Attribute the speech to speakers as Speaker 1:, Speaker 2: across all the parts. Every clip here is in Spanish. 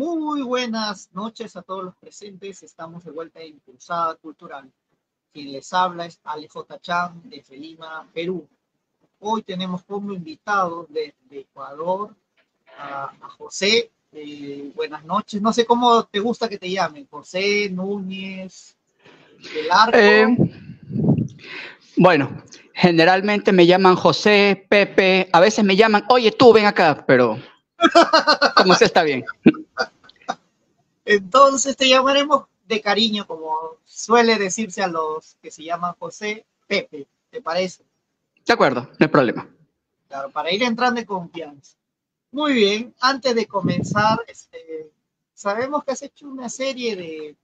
Speaker 1: Muy buenas noches a todos los presentes. Estamos de vuelta en Cruzada Cultural. Quien les habla es Alejo Tachán desde Lima, Perú. Hoy tenemos como invitado desde Ecuador a José. Buenas noches. No sé cómo te gusta que te llamen. José, Núñez, del Arco.
Speaker 2: Bueno, generalmente me llaman José, Pepe. A veces me llaman, oye, tú ven acá, pero como se está bien.
Speaker 1: Entonces te llamaremos de cariño, como suele decirse a los que se llaman José, Pepe. ¿Te parece?
Speaker 2: De acuerdo, no hay problema.
Speaker 1: Claro, para ir entrando en confianza. Muy bien, antes de comenzar, sabemos que has hecho una serie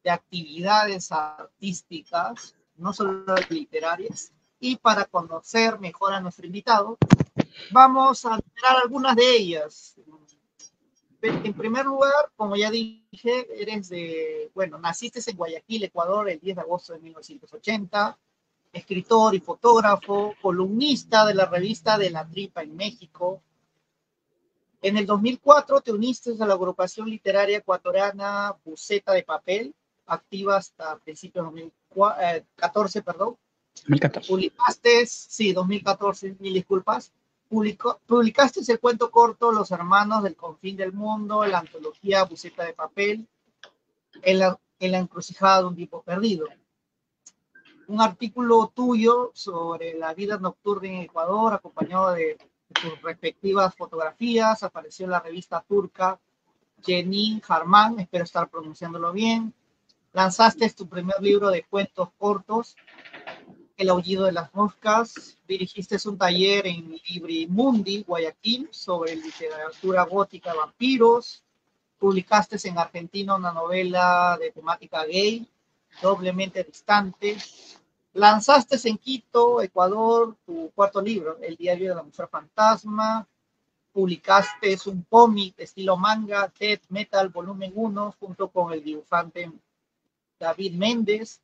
Speaker 1: de actividades artísticas, no solo literarias, y para conocer mejor a nuestro invitado, vamos a mirar algunas de ellas. En primer lugar, como ya dije, naciste en Guayaquil, Ecuador, el 10 de agosto de 1980, escritor y fotógrafo, columnista de la revista De la Tripa en México. En el 2004 te uniste a la agrupación literaria ecuatoriana Buceta de Papel, activa hasta principios de 2014, perdón.
Speaker 2: 2014.
Speaker 1: Publicaste, sí, 2014, mil disculpas. Publicaste el cuento corto Los Hermanos del Confín del Mundo, la antología Buceta de Papel, en la encrucijada de un tipo perdido. Un artículo tuyo sobre la vida nocturna en Ecuador, acompañado de tus respectivas fotografías, apareció en la revista turca Jenin Harman, espero estar pronunciándolo bien. Lanzaste tu primer libro de cuentos cortos, El aullido de las moscas. Dirigiste un taller en Librimundi, Guayaquil, sobre literatura gótica de vampiros. Publicaste en Argentina una novela de temática gay, Doblemente Distante. Lanzaste en Quito, Ecuador, tu cuarto libro, El diario de la mujer fantasma. Publicaste un cómic de estilo manga, Death Metal Volumen 1, junto con el dibujante David Méndez.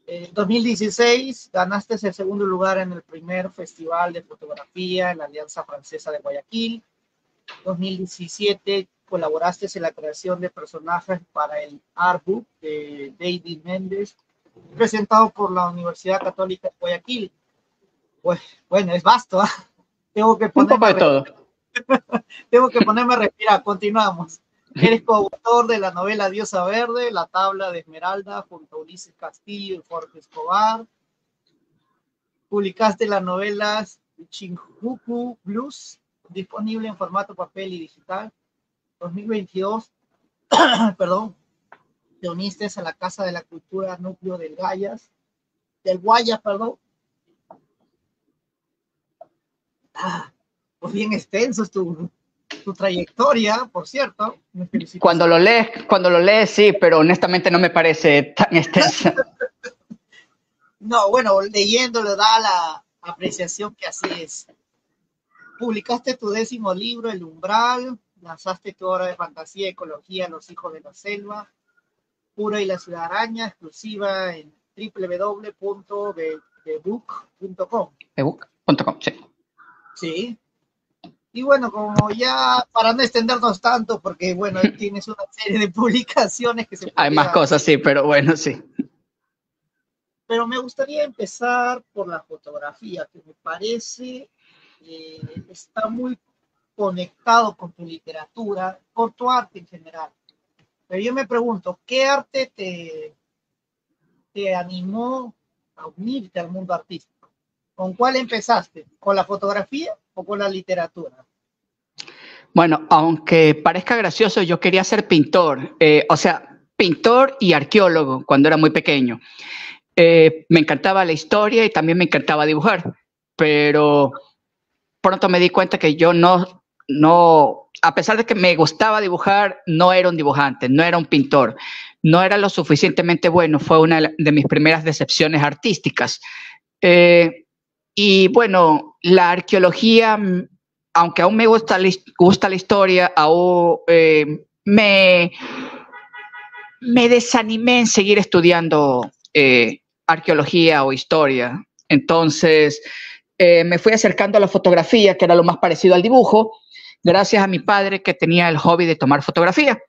Speaker 1: En 2016 ganaste el segundo lugar en el primer festival de fotografía en la Alianza Francesa de Guayaquil. 2017 colaboraste en la creación de personajes para el artbook de David Méndez, presentado por la Universidad Católica de Guayaquil. Pues, bueno, es vasto, ¿eh? Tengo que ponerme a respirar. Continuamos. Eres coautor de la novela Diosa Verde, La Tabla de Esmeralda, junto a Ulises Castillo y Jorge Escobar. Publicaste las novelas Shinjuku Blues, disponible en formato papel y digital. 2022, perdón, te uniste a la Casa de la Cultura Núcleo del Guayas, pues bien extenso es tu trayectoria, por cierto.
Speaker 2: Cuando lo lees, sí, pero honestamente no me parece tan extensa.
Speaker 1: No, bueno, leyéndolo da la apreciación que así es. Publicaste tu 10º libro, El Umbral, lanzaste tu obra de fantasía, Ecología, Los Hijos de la Selva, Pura y la Ciudad Araña, exclusiva en www.thebook.com.
Speaker 2: ebook.com, sí.
Speaker 1: Sí. Y bueno, como ya, para no extendernos tanto, porque bueno, tienes una serie de publicaciones que se
Speaker 2: hay más cosas, sí, pero bueno, sí.
Speaker 1: Pero me gustaría empezar por la fotografía, que me parece está muy conectado con tu literatura, con tu arte en general. Pero yo me pregunto, ¿qué arte te animó a unirte al mundo artístico? ¿Con cuál empezaste? ¿Con la fotografía o con la literatura?
Speaker 2: Bueno, aunque parezca gracioso, yo quería ser pintor, pintor y arqueólogo cuando era muy pequeño. Me encantaba la historia y también me encantaba dibujar, pero pronto me di cuenta que yo no, a pesar de que me gustaba dibujar, no era un dibujante, no era un pintor, no era lo suficientemente bueno. Fue una de mis primeras decepciones artísticas. Y bueno, la arqueología, aunque aún me gusta la historia, aún me desanimé en seguir estudiando arqueología o historia. Entonces me fui acercando a la fotografía, que era lo más parecido al dibujo, gracias a mi padre que tenía el hobby de tomar fotografía.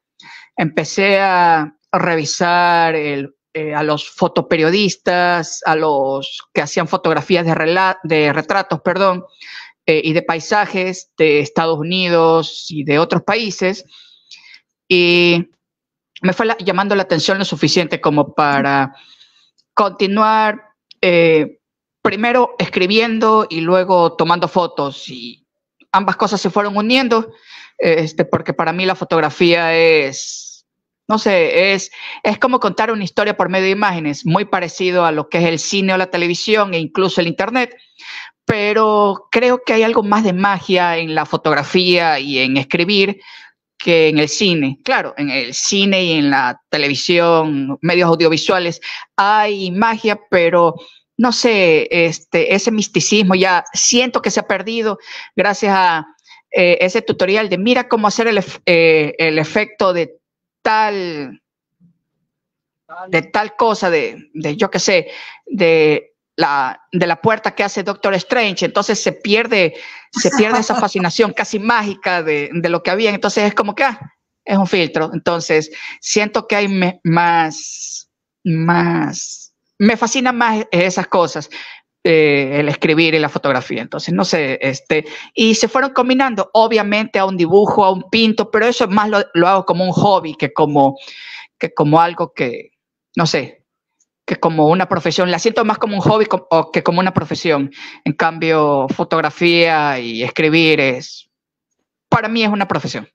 Speaker 2: Empecé a revisar a los fotoperiodistas, a los que hacían fotografías de retratos, perdón, y de paisajes de Estados Unidos y de otros países. Y me fue llamando la atención lo suficiente como para continuar primero escribiendo y luego tomando fotos, y ambas cosas se fueron uniendo, porque para mí la fotografía es, no sé, es como contar una historia por medio de imágenes, muy parecido a lo que es el cine o la televisión e incluso el internet, pero creo que hay algo más de magia en la fotografía y en escribir que en el cine. Claro, en el cine y en la televisión, medios audiovisuales, hay magia, pero no sé, ese misticismo ya siento que se ha perdido gracias a ese tutorial de mira cómo hacer el efecto de tal cosa, de yo qué sé, de la puerta que hace Doctor Strange. Entonces se pierde esa fascinación casi mágica de lo que había. Entonces es como que es un filtro. Entonces siento que hay más, me fascina más esas cosas, el escribir y la fotografía. Entonces no sé, y se fueron combinando obviamente a un dibujo, a un pinto, pero eso más lo hago como un hobby que como algo que, no sé, que como una profesión. La siento más como un hobby que como una profesión. En cambio, fotografía y escribir para mí es una profesión.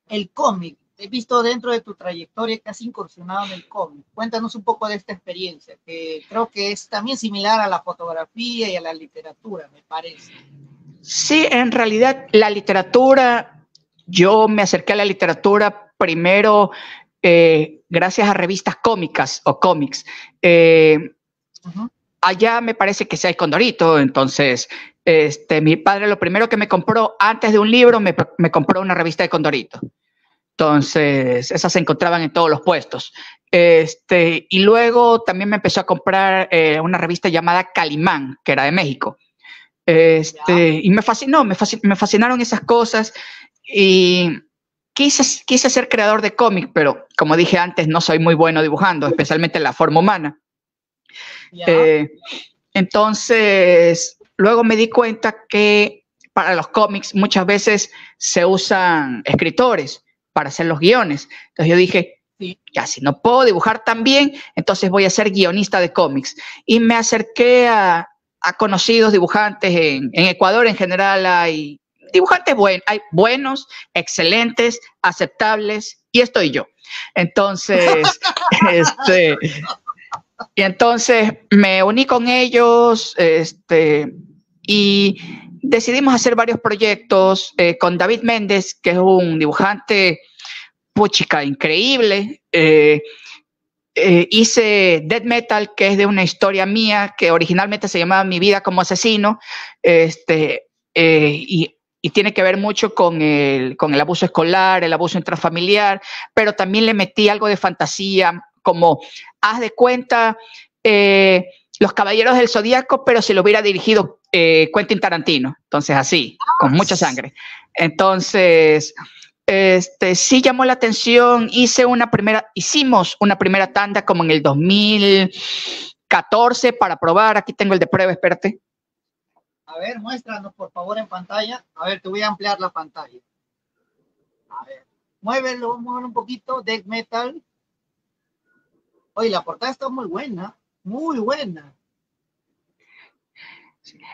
Speaker 1: El cómic, he visto dentro de tu trayectoria que has incursionado en el cómic. Cuéntanos un poco de esta experiencia, que creo que es también similar a la fotografía y a la literatura, me parece.
Speaker 2: Sí, en realidad la literatura, yo me acerqué a la literatura primero gracias a revistas cómicas o cómics. Allá me parece que sí hay Condorito. Entonces mi padre lo primero que me compró antes de un libro, me compró una revista de Condorito. Entonces esas se encontraban en todos los puestos. Y luego también me empezó a comprar una revista llamada Calimán, que era de México. Y me fascinaron esas cosas, y quise ser creador de cómics, pero como dije antes, no soy muy bueno dibujando, especialmente la forma humana. Entonces, luego me di cuenta que para los cómics muchas veces se usan escritores para hacer los guiones. Entonces yo dije, ya, si no puedo dibujar tan bien, entonces voy a ser guionista de cómics. Y me acerqué a conocidos dibujantes en Ecuador. En general hay dibujantes hay buenos, excelentes, aceptables, y estoy yo. Entonces, y entonces me uní con ellos, y decidimos hacer varios proyectos con David Méndez, que es un dibujante puchica increíble. Hice Death Metal, que es de una historia mía que originalmente se llamaba Mi vida como asesino, y tiene que ver mucho con el abuso escolar, el abuso intrafamiliar, pero también le metí algo de fantasía, como haz de cuenta Los Caballeros del Zodíaco, pero si lo hubiera dirigido Quentin Tarantino. Entonces así, con mucha sangre. Entonces sí llamó la atención. Hicimos una primera tanda como en el 2014 para probar. Aquí tengo el de prueba, espérate.
Speaker 1: A ver, muéstranos por favor en pantalla. A ver, te voy a ampliar la pantalla. A ver, muévelo un poquito. Death Metal. Oye, la portada está muy buena, muy buena.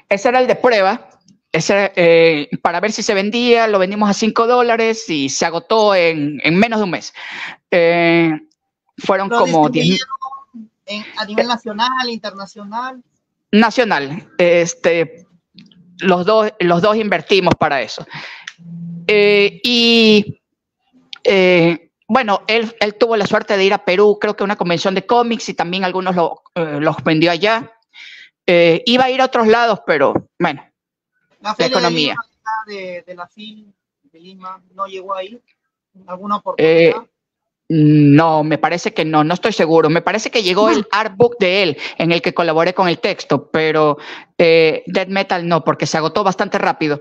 Speaker 2: Ese era el de prueba. Para ver si se vendía. Lo vendimos a $5 y se agotó en menos de un mes. Fueron como 10.
Speaker 1: ¿A nivel nacional, internacional?
Speaker 2: Nacional. Los dos invertimos para eso. Bueno, él tuvo la suerte de ir a Perú, creo que a una convención de cómics, y también algunos los vendió allá. Iba a ir a otros lados, pero bueno,
Speaker 1: la economía. De la FIL de Lima no llegó a ir. ¿Alguna oportunidad?
Speaker 2: No, me parece que no estoy seguro. Me parece que llegó el artbook de él, en el que colaboré con el texto, pero Death Metal no, porque se agotó bastante rápido.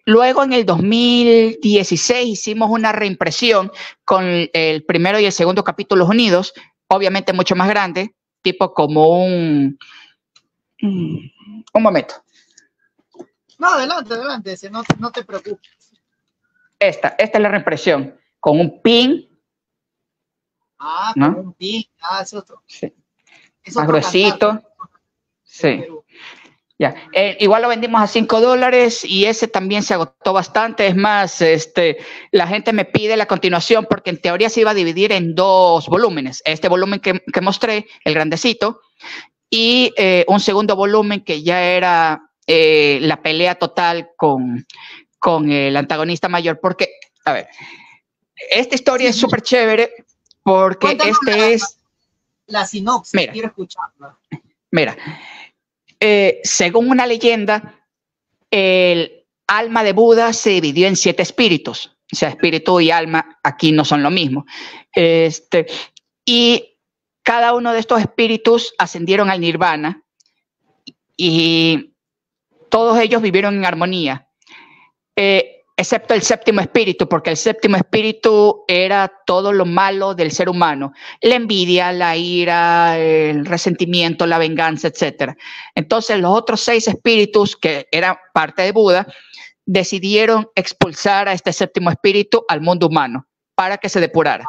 Speaker 2: Luego, en el 2016, hicimos una reimpresión con el primero y el segundo capítulos unidos, obviamente mucho más grande, tipo como un momento.
Speaker 1: No, adelante, no te preocupes.
Speaker 2: Esta es la reimpresión, con un pin.
Speaker 1: Ah,
Speaker 2: ¿no?
Speaker 1: con un pin. Ah, es otro.
Speaker 2: Sí.
Speaker 1: Es
Speaker 2: Más
Speaker 1: otro
Speaker 2: gruesito.
Speaker 1: cantante.
Speaker 2: Sí. Ya. Igual lo vendimos a $5 y ese también se agotó bastante. Es más, la gente me pide la continuación porque en teoría se iba a dividir en 2 volúmenes. Este volumen que mostré, el grandecito, y un segundo volumen que ya era la pelea total con el antagonista mayor. Porque, a ver, esta historia es súper chévere porque
Speaker 1: Cuéntanos la sinopsis.
Speaker 2: Mira,
Speaker 1: quiero escucharla.
Speaker 2: Mira, según una leyenda, el alma de Buda se dividió en 7 espíritus. O sea, espíritu y alma aquí no son lo mismo. Y cada uno de estos espíritus ascendieron al nirvana y todos ellos vivieron en armonía. Excepto el séptimo espíritu, porque el séptimo espíritu era todo lo malo del ser humano, la envidia, la ira, el resentimiento, la venganza, etc. Entonces los otros 6 espíritus, que eran parte de Buda, decidieron expulsar a este séptimo espíritu al mundo humano para que se depurara.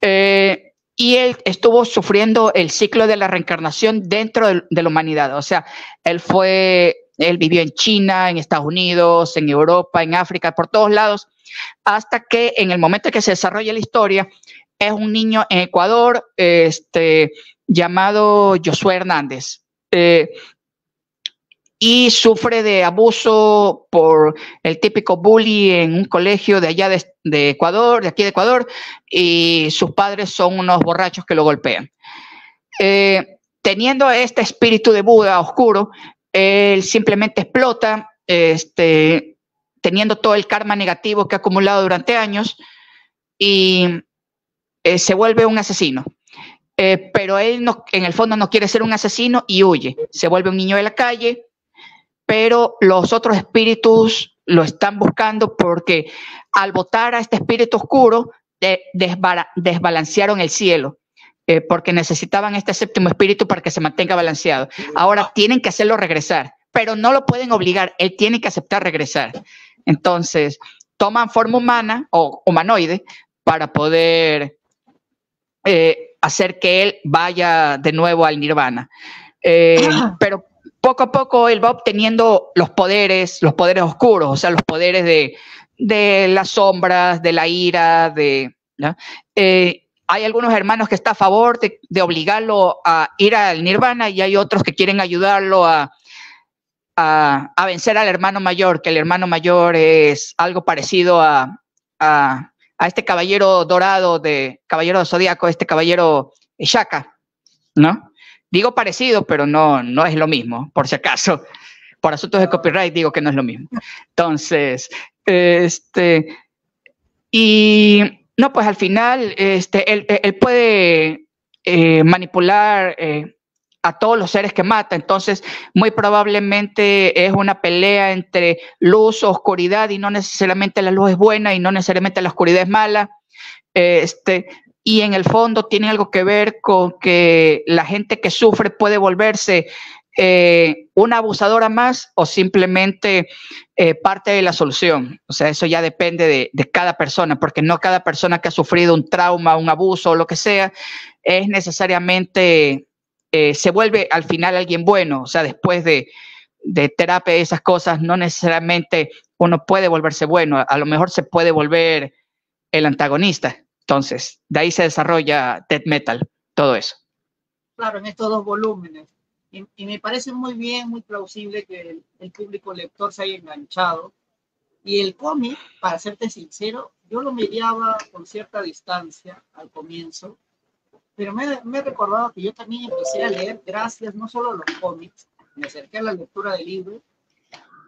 Speaker 2: Y él estuvo sufriendo el ciclo de la reencarnación dentro de la humanidad. O sea, él vivió en China, en Estados Unidos, en Europa, en África, por todos lados, hasta que en el momento en que se desarrolla la historia, es un niño en Ecuador llamado Josué Hernández. Y sufre de abuso por el típico bully en un colegio de allá de Ecuador, de aquí de Ecuador, y sus padres son unos borrachos que lo golpean. Teniendo este espíritu de Buda oscuro, él simplemente explota, teniendo todo el karma negativo que ha acumulado durante años, y se vuelve un asesino. Pero él no, en el fondo no quiere ser un asesino y huye. Se vuelve un niño de la calle, pero los otros espíritus lo están buscando porque al votar a este espíritu oscuro desbalancearon el cielo, porque necesitaban este séptimo espíritu para que se mantenga balanceado. Ahora tienen que hacerlo regresar, pero no lo pueden obligar, él tiene que aceptar regresar. Entonces toman forma humana o humanoide para poder hacer que él vaya de nuevo al nirvana. Pero poco a poco él va obteniendo los poderes oscuros, o sea, los poderes de las sombras, de la ira, ¿no? Hay algunos hermanos que están a favor de obligarlo a ir al nirvana y hay otros que quieren ayudarlo a vencer al hermano mayor, que el hermano mayor es algo parecido a este caballero dorado caballero zodiaco, este caballero Shaka, ¿no? Digo parecido, pero no es lo mismo, por si acaso. Por asuntos de copyright digo que no es lo mismo. Entonces, y no, pues al final él puede manipular a todos los seres que mata. Entonces, muy probablemente es una pelea entre luz o oscuridad y no necesariamente la luz es buena y no necesariamente la oscuridad es mala. Y en el fondo tiene algo que ver con que la gente que sufre puede volverse una abusadora más o simplemente parte de la solución. O sea, eso ya depende de cada persona, porque no cada persona que ha sufrido un trauma, un abuso o lo que sea, es necesariamente, se vuelve al final alguien bueno. O sea, después de terapia y esas cosas, no necesariamente uno puede volverse bueno. A lo mejor se puede volver el antagonista. Entonces, de ahí se desarrolla Death Metal, todo eso.
Speaker 1: Claro, en estos 2 volúmenes. Y me parece muy bien, muy plausible que el público lector se haya enganchado. Y el cómic, para serte sincero, yo lo miraba con cierta distancia al comienzo, pero me he recordado que yo también empecé a leer gracias no solo a los cómics, me acerqué a la lectura del libro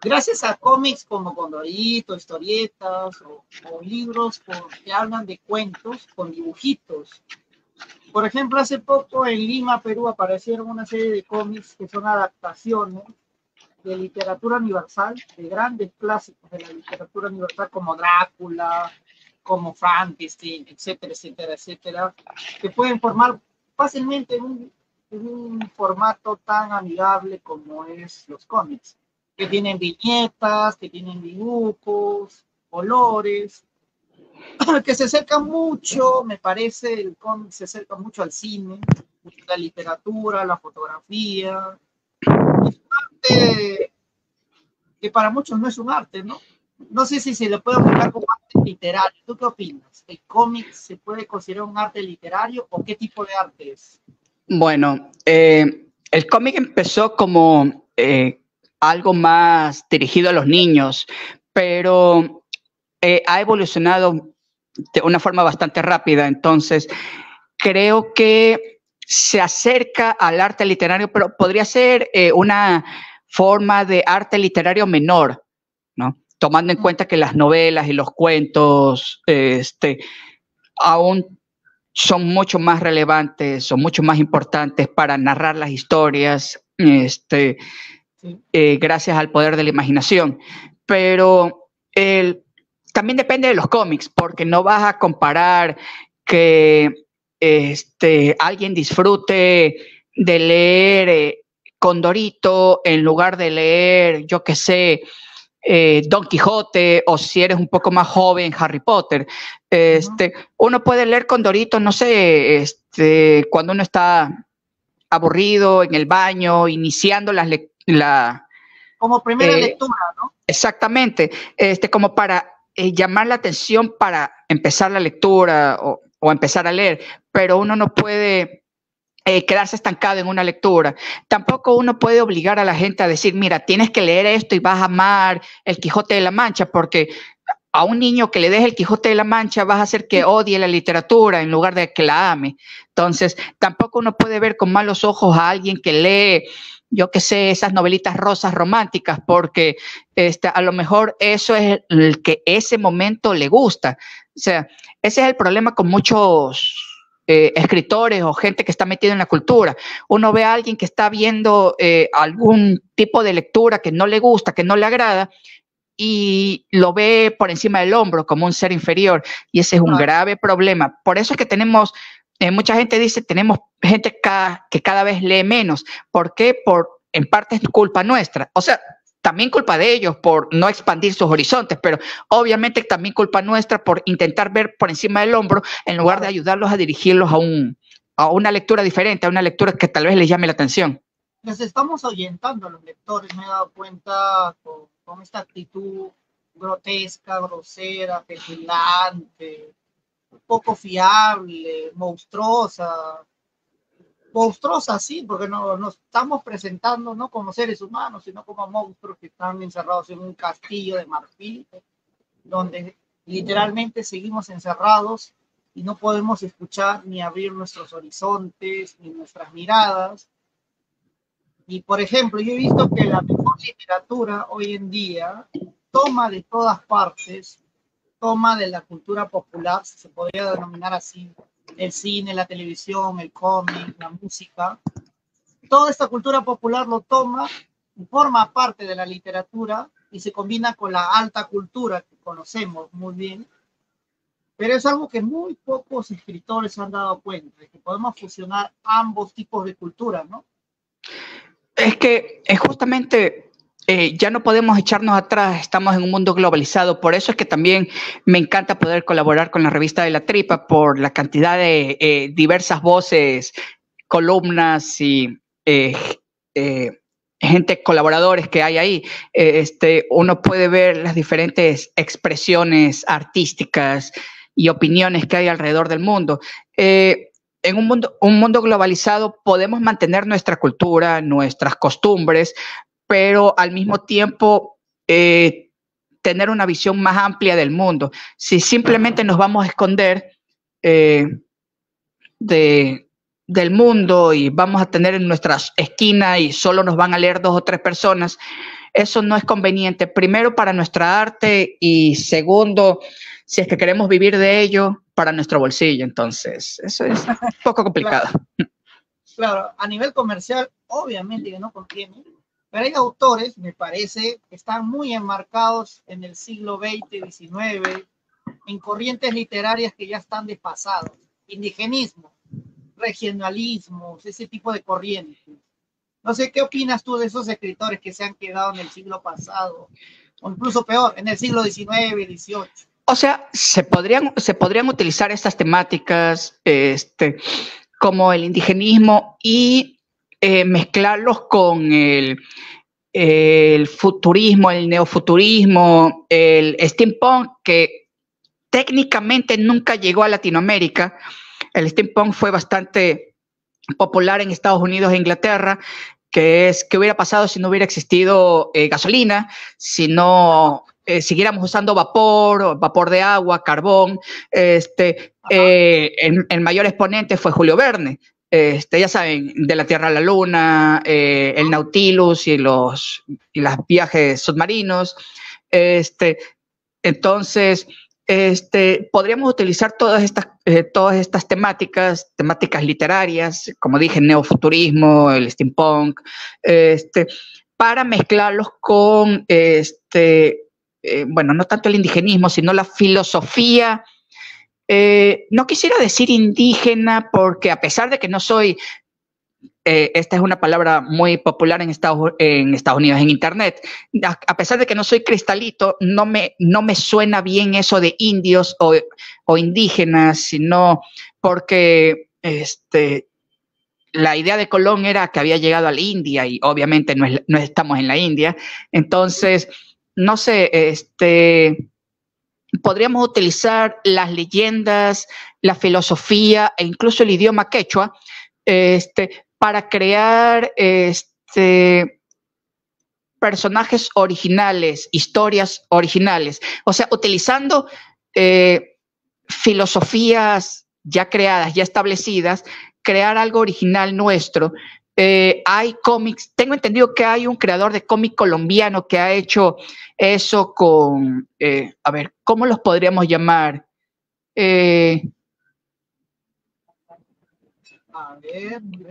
Speaker 1: Gracias a cómics como Condorito, historietas o libros que hablan de cuentos con dibujitos. Por ejemplo, hace poco en Lima, Perú, aparecieron una serie de cómics que son adaptaciones de literatura universal, de grandes clásicos de la literatura universal como Drácula, como Frankenstein, etcétera, etcétera, etcétera, que pueden formar fácilmente en un formato tan amigable como es los cómics, que tienen viñetas, que tienen dibujos, colores, que se acerca mucho, me parece, el cómic se acerca mucho al cine, la literatura, la fotografía, es parte que para muchos no es un arte, ¿no? No sé si se le puede aplicar como arte literario. ¿Tú qué opinas? ¿El cómic se puede considerar un arte literario o qué tipo de arte es?
Speaker 2: Bueno, el cómic empezó como algo más dirigido a los niños, pero ha evolucionado de una forma bastante rápida. Entonces, creo que se acerca al arte literario, pero podría ser una forma de arte literario menor, ¿no? Tomando en cuenta que las novelas y los cuentos aún son mucho más relevantes, son mucho más importantes para narrar las historias, gracias al poder de la imaginación. Pero también depende de los cómics, porque no vas a comparar que alguien disfrute de leer Condorito en lugar de leer, yo qué sé, Don Quijote, o si eres un poco más joven, Harry Potter. Uno puede leer Condorito, no sé, cuando uno está aburrido en el baño, iniciando
Speaker 1: como primera lectura, ¿no?
Speaker 2: Exactamente, como para llamar la atención para empezar la lectura o empezar a leer, pero uno no puede quedarse estancado en una lectura. Tampoco uno puede obligar a la gente a decir, mira, tienes que leer esto y vas a amar el Quijote de la Mancha, porque a un niño que le des el Quijote de la Mancha vas a hacer que odie la literatura en lugar de que la ame. Entonces, tampoco uno puede ver con malos ojos a alguien que lee, yo qué sé, esas novelitas rosas románticas, porque a lo mejor eso es el que ese momento le gusta. O sea, ese es el problema con muchos escritores o gente que está metida en la cultura. Uno ve a alguien que está viendo algún tipo de lectura que no le gusta, que no le agrada, y lo ve por encima del hombro como un ser inferior, y ese es un grave problema. Por eso es que tenemos, mucha gente dice, tenemos gente que cada vez lee menos. ¿Por qué? En parte es culpa nuestra. O sea, también culpa de ellos por no expandir sus horizontes, pero obviamente también culpa nuestra por intentar ver por encima del hombro en lugar de ayudarlos a dirigirlos a una lectura diferente, a una lectura que tal vez les llame la atención.
Speaker 1: Les estamos ahuyentando a los lectores, me he dado cuenta con esta actitud grotesca, grosera, petulante, poco fiable, monstruosa, sí, porque nos estamos presentando no como seres humanos, sino como monstruos que están encerrados en un castillo de marfil, donde literalmente seguimos encerrados y no podemos escuchar ni abrir nuestros horizontes, ni nuestras miradas. Y, por ejemplo, yo he visto que la mejor literatura hoy en día toma de todas partes, toma de la cultura popular, si se podría denominar así, el cine, la televisión, el cómic, la música. Toda esta cultura popular lo toma y forma parte de la literatura y se combina con la alta cultura que conocemos muy bien. Pero es algo que muy pocos escritores han dado cuenta, de que podemos fusionar ambos tipos de cultura, ¿no?
Speaker 2: Es que justamente ya no podemos echarnos atrás, estamos en un mundo globalizado, por eso es que también me encanta poder colaborar con la revista de La Tripa por la cantidad de diversas voces, columnas y gente, colaboradores que hay ahí. Uno puede ver las diferentes expresiones artísticas y opiniones que hay alrededor del mundo. En un mundo globalizado podemos mantener nuestra cultura, nuestras costumbres, pero al mismo tiempo tener una visión más amplia del mundo. Si simplemente nos vamos a esconder de del mundo y vamos a tener en nuestra esquina y solo nos van a leer 2 o 3 personas, eso no es conveniente. Primero, para nuestra arte y segundo, si es que queremos vivir de ello, para nuestro bolsillo. Entonces, eso es un poco complicado.
Speaker 1: Claro, a nivel comercial, obviamente que no contiene, pero hay autores, me parece, que están muy enmarcados en el siglo XX, XIX, en corrientes literarias que ya están desfasadas. Indigenismo, regionalismos, ese tipo de corrientes. No sé, ¿qué opinas tú de esos escritores que se han quedado en el siglo pasado? O incluso peor, en el siglo XIX, XVIII.
Speaker 2: O sea, se podrían utilizar estas temáticas como el indigenismo y mezclarlos con el futurismo, el neofuturismo, el steampunk, que técnicamente nunca llegó a Latinoamérica. El steampunk fue bastante popular en Estados Unidos e Inglaterra, que es qué hubiera pasado si no hubiera existido gasolina, si no siguiéramos usando vapor de agua, carbón. El mayor exponente fue Julio Verne. Ya saben, de la Tierra a la Luna, el Nautilus y los viajes submarinos. Entonces, podríamos utilizar todas estas temáticas literarias, como dije, el neofuturismo, el steampunk, para mezclarlos con, bueno, no tanto el indigenismo, sino la filosofía. No quisiera decir indígena, porque a pesar de que no soy, esta es una palabra muy popular en Estados Unidos, en Internet, a pesar de que no soy cristalito, no me suena bien eso de indios o indígenas, sino porque la idea de Colón era que había llegado a la India y obviamente no estamos en la India. Entonces, no sé, podríamos utilizar las leyendas, la filosofía e incluso el idioma quechua para crear personajes originales, historias originales. O sea, utilizando filosofías ya creadas, ya establecidas, crear algo original nuestro. Hay cómics, tengo entendido que hay un creador de cómic colombiano que ha hecho eso con, a ver, ¿cómo los podríamos llamar?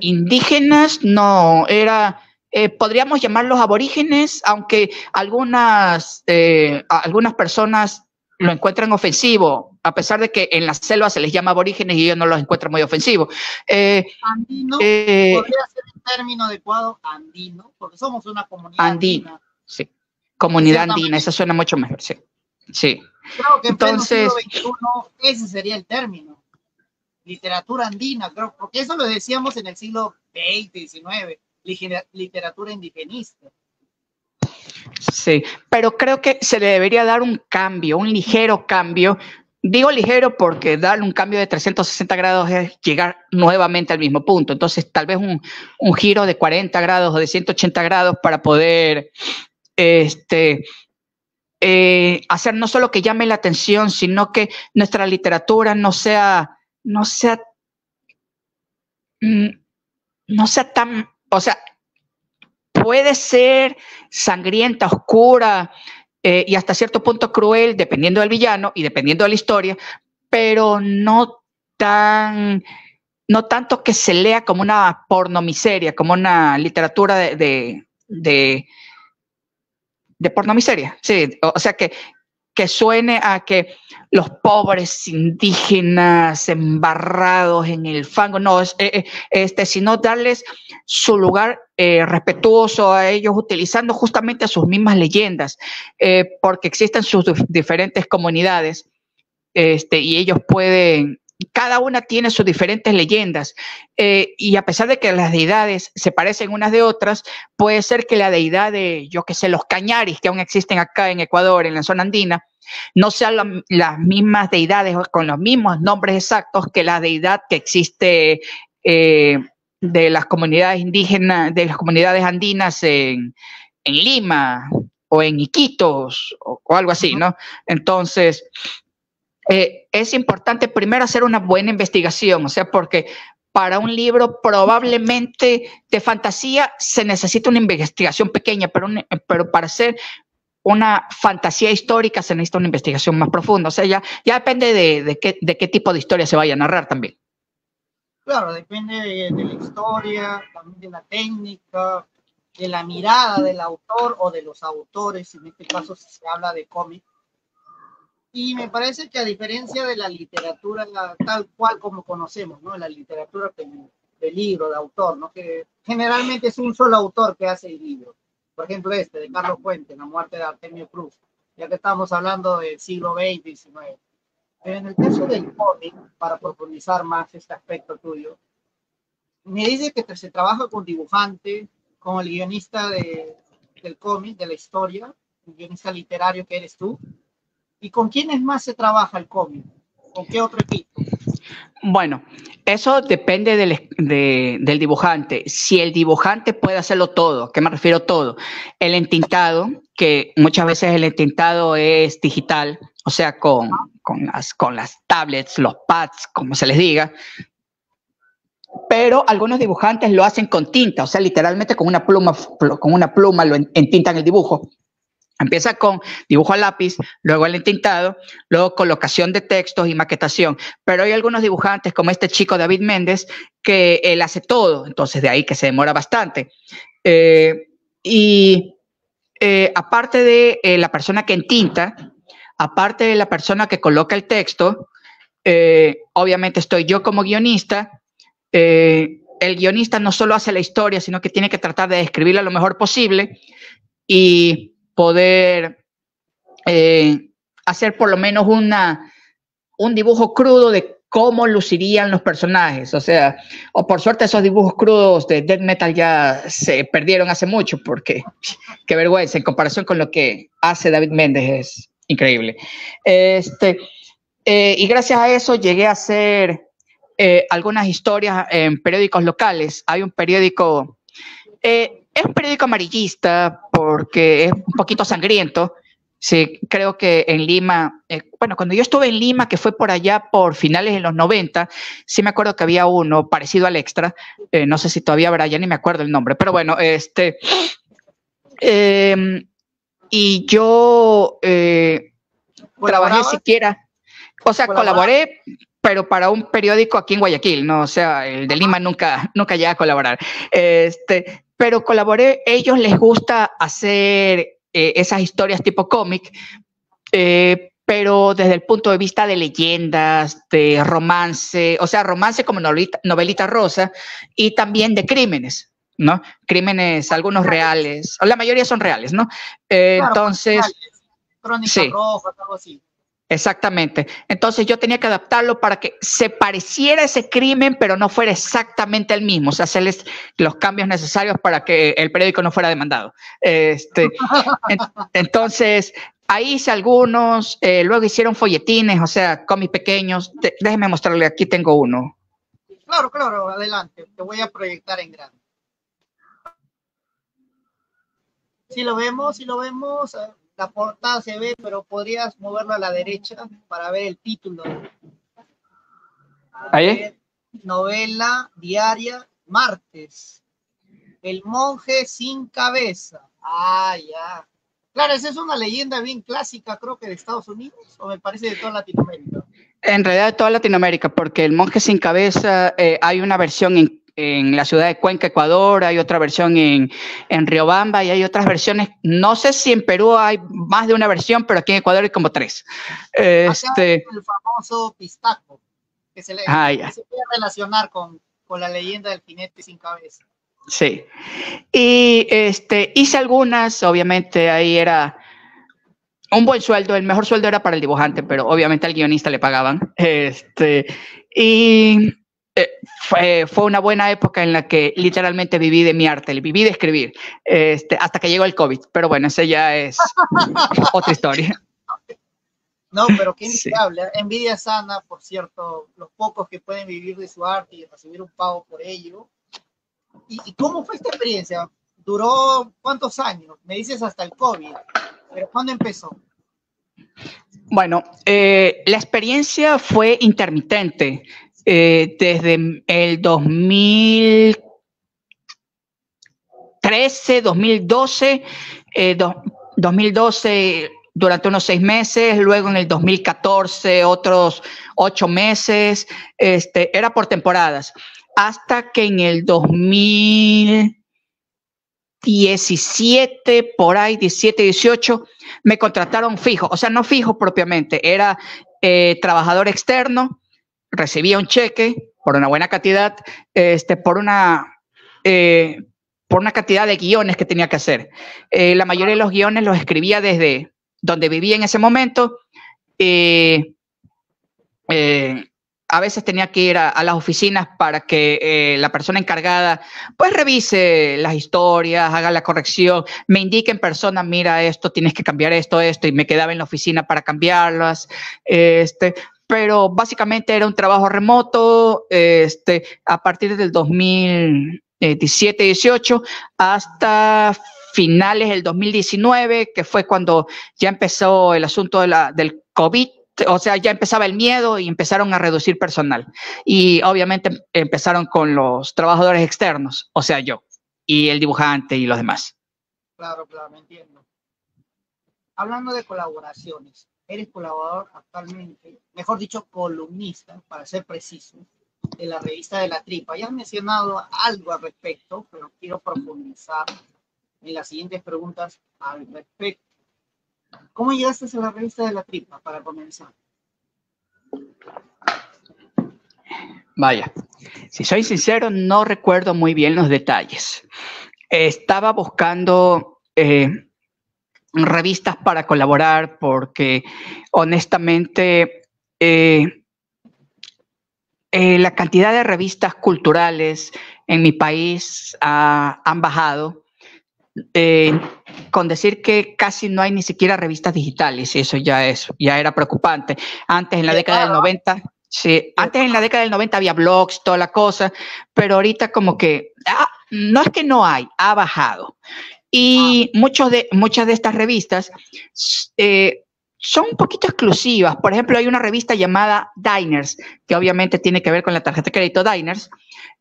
Speaker 2: Indígenas, no, podríamos llamarlos aborígenes, aunque algunas personas lo encuentran ofensivo, a pesar de que en la selva se les llama aborígenes y ellos no los encuentran muy ofensivos.
Speaker 1: Andino, podría ser el término adecuado, andino, porque somos una comunidad andina.
Speaker 2: Sí, comunidad andina, eso suena mucho mejor, sí. Sí.
Speaker 1: Creo que en pleno siglo XXI ese sería el término. Literatura andina, creo, porque eso lo decíamos en el siglo XX, XIX, literatura indigenista.
Speaker 2: Sí, pero creo que se le debería dar un cambio, un ligero cambio. Digo ligero porque darle un cambio de 360 grados es llegar nuevamente al mismo punto. Entonces, tal vez un giro de 40 grados o de 180 grados para poder hacer no solo que llame la atención, sino que nuestra literatura no sea tan, o sea, puede ser sangrienta, oscura y hasta cierto punto cruel, dependiendo del villano y dependiendo de la historia, pero no tanto que se lea como una pornomiseria, como una literatura de pornomiseria. Sí, o sea que suene a que los pobres indígenas embarrados en el fango, no, sino darles su lugar respetuoso a ellos, utilizando justamente sus mismas leyendas, porque existen sus diferentes comunidades, y ellos pueden, cada una tiene sus diferentes leyendas, y a pesar de que las deidades se parecen unas de otras, puede ser que la deidad de, yo qué sé, los cañaris que aún existen acá en Ecuador, en la zona andina, no sean las mismas deidades con los mismos nombres exactos que la deidad que existe de las comunidades indígenas, de las comunidades andinas en Lima o en Iquitos o algo así, ¿no? Entonces, es importante primero hacer una buena investigación, o sea, porque para un libro probablemente de fantasía se necesita una investigación pequeña, pero para hacer una fantasía histórica se necesita una investigación más profunda. O sea, ya depende de qué tipo de historia se vaya a narrar también.
Speaker 1: Claro, depende de la historia, también de la técnica, de la mirada del autor o de los autores, en este caso se habla de cómic. Y me parece que a diferencia de la literatura tal cual como conocemos, ¿no? La literatura de libro, de autor, ¿no? Que generalmente es un solo autor que hace el libro. Por ejemplo, de Carlos Fuentes, La muerte de Artemio Cruz, ya que estamos hablando del siglo XX y XIX. Pero en el caso del cómic, para profundizar más este aspecto tuyo, me dice que se trabaja con dibujante, con el guionista del cómic, de la historia, el guionista literario que eres tú. ¿Y con quiénes más se trabaja el cómic? ¿Con qué otro equipo?
Speaker 2: Bueno, eso depende del dibujante. Si el dibujante puede hacerlo todo, ¿a qué me refiero todo? El entintado, que muchas veces el entintado es digital, o sea, con las tablets, los pads, como se les diga, pero algunos dibujantes lo hacen con tinta, o sea, literalmente con una pluma lo entintan el dibujo. Empieza con dibujo a lápiz, luego el entintado, luego colocación de textos y maquetación. Pero hay algunos dibujantes, como este chico David Méndez, que él hace todo, entonces de ahí que se demora bastante. Aparte de la persona que entinta, aparte de la persona que coloca el texto, obviamente estoy yo como guionista. El guionista no solo hace la historia, sino que tiene que tratar de describirla lo mejor posible y poder hacer por lo menos un dibujo crudo de cómo lucirían los personajes. O sea, o por suerte esos dibujos crudos de Death Metal ya se perdieron hace mucho, porque qué vergüenza, en comparación con lo que hace David Méndez es increíble. Y gracias a eso llegué a hacer algunas historias en periódicos locales. Hay un periódico... es un periódico amarillista porque es un poquito sangriento. Sí, creo que en Lima, bueno, cuando yo estuve en Lima, que fue por allá por finales de los 90, sí me acuerdo que había uno parecido al Extra, no sé si todavía habrá, ya ni me acuerdo el nombre, pero bueno, y yo trabajé siquiera, o sea, colaboré, pero para un periódico aquí en Guayaquil, ¿no? O sea, el de Lima nunca llegué a colaborar. Pero colaboré, ellos les gusta hacer esas historias tipo cómic, pero desde el punto de vista de leyendas, de romance, o sea, romance como novelita rosa, y también de crímenes, ¿no? Crímenes, algunos reales, o la mayoría son reales, ¿no?
Speaker 1: Claro,
Speaker 2: entonces...
Speaker 1: Crónicas sí. Rojas, algo así.
Speaker 2: Exactamente. Entonces yo tenía que adaptarlo para que se pareciera a ese crimen, pero no fuera exactamente el mismo. O sea, hacerles los cambios necesarios para que el periódico no fuera demandado. Entonces, ahí hice algunos, luego hicieron folletines, o sea, cómics pequeños. Déjenme mostrarle, aquí tengo uno.
Speaker 1: Claro, adelante. Te voy a proyectar en grande. Si lo vemos, la portada se ve, pero podrías moverlo a la derecha para ver el título.
Speaker 2: ¿Ahí?
Speaker 1: Novela diaria, martes. El monje sin cabeza. Ah, ya. Claro, esa es una leyenda bien clásica, creo que de Estados Unidos, o me parece de toda Latinoamérica.
Speaker 2: En realidad de toda Latinoamérica, porque el monje sin cabeza hay una versión en la ciudad de Cuenca, Ecuador, hay otra versión en Riobamba y hay otras versiones. No sé si en Perú hay más de una versión, pero aquí en Ecuador hay como 3.
Speaker 1: El famoso pistaco, que se puede relacionar con la leyenda del jinete sin cabeza.
Speaker 2: Sí. Y hice algunas, obviamente ahí era un buen sueldo, el mejor sueldo era para el dibujante, pero obviamente al guionista le pagaban. Fue una buena época en la que literalmente viví de mi arte, viví de escribir, hasta que llegó el COVID. Pero bueno, esa ya es otra historia.
Speaker 1: No, pero qué invidiable. Sí. Envidia sana, por cierto, los pocos que pueden vivir de su arte y recibir un pago por ello. ¿Y cómo fue esta experiencia? ¿Duró cuántos años? Me dices hasta el COVID, pero ¿cuándo empezó?
Speaker 2: Bueno, la experiencia fue intermitente. desde el 2013, 2012, 2012 durante unos 6 meses, luego en el 2014 otros 8 meses, era por temporadas, hasta que en el 2017, por ahí, 17, 18, me contrataron fijo, o sea, no fijo propiamente, era trabajador externo, recibía un cheque por una buena cantidad, por una cantidad de guiones que tenía que hacer. La mayoría de los guiones los escribía desde donde vivía en ese momento. A veces tenía que ir a las oficinas para que la persona encargada pues revise las historias, haga la corrección, me indique en persona, mira esto, tienes que cambiar esto, y me quedaba en la oficina para cambiarlas. Pero básicamente era un trabajo remoto a partir del 2017-18 hasta finales del 2019, que fue cuando ya empezó el asunto del COVID. O sea, ya empezaba el miedo y empezaron a reducir personal. Y obviamente empezaron con los trabajadores externos, o sea, yo, y el dibujante y los demás.
Speaker 1: Claro, me entiendo. Hablando de colaboraciones, eres colaborador actualmente, mejor dicho, columnista, para ser preciso, de la revista de La Tripa. Ya has mencionado algo al respecto, pero quiero profundizar en las siguientes preguntas al respecto. ¿Cómo llegaste a la revista de La Tripa, para comenzar?
Speaker 2: Vaya, si soy sincero, no recuerdo muy bien los detalles. Estaba buscando revistas para colaborar porque, honestamente, la cantidad de revistas culturales en mi país han bajado. Con decir que casi no hay ni siquiera revistas digitales, y eso ya era preocupante. Antes, en la década del 90, sí, antes en la década del 90 había blogs, toda la cosa, pero ahorita como que, no es que no hay, ha bajado. Y muchas de estas revistas son un poquito exclusivas. Por ejemplo, hay una revista llamada Diners, que obviamente tiene que ver con la tarjeta de crédito Diners,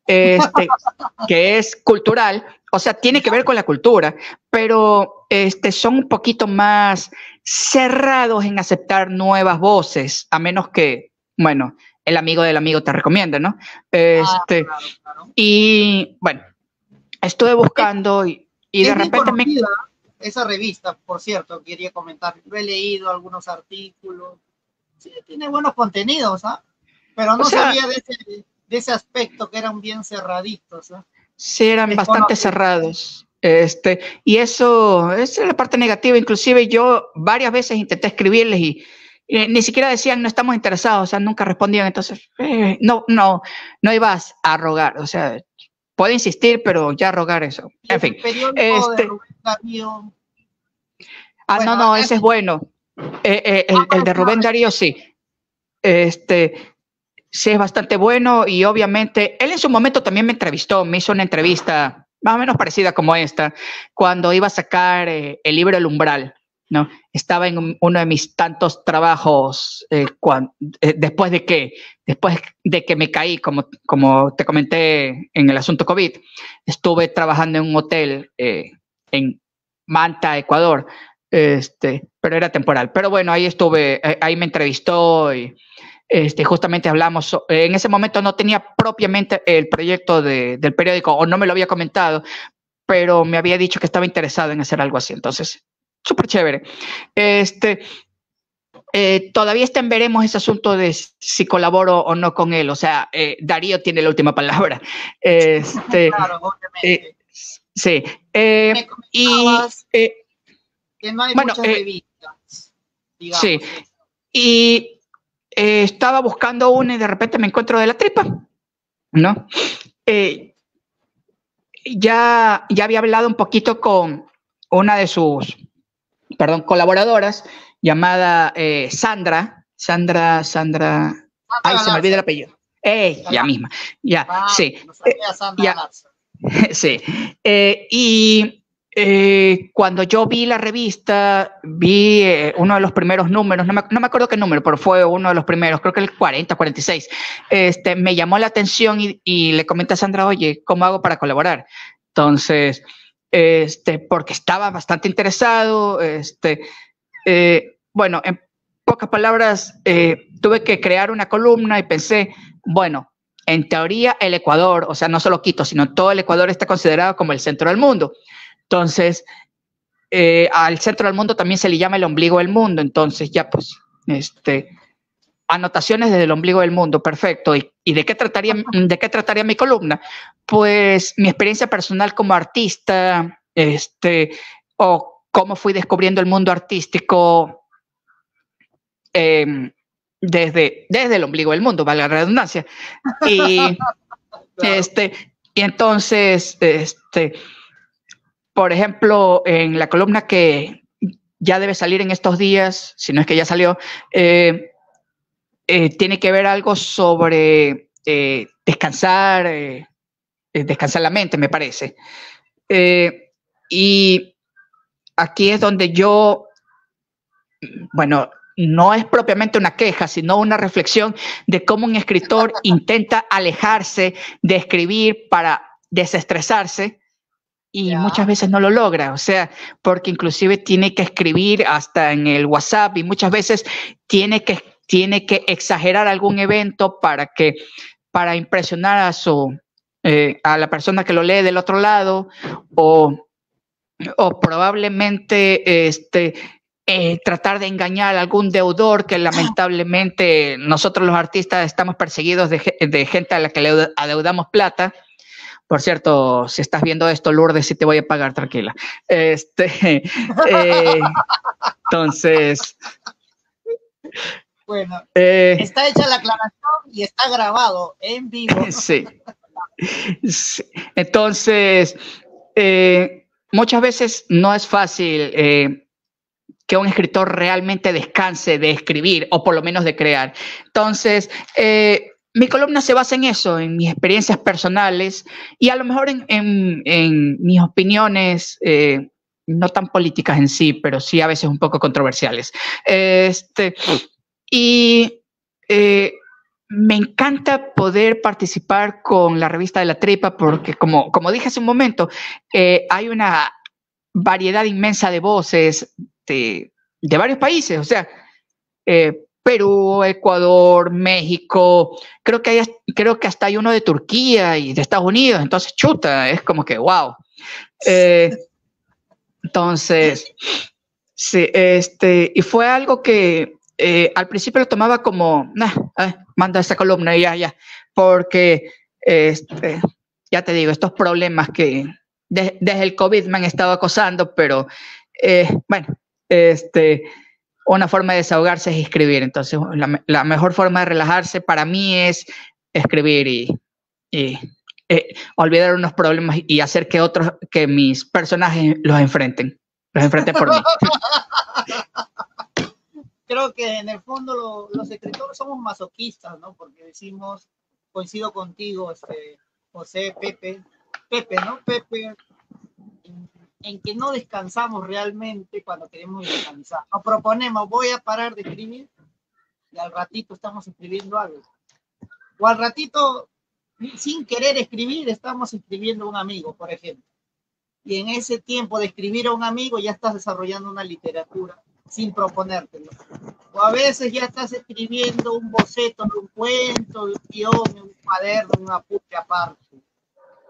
Speaker 2: que es cultural, o sea, tiene que ver con la cultura, pero son un poquito más cerrados en aceptar nuevas voces, a menos que, bueno, el amigo del amigo te recomienda, ¿no? Claro. Y, bueno, estuve buscando y de repente
Speaker 1: esa revista, por cierto, quería comentar, lo he leído algunos artículos, sí, tiene buenos contenidos, ¿ah? Pero no sabía de ese aspecto, que eran bien cerraditos, ¿eh?
Speaker 2: Sí, eran bastante cerrados. Y esa es la parte negativa. Inclusive yo varias veces intenté escribirles y ni siquiera decían no estamos interesados, o sea, nunca respondían. Entonces, no ibas a rogar, o sea, puedo insistir, pero ya rogar eso. En fin.
Speaker 1: De Rubén Darío.
Speaker 2: Bueno, no, ese es bueno. El de Rubén Darío, sí. Sí, es bastante bueno, y obviamente él en su momento también me hizo una entrevista más o menos parecida como esta, cuando iba a sacar el libro El Umbral, ¿no? Estaba en uno de mis tantos trabajos después de que me caí, como te comenté en el asunto COVID. Estuve trabajando en un hotel en Manta, Ecuador, pero era temporal. Pero bueno, ahí estuve, ahí me entrevistó y justamente hablamos. En ese momento no tenía propiamente el proyecto del periódico, o no me lo había comentado, pero me había dicho que estaba interesado en hacer algo así. Entonces, súper chévere. Todavía está en veremos ese asunto de si colaboro o no con él. O sea, Darío tiene la última palabra.
Speaker 1: Claro, obviamente.
Speaker 2: Sí.
Speaker 1: Me comentabas que no hay muchas revistas, digamos.
Speaker 2: Sí. Y estaba buscando una y de repente me encuentro de La Tripa, ¿no? Ya había hablado un poquito con una de sus, colaboradoras, llamada Sandra. Ay, se me olvida el apellido. Ya misma. Ya, sí.
Speaker 1: No sabía Sandra Garza.
Speaker 2: Sí. Y Cuando yo vi la revista, vi uno de los primeros números, no me acuerdo qué número, pero fue uno de los primeros, creo que el 40, 46. Me llamó la atención y le comenté a Sandra, oye, ¿cómo hago para colaborar? Entonces, porque estaba bastante interesado, bueno, en pocas palabras, tuve que crear una columna y pensé, bueno, en teoría el Ecuador, o sea, no solo Quito, sino todo el Ecuador está considerado como el centro del mundo. Entonces, al centro del mundo también se le llama el ombligo del mundo. Entonces, ya pues, anotaciones desde el ombligo del mundo, perfecto. ¿Y de qué trataría mi columna? Pues mi experiencia personal como artista, o cómo fui descubriendo el mundo artístico desde el ombligo del mundo, valga la redundancia. Y, claro. Y entonces, por ejemplo, en la columna que ya debe salir en estos días, si no es que ya salió, tiene que ver algo sobre descansar la mente, me parece. Y aquí es donde yo, bueno, no es propiamente una queja, sino una reflexión de cómo un escritor intenta alejarse de escribir para desestresarse y muchas veces no lo logra, o sea, porque inclusive tiene que escribir hasta en el WhatsApp y muchas veces tiene que exagerar algún evento para impresionar a la persona que lo lee del otro lado o probablemente tratar de engañar a algún deudor que lamentablemente nosotros los artistas estamos perseguidos de gente a la que le adeudamos plata. Por cierto, si estás viendo esto, Lourdes, sí te voy a pagar, tranquila. Entonces...
Speaker 1: Bueno, está hecha la aclaración y está grabado en vivo.
Speaker 2: Sí. Sí. Entonces, muchas veces no es fácil que un escritor realmente descanse de escribir o por lo menos de crear. Entonces, mi columna se basa en eso, en mis experiencias personales y a lo mejor en mis opiniones, no tan políticas en sí, pero sí a veces un poco controversiales. Me encanta poder participar con la revista de La Tripa porque, como dije hace un momento, hay una variedad inmensa de voces de varios países, o sea, Perú, Ecuador, México, creo que hasta hay uno de Turquía y de Estados Unidos, entonces chuta, es como que wow. Entonces, sí, y fue algo que al principio lo tomaba como, manda esa columna y ya, porque ya te digo, estos problemas que desde el COVID me han estado acosando, pero bueno, una forma de desahogarse es escribir. Entonces, la mejor forma de relajarse para mí es escribir y olvidar unos problemas y hacer que mis personajes los enfrenten por mí.
Speaker 1: Creo que en el fondo los escritores somos masoquistas, ¿no? Porque decimos, coincido contigo, José, Pepe, ¿no? Pepe, en que no descansamos realmente cuando queremos descansar. Nos proponemos, voy a parar de escribir y al ratito estamos escribiendo algo. O al ratito, sin querer escribir, estamos escribiendo a un amigo, por ejemplo. Y en ese tiempo de escribir a un amigo ya estás desarrollando una literatura sin proponértelo. O a veces ya estás escribiendo un boceto de un cuento, de un guión, de un cuaderno, un apunte aparte.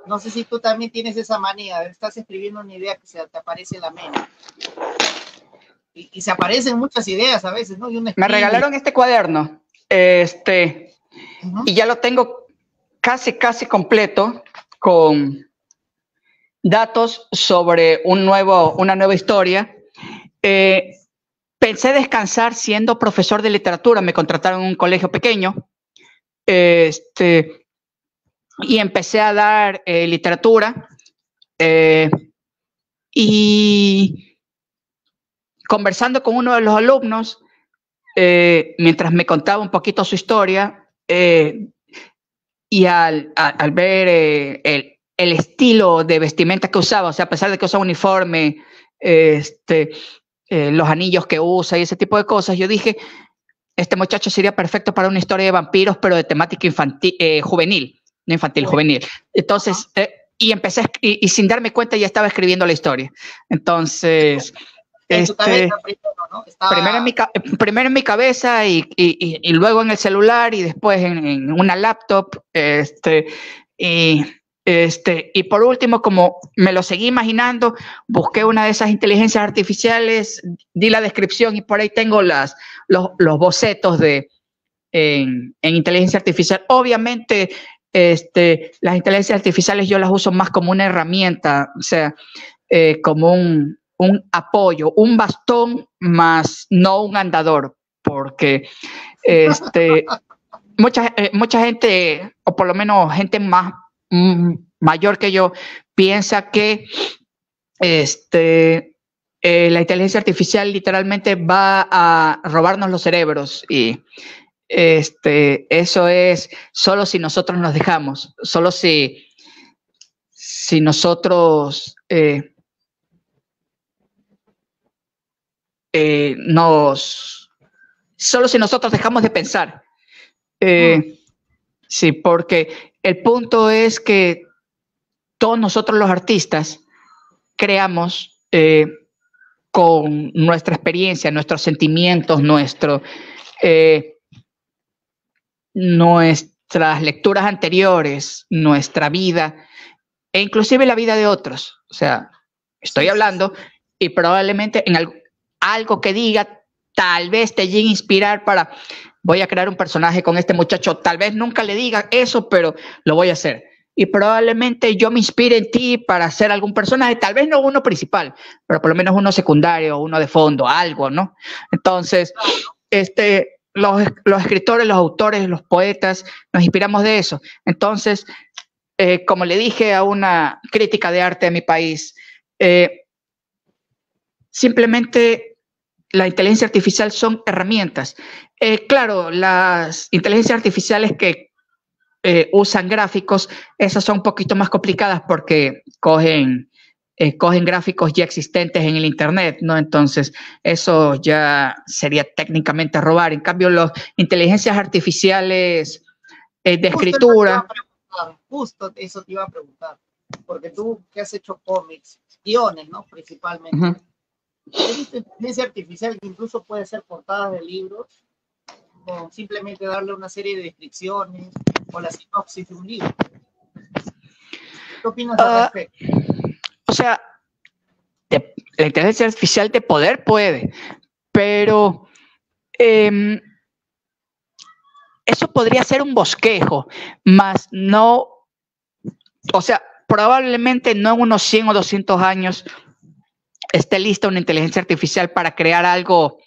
Speaker 1: No sé si tú también tienes esa manía, estás escribiendo una idea que se te aparece en la mente. Y se aparecen muchas ideas a veces, ¿no?
Speaker 2: Me regalaron este cuaderno, y ya lo tengo casi completo con datos sobre una nueva historia. Pensé descansar siendo profesor de literatura, me contrataron en un colegio pequeño, y empecé a dar literatura, y conversando con uno de los alumnos, mientras me contaba un poquito su historia, y al ver el estilo de vestimenta que usaba, o sea, a pesar de que usaba uniforme, los anillos que usa y ese tipo de cosas, yo dije, este muchacho sería perfecto para una historia de vampiros, pero de temática infantil, juvenil, no infantil, juvenil. Entonces, y empecé, y sin darme cuenta ya estaba escribiendo la historia. Entonces, primero en mi cabeza y luego en el celular y después en una laptop, y por último, como me lo seguí imaginando, busqué una de esas inteligencias artificiales, di la descripción y por ahí tengo los bocetos en inteligencia artificial. Obviamente, las inteligencias artificiales yo las uso más como una herramienta, o sea, como un apoyo, un bastón más no un andador, porque mucha gente, o por lo menos gente más mayor que yo, piensa que la inteligencia artificial literalmente va a robarnos los cerebros y eso es solo si nosotros nos dejamos, solo si nosotros solo si nosotros dejamos de pensar. Sí, porque el punto es que todos nosotros los artistas creamos con nuestra experiencia, nuestros sentimientos, nuestras lecturas anteriores, nuestra vida e inclusive la vida de otros. O sea, estoy hablando y probablemente en algo que diga tal vez te llegue a inspirar para voy a crear un personaje con este muchacho, tal vez nunca le diga eso, pero lo voy a hacer. Y probablemente yo me inspire en ti para hacer algún personaje, tal vez no uno principal, pero por lo menos uno secundario, uno de fondo, algo, ¿no? Entonces, los escritores, los autores, los poetas, nos inspiramos de eso. Entonces, como le dije a una crítica de arte de mi país, simplemente la inteligencia artificial son herramientas. Claro, las inteligencias artificiales que usan gráficos, esas son un poquito más complicadas porque cogen gráficos ya existentes en el internet, ¿no? Entonces, eso ya sería técnicamente robar. En cambio, las inteligencias artificiales de escritura...
Speaker 1: Justo eso te iba a preguntar, porque tú que has hecho cómics, guiones, ¿no? Principalmente. Esta inteligencia artificial que incluso puede ser portadas de libros o simplemente darle una serie de descripciones o la sinopsis de un libro. ¿Qué opinas al respecto?
Speaker 2: O sea, la inteligencia artificial de poder puede, pero eso podría ser un bosquejo, más no, o sea, probablemente no en unos 100 o 200 años esté lista una inteligencia artificial para crear algo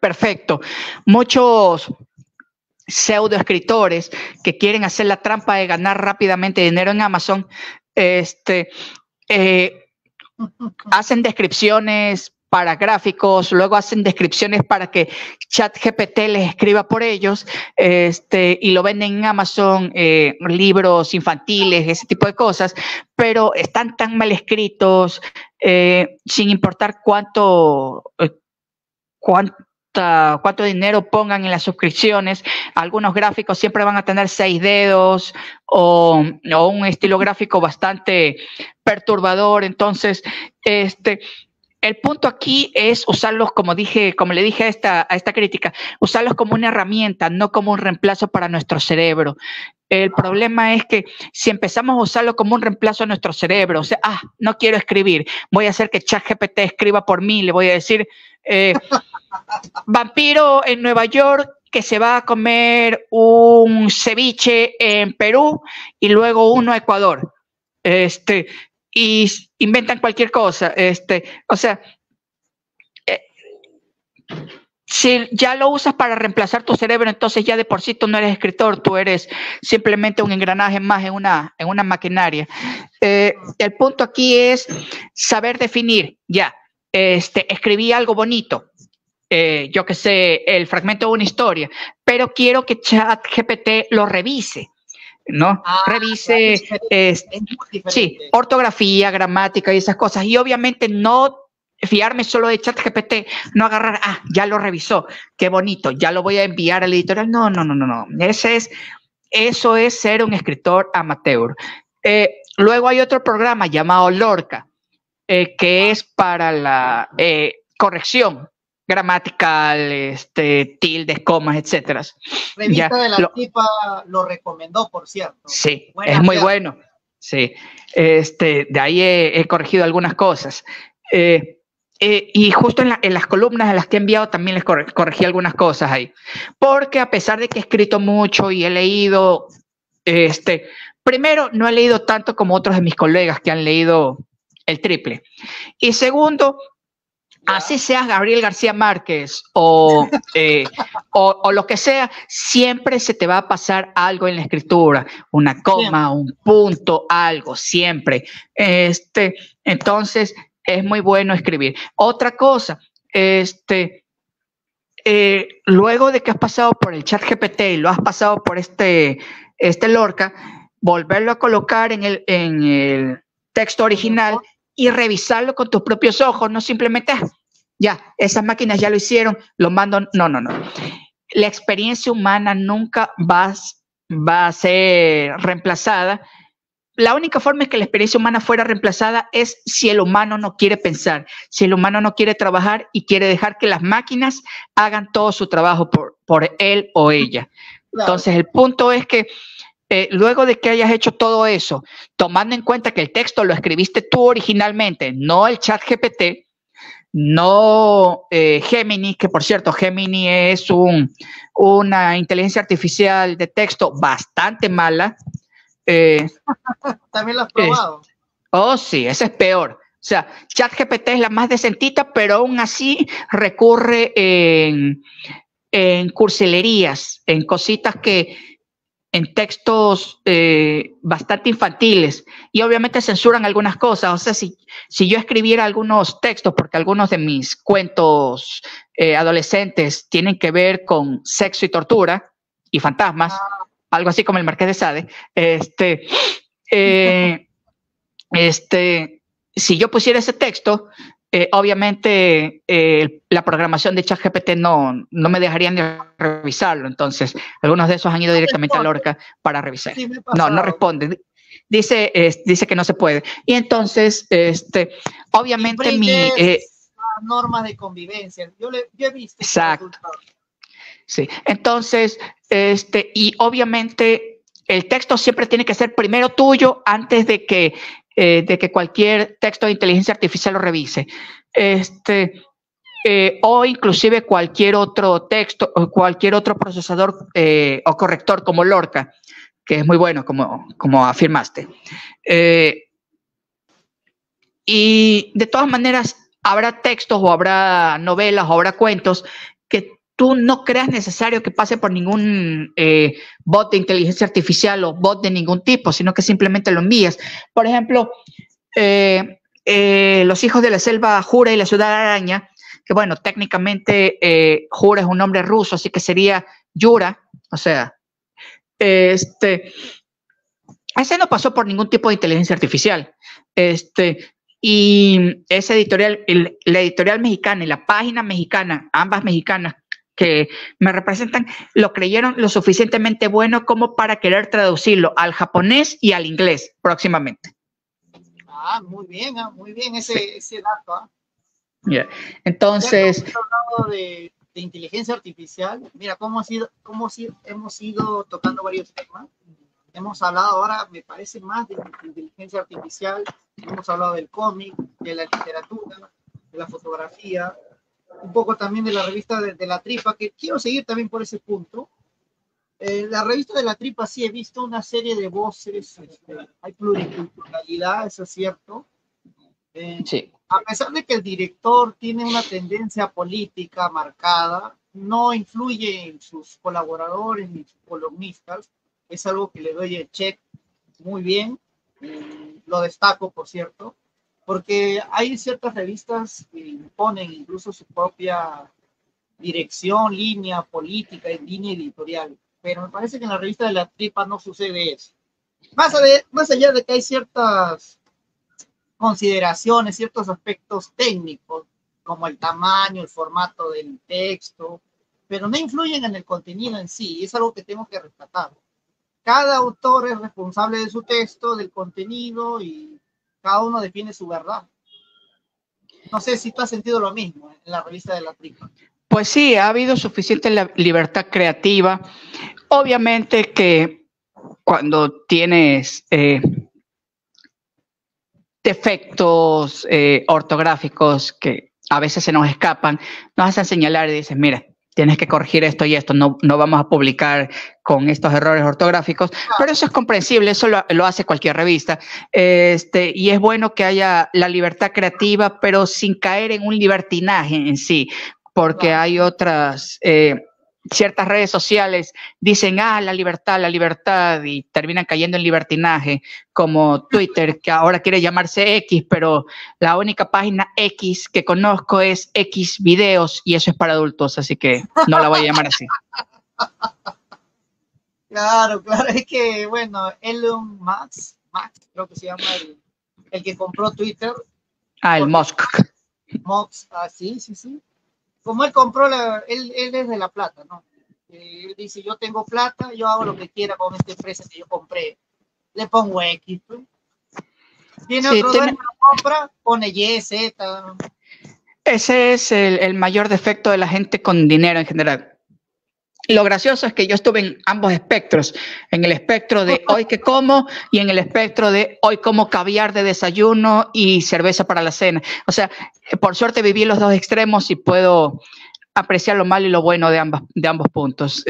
Speaker 2: perfecto. Muchos pseudoescritores que quieren hacer la trampa de ganar rápidamente dinero en Amazon, hacen descripciones para gráficos, luego hacen descripciones para que ChatGPT les escriba por ellos, y lo venden en Amazon, libros infantiles, ese tipo de cosas, pero están tan mal escritos, sin importar cuánto dinero pongan en las suscripciones. Algunos gráficos siempre van a tener 6 dedos o un estilo gráfico bastante perturbador. Entonces, el punto aquí es usarlos, como le dije a esta crítica, usarlos como una herramienta, no como un reemplazo para nuestro cerebro. El problema es que si empezamos a usarlo como un reemplazo a nuestro cerebro, o sea, no quiero escribir, voy a hacer que ChatGPT escriba por mí, le voy a decir, vampiro en Nueva York que se va a comer un ceviche en Perú y luego uno a Ecuador. Y inventan cualquier cosa. O sea, si ya lo usas para reemplazar tu cerebro, entonces ya de por sí tú no eres escritor, tú eres simplemente un engranaje más en una maquinaria. El punto aquí es saber definir, ya, escribí algo bonito, yo que sé, el fragmento de una historia, pero quiero que ChatGPT lo revise. ¿no? Revise,
Speaker 1: es muy diferente.
Speaker 2: Sí, ortografía, gramática y esas cosas. Y obviamente no fiarme solo de ChatGPT, no agarrar, ya lo revisó, qué bonito, ya lo voy a enviar al editorial. No, no, no, no, no. Eso es ser un escritor amateur. Luego hay otro programa llamado Lorca, que es para la corrección gramatical, tildes, comas, etcétera.
Speaker 1: Revista de la Tripa lo recomendó, por cierto.
Speaker 2: Sí, es muy bueno. Sí, de ahí he corregido algunas cosas. Y justo en las columnas a las que he enviado también les corregí algunas cosas ahí. Porque a pesar de que he escrito mucho y he leído, primero, no he leído tanto como otros de mis colegas que han leído el triple. Y segundo, así seas Gabriel García Márquez o lo que sea, siempre se te va a pasar algo en la escritura, una coma, un punto, algo, siempre. Entonces, es muy bueno escribir. Otra cosa, luego de que has pasado por el ChatGPT y lo has pasado por este Lorca, volverlo a colocar en el texto original y revisarlo con tus propios ojos, no simplemente, ya, esas máquinas ya lo hicieron, lo mando. No, no, no. La experiencia humana nunca va a ser reemplazada. La única forma en que la experiencia humana fuera reemplazada es si el humano no quiere pensar, si el humano no quiere trabajar y quiere dejar que las máquinas hagan todo su trabajo por él o ella. Claro. Entonces, el punto es que luego de que hayas hecho todo eso, tomando en cuenta que el texto lo escribiste tú originalmente, no el ChatGPT, no Gemini, que por cierto, Gemini es una inteligencia artificial de texto bastante mala.
Speaker 1: ¿También lo has probado?
Speaker 2: Sí, esa es peor. O sea, ChatGPT es la más decentita, pero aún así recurre en cursilerías, en cositas en textos bastante infantiles, y obviamente censuran algunas cosas. O sea, si yo escribiera algunos textos, porque algunos de mis cuentos adolescentes tienen que ver con sexo y tortura y fantasmas, algo así como el Marqués de Sade, si yo pusiera ese texto, obviamente la programación de ChatGPT no me dejarían ni revisarlo. Entonces, algunos de esos han ido directamente a Lorca para revisar. Sí, no responde. Dice que no se puede. Y entonces, obviamente
Speaker 1: normas de convivencia. Yo he visto.
Speaker 2: Exacto. Sí. Entonces, y obviamente el texto siempre tiene que ser primero tuyo antes de que cualquier texto de inteligencia artificial lo revise. O inclusive cualquier otro texto o cualquier otro procesador o corrector como Lorca, que es muy bueno, como afirmaste. Y de todas maneras, habrá textos o habrá novelas o habrá cuentos que tú no creas necesario que pase por ningún bot de inteligencia artificial o bot de ningún tipo, sino que simplemente lo envías. Por ejemplo, Los hijos de la selva, Jura y la ciudad araña, que bueno, técnicamente Jura es un nombre ruso, así que sería Yura, o sea, ese no pasó por ningún tipo de inteligencia artificial. Y esa editorial, la editorial mexicana y la página mexicana, ambas mexicanas que me representan, lo creyeron lo suficientemente bueno como para querer traducirlo al japonés y al inglés próximamente.
Speaker 1: Muy bien ese dato.
Speaker 2: Yeah. Entonces,
Speaker 1: hablando de inteligencia artificial, mira cómo hemos ido tocando varios temas. Hemos hablado ahora, me parece, más de inteligencia artificial. Hemos hablado del cómic, de la literatura, de la fotografía, un poco también de la revista de La Tripa, que quiero seguir también por ese punto. La revista de La Tripa sí he visto una serie de voces, hay pluriculturalidad, eso es cierto. Sí. A pesar de que el director tiene una tendencia política marcada, no influye en sus colaboradores ni sus columnistas. Es algo que le doy el check muy bien, lo destaco, por cierto, porque hay ciertas revistas que imponen incluso su propia dirección, línea política y línea editorial, pero me parece que en la revista de La Tripa no sucede eso. Más allá de que hay ciertas consideraciones, ciertos aspectos técnicos, como el tamaño, el formato del texto, pero no influyen en el contenido en sí, y es algo que tengo que rescatar. Cada autor es responsable de su texto, del contenido, y cada uno define su verdad. No sé si tú has sentido lo mismo en la revista de La Tripa.
Speaker 2: Pues sí, ha habido suficiente libertad creativa. Obviamente que cuando tienes defectos ortográficos que a veces se nos escapan, nos hacen señalar y dicen, mira, tienes que corregir esto y esto, no vamos a publicar con estos errores ortográficos, pero eso es comprensible, eso lo hace cualquier revista, y es bueno que haya la libertad creativa, pero sin caer en un libertinaje en sí, porque hay otras, ciertas redes sociales dicen, la libertad, y terminan cayendo en libertinaje, como Twitter, que ahora quiere llamarse X, pero la única página X que conozco es X videos, y eso es para adultos, así que no la voy a llamar así.
Speaker 1: Claro, es que, bueno, Elon Musk, creo que se llama el que compró Twitter.
Speaker 2: El Musk.
Speaker 1: Musk, sí. Como él compró, él es de La Plata, ¿no? Él dice, yo tengo plata, yo hago lo que quiera con esta empresa que yo compré. Le pongo X, ¿no? Tiene otro dueño que lo compra, pone Y, Z.
Speaker 2: Ese es el mayor defecto de la gente con dinero en general. Lo gracioso es que yo estuve en ambos espectros, en el espectro de hoy que como y en el espectro de hoy como caviar de desayuno y cerveza para la cena. O sea, por suerte viví los dos extremos y puedo apreciar lo malo y lo bueno de ambos puntos.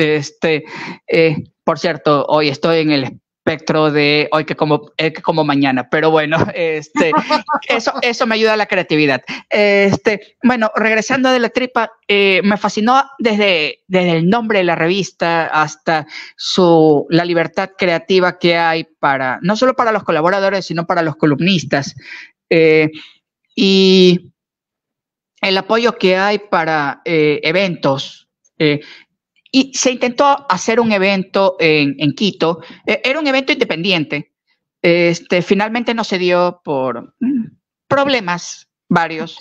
Speaker 2: Por cierto, hoy estoy en el espectro de hoy que como mañana, pero bueno, eso me ayuda a la creatividad. Bueno, regresando de La Tripa, me fascinó desde el nombre de la revista hasta la libertad creativa que hay no solo para los colaboradores, sino para los columnistas. Y el apoyo que hay para eventos. Y se intentó hacer un evento en Quito. Era un evento independiente. Finalmente no se dio por problemas varios.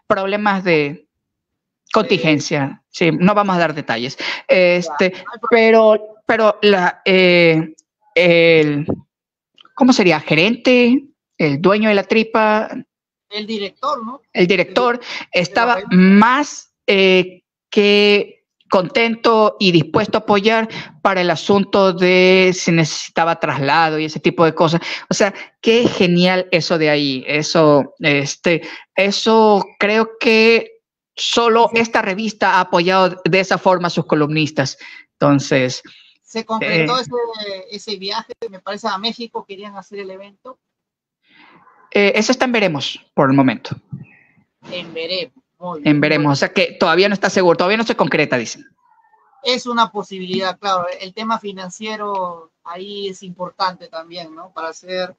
Speaker 2: Problemas de contingencia. Sí, no vamos a dar detalles. Pero ¿cómo sería? Gerente, el dueño de La Tripa.
Speaker 1: El director, ¿no?
Speaker 2: El director estaba más que contento y dispuesto a apoyar para el asunto de si necesitaba traslado y ese tipo de cosas. O sea, qué genial eso de ahí. Eso creo que solo esta revista ha apoyado de esa forma a sus columnistas. Entonces,
Speaker 1: se concretó ese viaje, me parece, a México, querían hacer el evento.
Speaker 2: Eso está en veremos por el momento.
Speaker 1: En veremos.
Speaker 2: En veremos, o sea que todavía no está seguro, todavía no se concreta, dicen.
Speaker 1: Es una posibilidad, claro. El tema financiero ahí es importante también, ¿no? Para hacer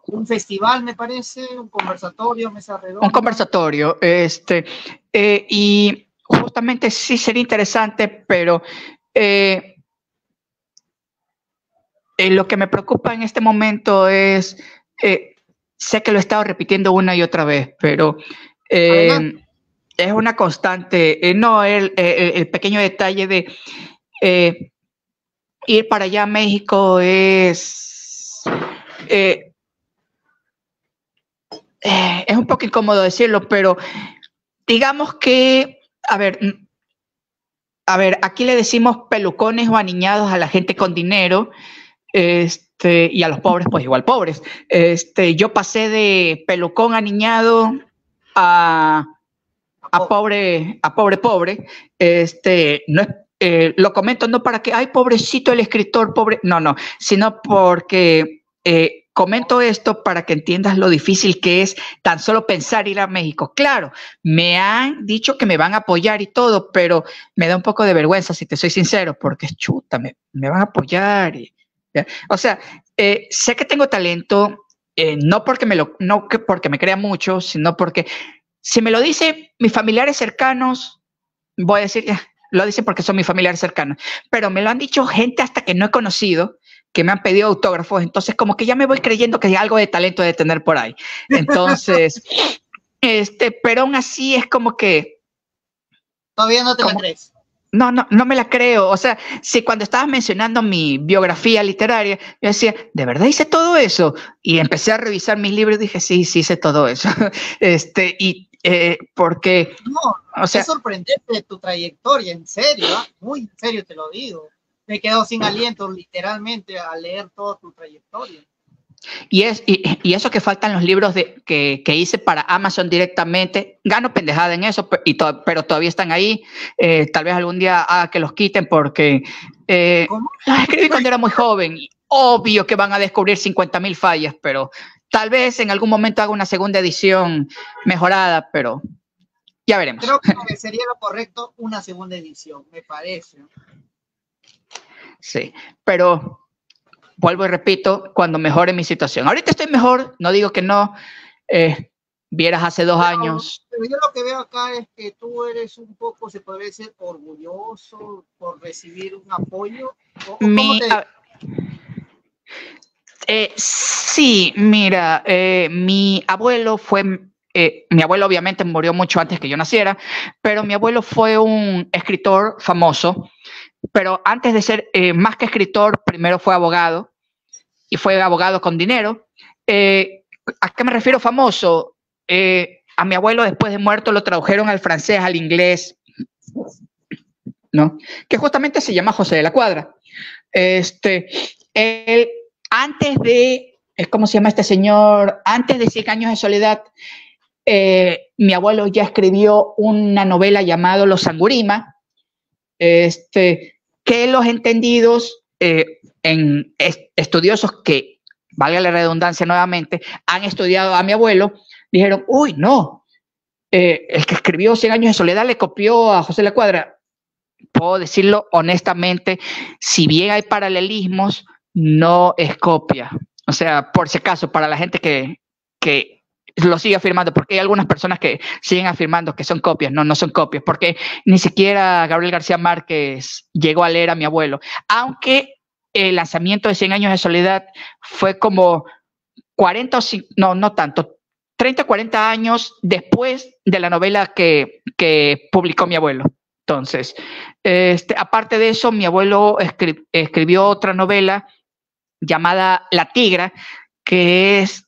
Speaker 1: un festival, me parece, un conversatorio, mesa redonda.
Speaker 2: Un conversatorio, y justamente sí sería interesante, pero lo que me preocupa en este momento es, sé que lo he estado repitiendo una y otra vez, pero es una constante, no el pequeño detalle de ir para allá a México es un poco incómodo decirlo, pero digamos que, a ver, aquí le decimos pelucones o aniñados a la gente con dinero, y a los pobres, pues igual pobres. Yo pasé de pelucón aniñado a pobre. No es, lo comento no para que, ay, pobrecito el escritor, pobre, no, sino porque comento esto para que entiendas lo difícil que es tan solo pensar ir a México. Claro, me han dicho que me van a apoyar y todo, pero me da un poco de vergüenza, si te soy sincero, porque chuta, me van a apoyar. O sea, sé que tengo talento, no porque me crea mucho, sino porque si me lo dicen mis familiares cercanos, voy a decir, lo dicen porque son mis familiares cercanos, pero me lo han dicho gente hasta que no he conocido, que me han pedido autógrafos, entonces como que ya me voy creyendo que hay algo de talento de tener por ahí. Entonces, pero aún así es como que...
Speaker 1: Todavía no te la crees.
Speaker 2: No me la creo. O sea, si cuando estabas mencionando mi biografía literaria, yo decía, ¿de verdad hice todo eso? Y empecé a revisar mis libros y dije, sí hice todo eso. Porque...
Speaker 1: No, o sea, es sorprendente tu trayectoria, en serio, muy en serio te lo digo. Me quedo sin aliento literalmente al leer toda tu trayectoria.
Speaker 2: Y eso que faltan los libros que hice para Amazon directamente, gano pendejada en eso, pero todavía están ahí. Tal vez algún día haga que los quiten porque los escribí cuando era muy joven. Obvio que van a descubrir 50.000 fallas, pero tal vez en algún momento haga una segunda edición mejorada, pero ya veremos.
Speaker 1: Creo que sería lo correcto una segunda edición, me parece.
Speaker 2: Sí, pero... vuelvo y repito, cuando mejore mi situación. Ahorita estoy mejor, no digo que no. Vieras hace 2 años.
Speaker 1: Pero yo lo que veo acá es que tú eres un poco, se podría decir, orgulloso por recibir un apoyo.
Speaker 2: Sí, mira, mi abuelo obviamente murió mucho antes que yo naciera, pero mi abuelo fue un escritor famoso. Pero antes de ser más que escritor, primero fue abogado, y fue abogado con dinero. ¿A qué me refiero famoso? A mi abuelo después de muerto lo tradujeron al francés, al inglés, ¿no? Que justamente se llama José de la Cuadra. Él, antes de, ¿cómo se llama este señor? Antes de 100 años de soledad, mi abuelo ya escribió una novela llamada Los Sangurima, que los entendidos estudiosos que, valga la redundancia nuevamente, han estudiado a mi abuelo, dijeron, uy, no, el que escribió 100 años de soledad le copió a José de la Cuadra. Puedo decirlo honestamente, si bien hay paralelismos, no es copia. O sea, por si acaso, para la gente que lo sigue afirmando, porque hay algunas personas que siguen afirmando que son copias. No son copias, porque ni siquiera Gabriel García Márquez llegó a leer a mi abuelo, aunque el lanzamiento de 100 años de soledad fue como 40 no tanto, 30 o 40 años después de la novela que publicó mi abuelo. Entonces, aparte de eso, mi abuelo escribió otra novela llamada La Tigra, que es...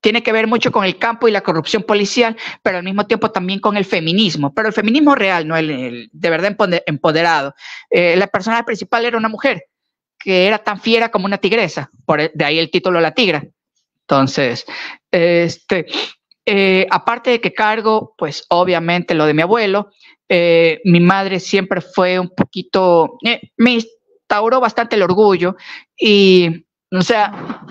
Speaker 2: tiene que ver mucho con el campo y la corrupción policial, pero al mismo tiempo también con el feminismo, pero el feminismo real, no el de verdad empoderado. La personaje principal era una mujer que era tan fiera como una tigresa, de ahí el título La Tigra. Entonces, aparte de que cargo, pues obviamente lo de mi abuelo, mi madre siempre fue un poquito, me instauró bastante el orgullo y, o sea...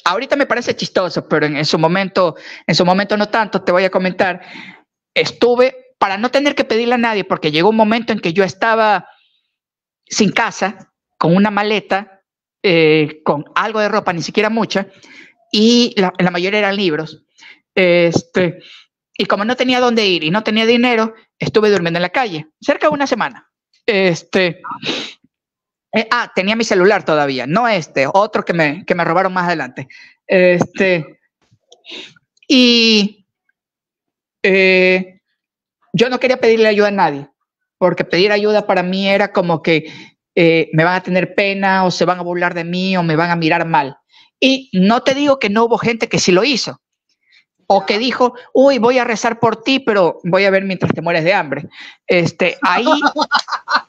Speaker 2: ahorita me parece chistoso, pero en su momento no tanto. Te voy a comentar. Estuve, para no tener que pedirle a nadie, porque llegó un momento en que yo estaba sin casa, con una maleta, con algo de ropa, ni siquiera mucha, y la mayoría eran libros. Y como no tenía dónde ir y no tenía dinero, estuve durmiendo en la calle, cerca de una semana. Tenía mi celular todavía, no otro que me robaron más adelante. Yo no quería pedirle ayuda a nadie, porque pedir ayuda para mí era como que me van a tener pena o se van a burlar de mí o me van a mirar mal. Y no te digo que no hubo gente que sí lo hizo, o que dijo, uy, voy a rezar por ti, pero voy a ver mientras te mueres de hambre. Ahí,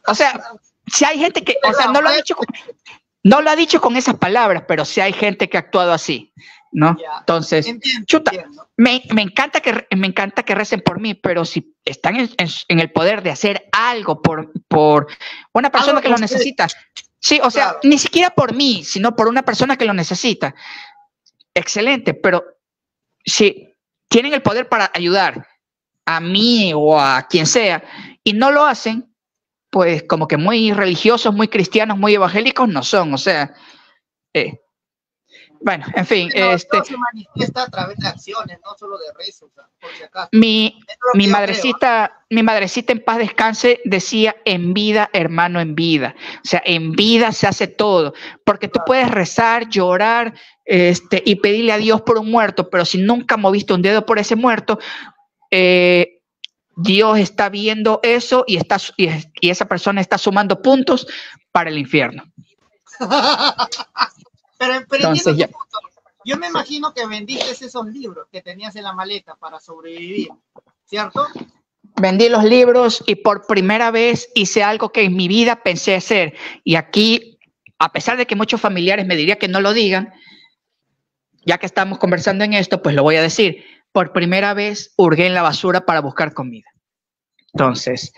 Speaker 2: o sea... si hay gente que, o sea, no lo ha dicho con esas palabras, pero sí hay gente que ha actuado así, ¿no? Entonces, chuta, me encanta que recen por mí, pero si están en el poder de hacer algo por una persona que lo necesita, sí, o sea, ni siquiera por mí, sino por una persona que lo necesita, excelente, pero si tienen el poder para ayudar a mí o a quien sea y no lo hacen, pues como que muy religiosos, muy cristianos, muy evangélicos no son, o sea, Bueno, en fin,
Speaker 1: Bueno, Dios se manifiesta a través de acciones, no solo de rezos, o sea, por si acaso.
Speaker 2: mi
Speaker 1: Mi
Speaker 2: madrecita en paz descanse decía: en vida, hermano, en vida. O sea, en vida se hace todo, porque tú puedes rezar, llorar, y pedirle a Dios por un muerto, pero si nunca moviste un dedo por ese muerto, Dios está viendo eso y esa persona está sumando puntos para el infierno.
Speaker 1: pero
Speaker 2: Entonces, ya.
Speaker 1: Yo me imagino que vendiste esos libros que tenías en la maleta para sobrevivir, ¿cierto?
Speaker 2: Vendí los libros y por primera vez hice algo que en mi vida pensé hacer. Y aquí, a pesar de que muchos familiares me dirían que no lo digan, ya que estamos conversando en esto, pues lo voy a decir. Por primera vez hurgué en la basura para buscar comida. Entonces,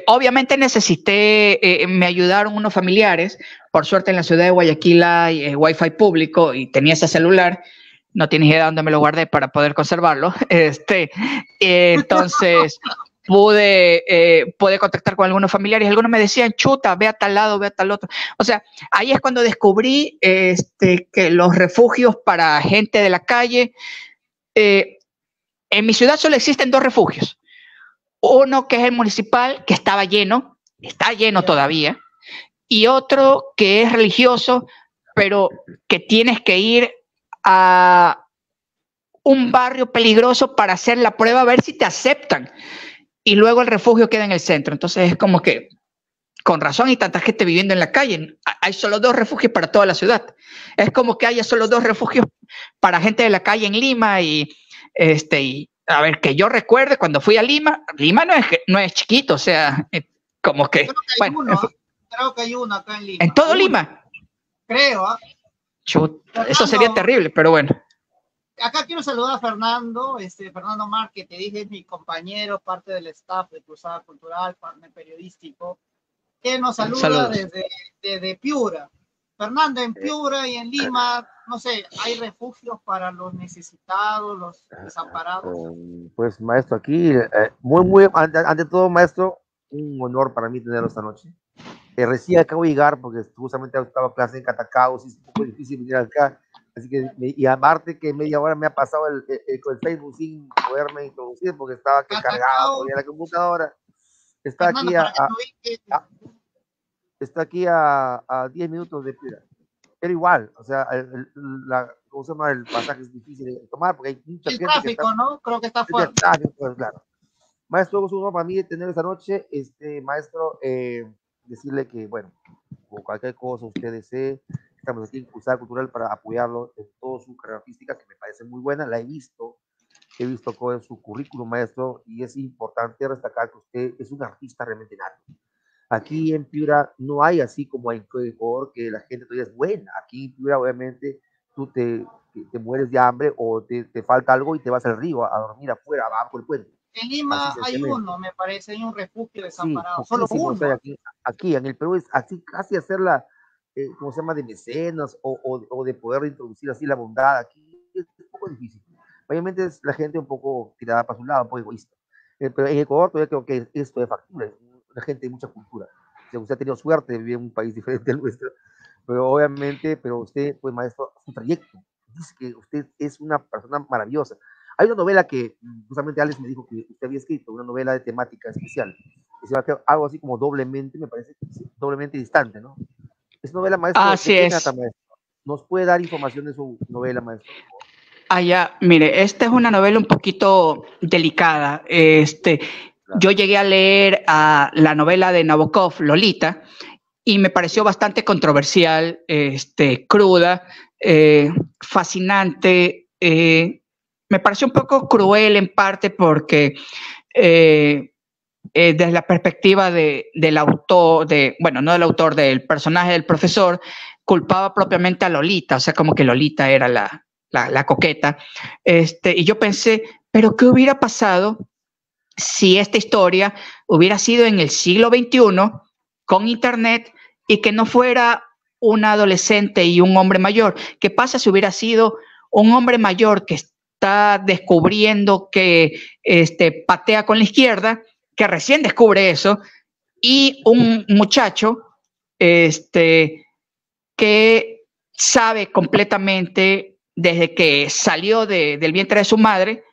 Speaker 2: obviamente necesité, me ayudaron unos familiares. Por suerte en la ciudad de Guayaquil hay Wi-Fi público y tenía ese celular. No tienes idea de dónde me lo guardé para poder conservarlo. Entonces pude contactar con algunos familiares. Algunos me decían: chuta, ve a tal lado, ve a tal otro. O sea, ahí es cuando descubrí que los refugios para gente de la calle, en mi ciudad solo existen 2 refugios. Uno que es el municipal, que estaba lleno, está lleno todavía, y otro que es religioso, pero que tienes que ir a un barrio peligroso para hacer la prueba, a ver si te aceptan, y luego el refugio queda en el centro. Entonces es como que, con razón, hay tanta gente viviendo en la calle. Hay solo 2 refugios para toda la ciudad. Es como que haya solo 2 refugios para gente de la calle en Lima. Y a ver, que yo recuerde, cuando fui a Lima no es chiquito, o sea, como que...
Speaker 1: Creo que hay uno acá en Lima.
Speaker 2: ¿En todo Lima?
Speaker 1: Creo.
Speaker 2: Eso sería terrible, pero bueno.
Speaker 1: Acá quiero saludar a Fernando, Fernando Mar, que te dije, es mi compañero, parte del staff de Cruzada Cultural, partner periodístico, que nos saluda desde Piura. Fernando, en Piura y en Lima, no sé, ¿hay refugios para los necesitados, los desamparados?
Speaker 3: Pues, maestro, aquí, ante todo, maestro, un honor para mí tenerlo esta noche. Recién acabo de llegar porque justamente estaba clase en Catacaos y es un poco difícil venir acá. Así que, y aparte que media hora me ha pasado con el Facebook sin poderme introducir porque estaba cargado todavía la computadora. Está aquí a 10 minutos de Piura. Pero igual, o sea, ¿cómo se llama? El pasaje es difícil de tomar porque hay mucha gente.
Speaker 1: El tráfico, ¿no? Creo que está fuerte.
Speaker 3: Pues, claro. Maestro, es un honor para mí tener esta noche. Maestro, decirle que, bueno, por cualquier cosa usted desee, estamos aquí en Cruzada Cultural para apoyarlo en toda su carrera artística, que me parece muy buena. La he visto en su currículum, maestro, y es importante destacar que usted es un artista realmente nato. Aquí en Piura no hay así como en Ecuador, que la gente todavía es buena. Aquí en Piura, obviamente, tú te mueres de hambre o te falta algo y te vas al río a dormir afuera, abajo del puente.
Speaker 1: En Lima hay uno, me parece, hay un refugio desamparado. Sí, solo uno.
Speaker 3: O sea, aquí en el Perú es así, casi hacerla, ¿cómo se llama?, de mecenas o de poder introducir así la bondad. Aquí es un poco difícil. Obviamente es la gente un poco tirada para su lado, un poco egoísta. Pero en Ecuador todavía creo que esto de factura, la gente de mucha cultura. O sea, usted ha tenido suerte de vivir en un país diferente al nuestro, pero obviamente, pero usted, pues maestro, su trayecto, dice que usted es una persona maravillosa. Hay una novela que justamente Alex me dijo que usted había escrito, una novela de temática especial, que se va a hacer algo así como doblemente, me parece, doblemente distante, ¿no? Es novela, maestro.
Speaker 2: Así es.
Speaker 3: Maestro? ¿Nos puede dar información de su novela, maestro?
Speaker 2: Ya, mire, esta es una novela un poquito delicada. Claro. Yo llegué a leer la novela de Nabokov, Lolita, y me pareció bastante controversial, cruda, fascinante. Me pareció un poco cruel en parte porque desde la perspectiva del autor, no del autor, del personaje del profesor, culpaba propiamente a Lolita, o sea, como que Lolita era la coqueta. Y yo pensé, ¿pero qué hubiera pasado si esta historia hubiera sido en el siglo XXI con internet y que no fuera una adolescente y un hombre mayor? ¿Qué pasa si hubiera sido un hombre mayor que está descubriendo que patea con la izquierda, que recién descubre eso, y un muchacho que sabe completamente desde que salió del vientre de su madre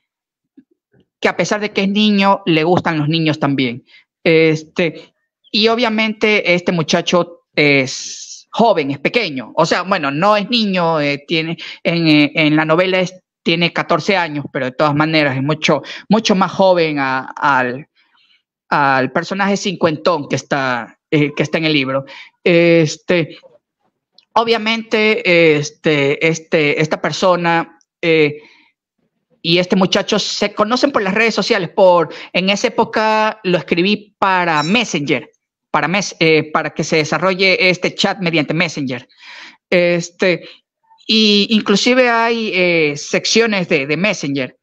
Speaker 2: que a pesar de que es niño, le gustan los niños también. Y obviamente este muchacho es joven, es pequeño. O sea, bueno, no es niño, tiene en la novela tiene 14 años, pero de todas maneras es mucho más joven al personaje cincuentón que está en el libro. Obviamente, esta persona y este muchacho se conocen por las redes sociales. En esa época lo escribí para Messenger, para que se desarrolle este chat mediante Messenger. Y inclusive hay secciones de Messenger.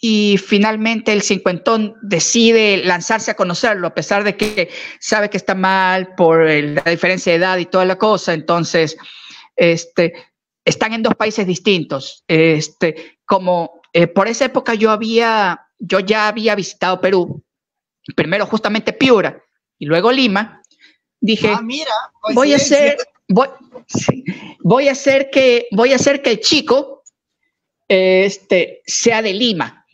Speaker 2: Y finalmente el cincuentón decide lanzarse a conocerlo, a pesar de que sabe que está mal por la diferencia de edad y toda la cosa. Entonces, están en dos países distintos. Por esa época yo ya había visitado Perú, primero justamente Piura y luego Lima. Dije,
Speaker 1: mira,
Speaker 2: voy a hacer que el chico sea de Lima.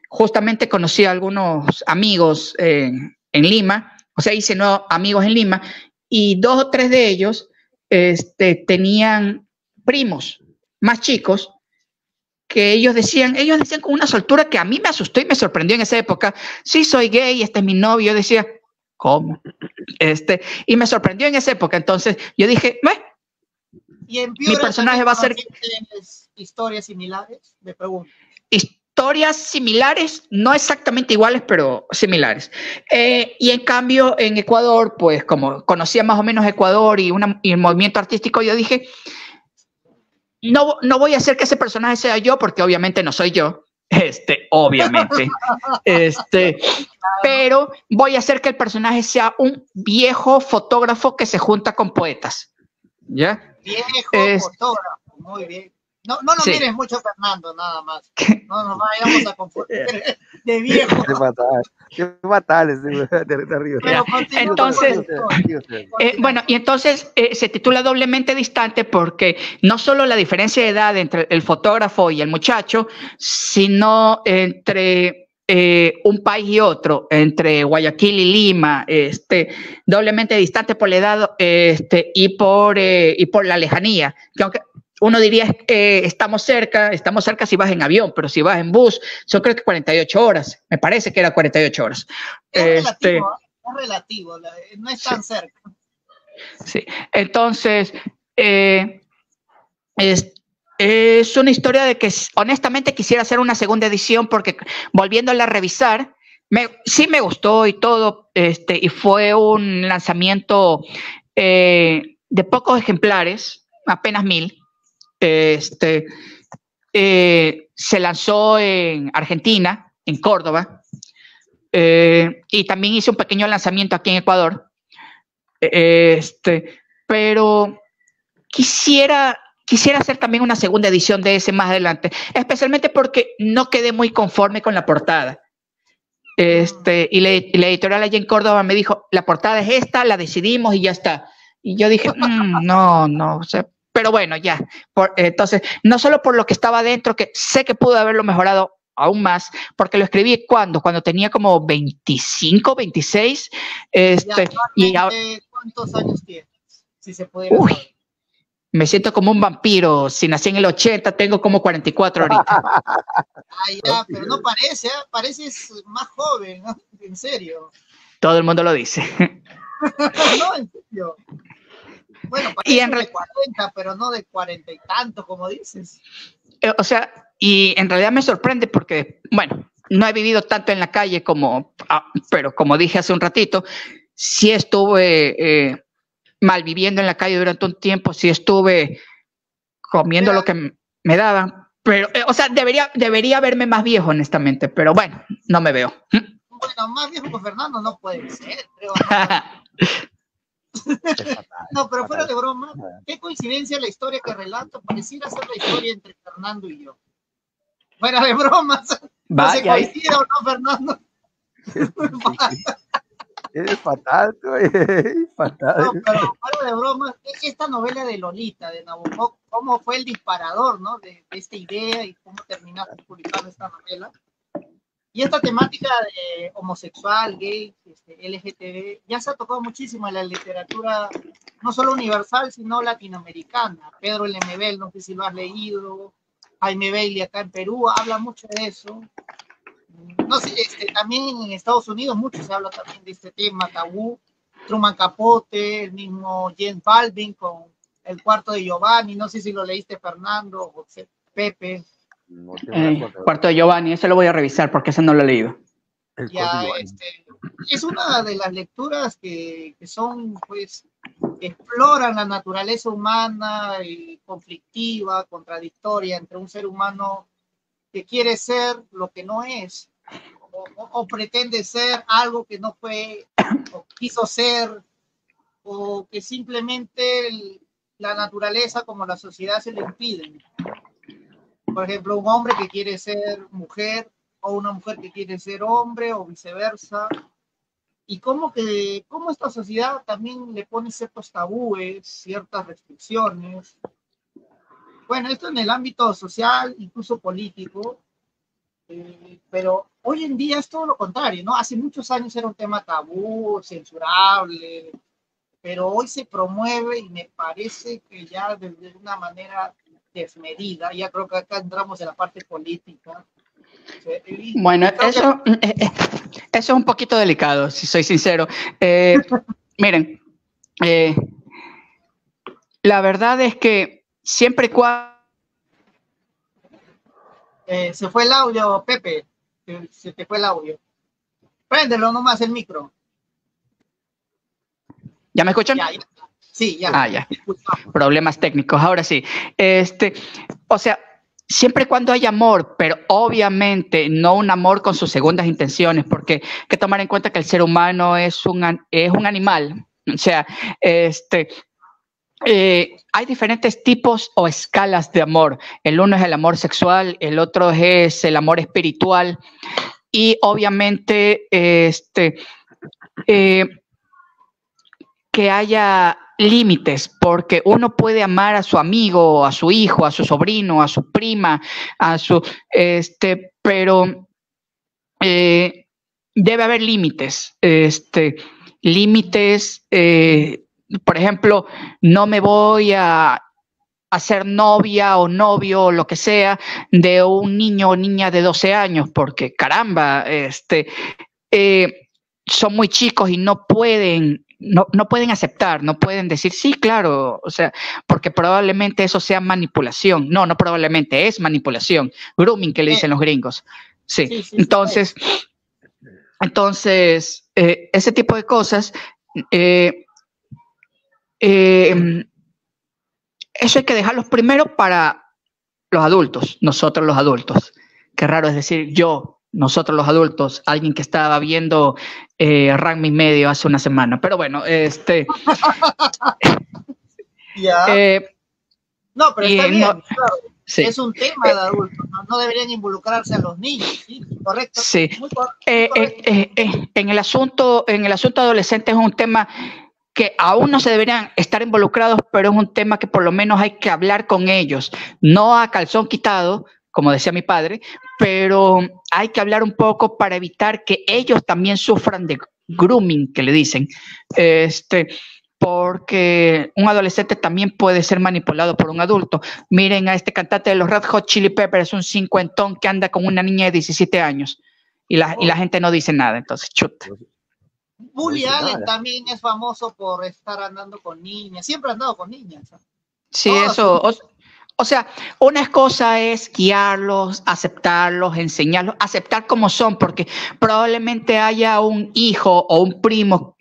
Speaker 2: Justamente conocí a algunos amigos en Lima, o sea, hice nuevos amigos en Lima, y 2 o 3 de ellos tenían primos más chicos que ellos decían con una soltura que a mí me asustó y me sorprendió en esa época. Sí, soy gay, este es mi novio. Yo decía, ¿cómo? Y me sorprendió en esa época. Entonces yo dije,
Speaker 1: ¿Y en Piura
Speaker 2: mi personaje va a ser
Speaker 1: historias similares? Me pregunto.
Speaker 2: Historias similares, no exactamente iguales, pero similares. Y en cambio, en Ecuador, pues como conocía más o menos Ecuador y el movimiento artístico, yo dije, no voy a hacer que ese personaje sea yo, porque obviamente no soy yo, obviamente. Pero voy a hacer que el personaje sea un viejo fotógrafo que se junta con poetas. ¿Ya?
Speaker 1: Viejo fotógrafo, muy bien. No lo mires mucho, Fernando, nada más. No nos vayamos a confundir de viejo.
Speaker 3: Qué fatal, terrible.
Speaker 2: Entonces, entonces se titula Doblemente Distante porque no solo la diferencia de edad entre el fotógrafo y el muchacho, sino entre un país y otro, entre Guayaquil y Lima, doblemente distante por la edad y por la lejanía, que aunque uno diría estamos cerca si vas en avión, pero si vas en bus son creo que 48 horas, me parece que era 48 horas.
Speaker 1: Es relativo, no es tan cerca.
Speaker 2: Sí, entonces es una historia de que honestamente quisiera hacer una segunda edición porque volviéndola a revisar, sí me gustó y todo, y fue un lanzamiento de pocos ejemplares, apenas 1000. Se lanzó en Argentina, en Córdoba, y también hice un pequeño lanzamiento aquí en Ecuador, pero quisiera hacer también una segunda edición de ese más adelante, especialmente porque no quedé muy conforme con la portada. Y la editorial allá en Córdoba me dijo, la portada es esta, la decidimos y ya está. Y yo dije, no, o sea, pero bueno, ya. Entonces, no solo por lo que estaba dentro, que sé que pude haberlo mejorado aún más, porque lo escribí cuando tenía como 25, 26.
Speaker 1: Y ahora, ¿cuántos años tienes? Si se pudiera saber.
Speaker 2: Me siento como un vampiro. Si nací en el 80, tengo como 44 ahorita.
Speaker 1: Ya, pero no parece, pareces más joven, ¿no? En serio.
Speaker 2: Todo el mundo lo dice.
Speaker 1: No, en serio. Bueno, parece de 40, pero no de 40 y tanto, como dices.
Speaker 2: O sea, y en realidad me sorprende porque, bueno, no he vivido tanto en la calle pero como dije hace un ratito, sí estuve malviviendo en la calle durante un tiempo, sí estuve comiendo lo que me daban, pero, o sea, debería verme más viejo, honestamente, pero bueno, no me veo.
Speaker 1: Bueno, más viejo que Fernando no puede ser, creo. No, pero fuera de broma, qué coincidencia la historia que relato, pareciera ser la historia entre Fernando y yo. Fuera de bromas, no se coincide o no, Fernando.
Speaker 3: Es fatal, fatal.
Speaker 1: No, pero fuera de bromas, esta novela de Lolita, de Nabokov, ¿cómo fue el disparador, ¿no? de esta idea y cómo terminaste publicando esta novela? Y esta temática de homosexual, gay, LGTB, ya se ha tocado muchísimo en la literatura, no solo universal, sino latinoamericana. Pedro Lemebel, no sé si lo has leído, Jaime Bailey acá en Perú, habla mucho de eso. No sé, también en Estados Unidos mucho se habla también de este tema tabú. Truman Capote, el mismo James Baldwin con El cuarto de Giovanni, no sé si lo leíste, Fernando, José, Pepe.
Speaker 3: No
Speaker 2: Cuarto de Giovanni, ese lo voy a revisar porque ese no lo he leído.
Speaker 1: Ya, es una de las lecturas que son, pues, que exploran la naturaleza humana, conflictiva, contradictoria entre un ser humano que quiere ser lo que no es, o pretende ser algo que no fue, o quiso ser, o que simplemente la naturaleza como la sociedad se le impiden. Por ejemplo, un hombre que quiere ser mujer, o una mujer que quiere ser hombre, o viceversa. Y cómo esta sociedad también le pone ciertos tabúes, ciertas restricciones. Bueno, esto en el ámbito social, incluso político, pero hoy en día es todo lo contrario, ¿no? Hace muchos años era un tema tabú, censurable, pero hoy se promueve y me parece que ya de una manera desmedida, ya creo que acá entramos en la parte política.
Speaker 2: Bueno, eso es un poquito delicado, si soy sincero. Miren, la verdad es que siempre y cuando...
Speaker 1: se fue el audio, Pepe, se te fue el audio. Préndelo nomás el micro.
Speaker 2: ¿Ya me escuchan?
Speaker 1: Ya. Sí, ya.
Speaker 2: Ah, ya. Problemas técnicos. Ahora sí. O sea, siempre y cuando hay amor, pero obviamente no un amor con sus segundas intenciones, porque hay que tomar en cuenta que el ser humano es un animal. O sea, hay diferentes tipos o escalas de amor. El uno es el amor sexual, el otro es el amor espiritual y obviamente que haya límites, porque uno puede amar a su amigo, a su hijo, a su sobrino, a su prima, pero debe haber límites, límites, por ejemplo, no me voy a ser novia o novio o lo que sea de un niño o niña de 12 años, porque caramba, son muy chicos y no pueden aceptar, no pueden decir, sí, claro, o sea, porque probablemente eso sea manipulación. No probablemente, es manipulación. Grooming, que le dicen los gringos. Sí. Entonces, ese tipo de cosas, eso hay que dejarlos primero para los adultos, nosotros los adultos. Qué raro es decir nosotros los adultos, alguien que estaba viendo Ranma y medio hace una semana. Pero bueno,
Speaker 1: no, pero está bien,
Speaker 2: claro. Sí.
Speaker 1: Es un tema de adultos, no deberían involucrarse a los niños, ¿sí? ¿Correcto?
Speaker 2: Sí. Muy correcto. En el asunto adolescente es un tema que aún no se deberían estar involucrados, pero es un tema que por lo menos hay que hablar con ellos, no a calzón quitado, como decía mi padre, pero hay que hablar un poco para evitar que ellos también sufran de grooming, que le dicen, porque un adolescente también puede ser manipulado por un adulto. Miren a este cantante de los Red Hot Chili Peppers, un cincuentón que anda con una niña de 17 años y la gente no dice nada, entonces chuta.
Speaker 1: Woody Allen también es famoso por estar andando con niñas, siempre ha andado con niñas.
Speaker 2: Sí, eso... O sea, una cosa es guiarlos, aceptarlos, enseñarlos, aceptar como son, porque probablemente haya un hijo o un primo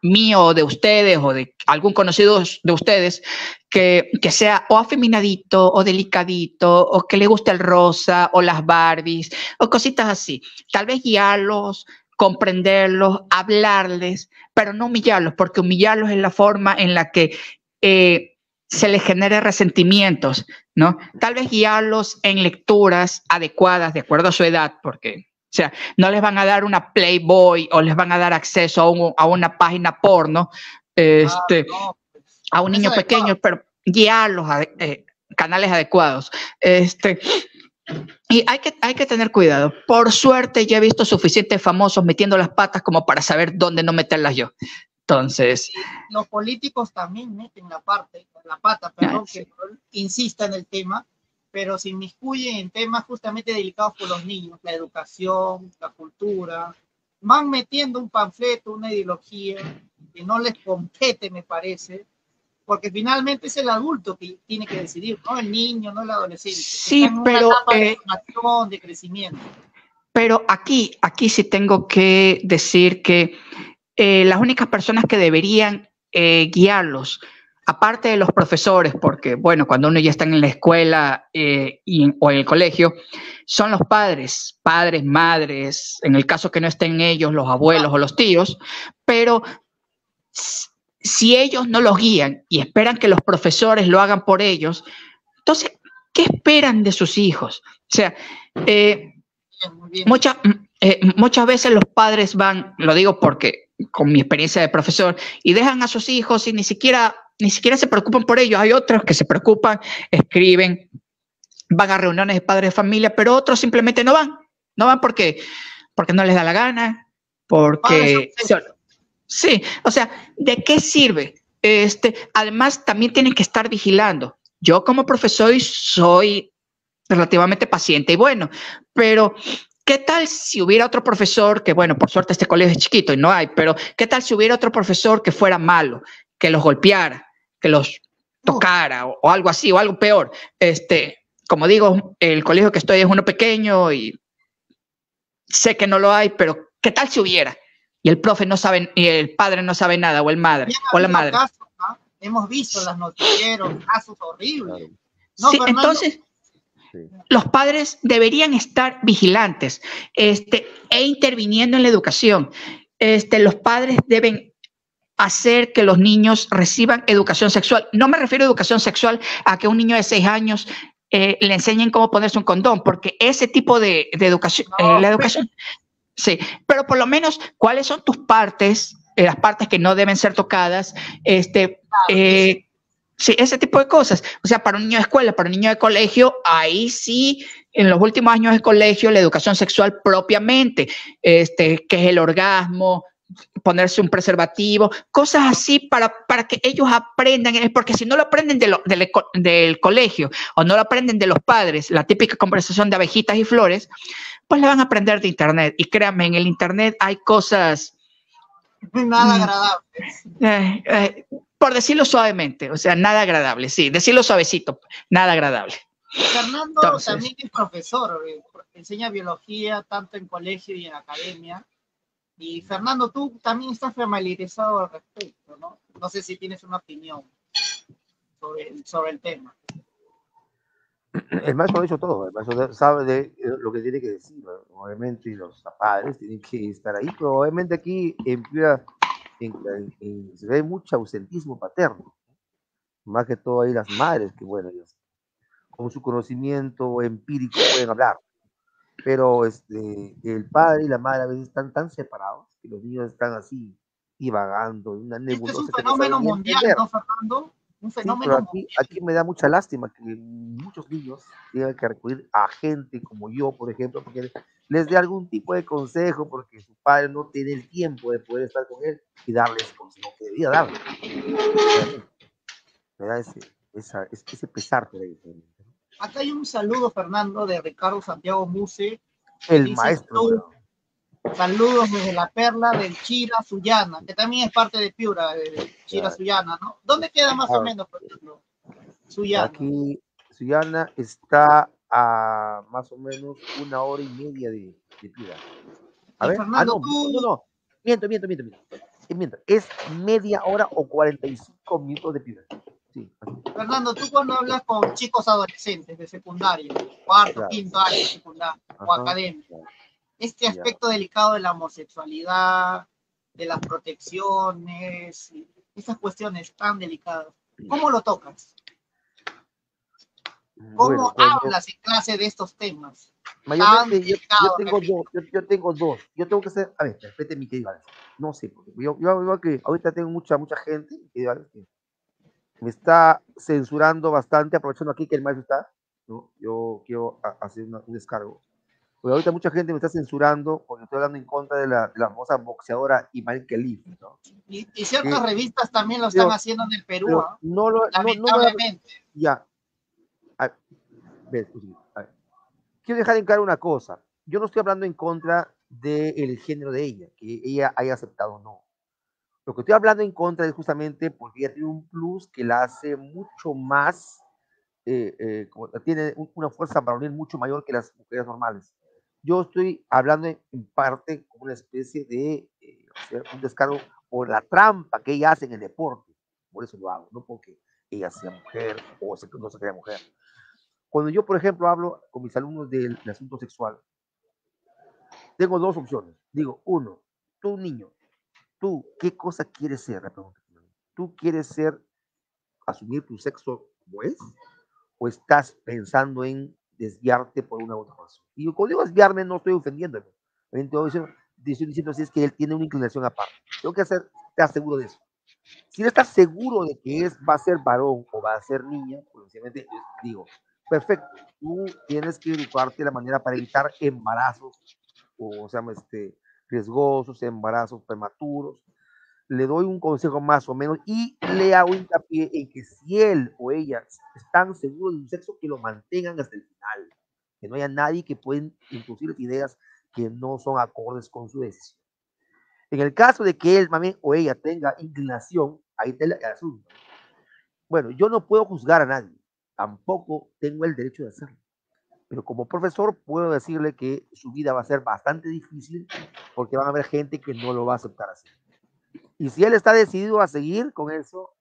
Speaker 2: mío de ustedes o de algún conocido de ustedes que sea o afeminadito o delicadito o que le guste el rosa o las Barbies o cositas así. Tal vez guiarlos, comprenderlos, hablarles, pero no humillarlos, porque humillarlos es la forma en la que se les genere resentimientos, ¿no? Tal vez guiarlos en lecturas adecuadas de acuerdo a su edad, porque sea, no les van a dar una Playboy o les van a dar acceso a una página porno
Speaker 1: No, pues,
Speaker 2: a un
Speaker 1: es
Speaker 2: niño
Speaker 1: adecuado.
Speaker 2: pequeño, pero guiarlos a canales adecuados. Y hay que tener cuidado. Por suerte ya he visto suficientes famosos metiendo las patas como para saber dónde no meterlas yo. Entonces,
Speaker 1: Y los políticos también meten la pata, perdón,
Speaker 2: sí.
Speaker 1: que insista en el tema, pero se inmiscuyen en temas justamente delicados por los niños, la educación, la cultura, van metiendo un panfleto, una ideología que no les compete, me parece, porque finalmente es el adulto que tiene que decidir, no el niño, no el adolescente.
Speaker 2: Sí,
Speaker 1: Están en una etapa de formación, de crecimiento.
Speaker 2: pero aquí sí tengo que decir que las únicas personas que deberían guiarlos, aparte de los profesores, porque bueno, cuando uno ya está en la escuela o en el colegio, son los padres, madres, en el caso que no estén ellos, los abuelos o los tíos, pero si ellos no los guían y esperan que los profesores lo hagan por ellos, entonces, ¿qué esperan de sus hijos? O sea, muchas veces los padres van, lo digo porque con mi experiencia de profesor, y dejan a sus hijos y ni siquiera se preocupan por ellos. Hay otros que se preocupan, escriben, van a reuniones de padres de familia, pero otros simplemente no van porque no les da la gana, porque sí, o sea, ¿de qué sirve? Además, también tienen que estar vigilando. Yo como profesor soy relativamente paciente y bueno, pero ¿qué tal si hubiera otro profesor que, bueno, por suerte este colegio es chiquito y no hay, pero ¿qué tal si hubiera otro profesor que fuera malo, que los golpeara, que los tocara o algo así, o algo peor? Como digo, el colegio que estoy es uno pequeño y sé que no lo hay, pero ¿qué tal si hubiera? Y el profe no sabe, y el padre no sabe nada, o el madre, o la madre.
Speaker 1: Casos, ¿no? Hemos visto en los noticieros casos horribles.
Speaker 2: ¿No, sí, Fernando? Entonces, los padres deberían estar vigilantes e interviniendo en la educación. Los padres deben hacer que los niños reciban educación sexual. No me refiero a educación sexual a que un niño de 6 años le enseñen cómo ponerse un condón, porque ese tipo de educación, la educación, sí, pero por lo menos, ¿cuáles son tus partes, las partes que no deben ser tocadas? Sí, ese tipo de cosas. O sea, para un niño de escuela, para un niño de colegio, ahí sí, en los últimos años de colegio, la educación sexual propiamente, que es el orgasmo, ponerse un preservativo, cosas así para que ellos aprendan, porque si no lo aprenden del colegio o no lo aprenden de los padres, la típica conversación de abejitas y flores, pues le van a aprender de internet. Y créanme, en el internet hay cosas...
Speaker 1: Nada agradables.
Speaker 2: Por decirlo suavemente, o sea, nada agradable, sí, decirlo suavecito, nada agradable.
Speaker 1: Fernando también es profesor, enseña biología tanto en colegio y en academia. Y Fernando, tú también estás familiarizado al respecto, ¿no? No sé si tienes una opinión sobre el tema.
Speaker 3: El maestro lo ha dicho todo, el maestro sabe de lo que tiene que decir, ¿no? Obviamente, y los padres tienen que estar ahí, pero obviamente aquí en Piura se ve mucho ausentismo paterno, más que todo ahí las madres, que bueno, ellos con su conocimiento empírico pueden hablar, pero el padre y la madre a veces están tan separados que los niños están así divagando en una nebulosa.
Speaker 1: Este es un fenómeno mundial, ¿no, Fernando? Un fenómeno
Speaker 3: sí, pero aquí me da mucha lástima que muchos niños tengan que recurrir a gente como yo, por ejemplo, porque les dé algún tipo de consejo, porque su padre no tiene el tiempo de poder estar con él y darles el consejo que debía darle. Me da ese pesar por ahí.
Speaker 1: Acá hay un saludo, Fernando, de Ricardo Santiago Muse.
Speaker 3: El maestro.
Speaker 1: Saludos desde la perla del Chira Sullana, que también es parte de Piura, de Chira Sullana, ¿no? ¿Dónde queda más o menos, por ejemplo, Sullana?
Speaker 3: Aquí, Sullana está a más o menos 1 hora y media de Piura. A ver,
Speaker 1: Fernando,
Speaker 3: no, miento. Es media hora o 45 minutos de Piura. Sí,
Speaker 1: Fernando, tú cuando hablas con chicos adolescentes de secundaria, cuarto, quinto año de secundaria o academia, este aspecto delicado de la homosexualidad, de las protecciones, esas cuestiones tan delicadas, ¿cómo lo tocas? ¿Cómo hablas en clase de estos temas?
Speaker 3: Mayormente yo
Speaker 1: delicado,
Speaker 3: tengo
Speaker 1: repito.
Speaker 3: dos, yo tengo dos. Yo tengo que ser, a ver, respete mi querido Alex. No sé, porque yo que ahorita tengo mucha gente, mi querido Alex, que me está censurando bastante, aprovechando aquí que el maestro está, ¿no? Yo quiero hacer un descargo. Porque ahorita mucha gente me está censurando porque estoy hablando en contra de la famosa boxeadora Iman Khalif, ¿no?
Speaker 1: Y ciertas
Speaker 3: Que,
Speaker 1: revistas también lo están
Speaker 3: pero,
Speaker 1: haciendo en el Perú,
Speaker 3: pero
Speaker 1: ¿ah?
Speaker 3: no me
Speaker 1: Lamentablemente.
Speaker 3: ya, a ver, a ver. Quiero dejar en claro una cosa. Yo no estoy hablando en contra del género de ella, que ella haya aceptado o no. Lo que estoy hablando en contra es justamente porque ella tiene un plus que la hace mucho más, tiene una fuerza varonil mucho mayor que las mujeres normales. Yo estoy hablando en parte como una especie de un descargo por la trampa que ella hace en el deporte. Por eso lo hago, no porque ella sea mujer o no se crea mujer. Cuando yo, por ejemplo, hablo con mis alumnos del asunto sexual, tengo dos opciones. Digo, uno, tú niño, tú, ¿qué cosa quieres ser? La pregunta. ¿Tú quieres ser, asumir tu sexo como es? ¿O estás pensando en desviarte por una u otra razón? Y yo, cuando digo desviarme, no estoy ofendiéndome. Estoy diciendo así es que él tiene una inclinación aparte. Tengo que estar seguro de eso. Si no estás seguro de que va a ser varón o va a ser niña, pues sencillamente digo, perfecto, tú tienes que educarte de la manera para evitar embarazos o sea, riesgosos, embarazos prematuros. Le doy un consejo más o menos y le hago hincapié en que si él o ella están seguros de un sexo, que lo mantengan hasta el final, que no haya nadie que pueda introducir ideas que no son acordes con su decisión. En el caso de que él mami, o ella tenga inclinación, ahí está el asunto. Bueno, yo no puedo juzgar a nadie, tampoco tengo el derecho de hacerlo. Pero como profesor puedo decirle que su vida va a ser bastante difícil porque van a haber gente que no lo va a aceptar así. Y si él está decidido a seguir con eso,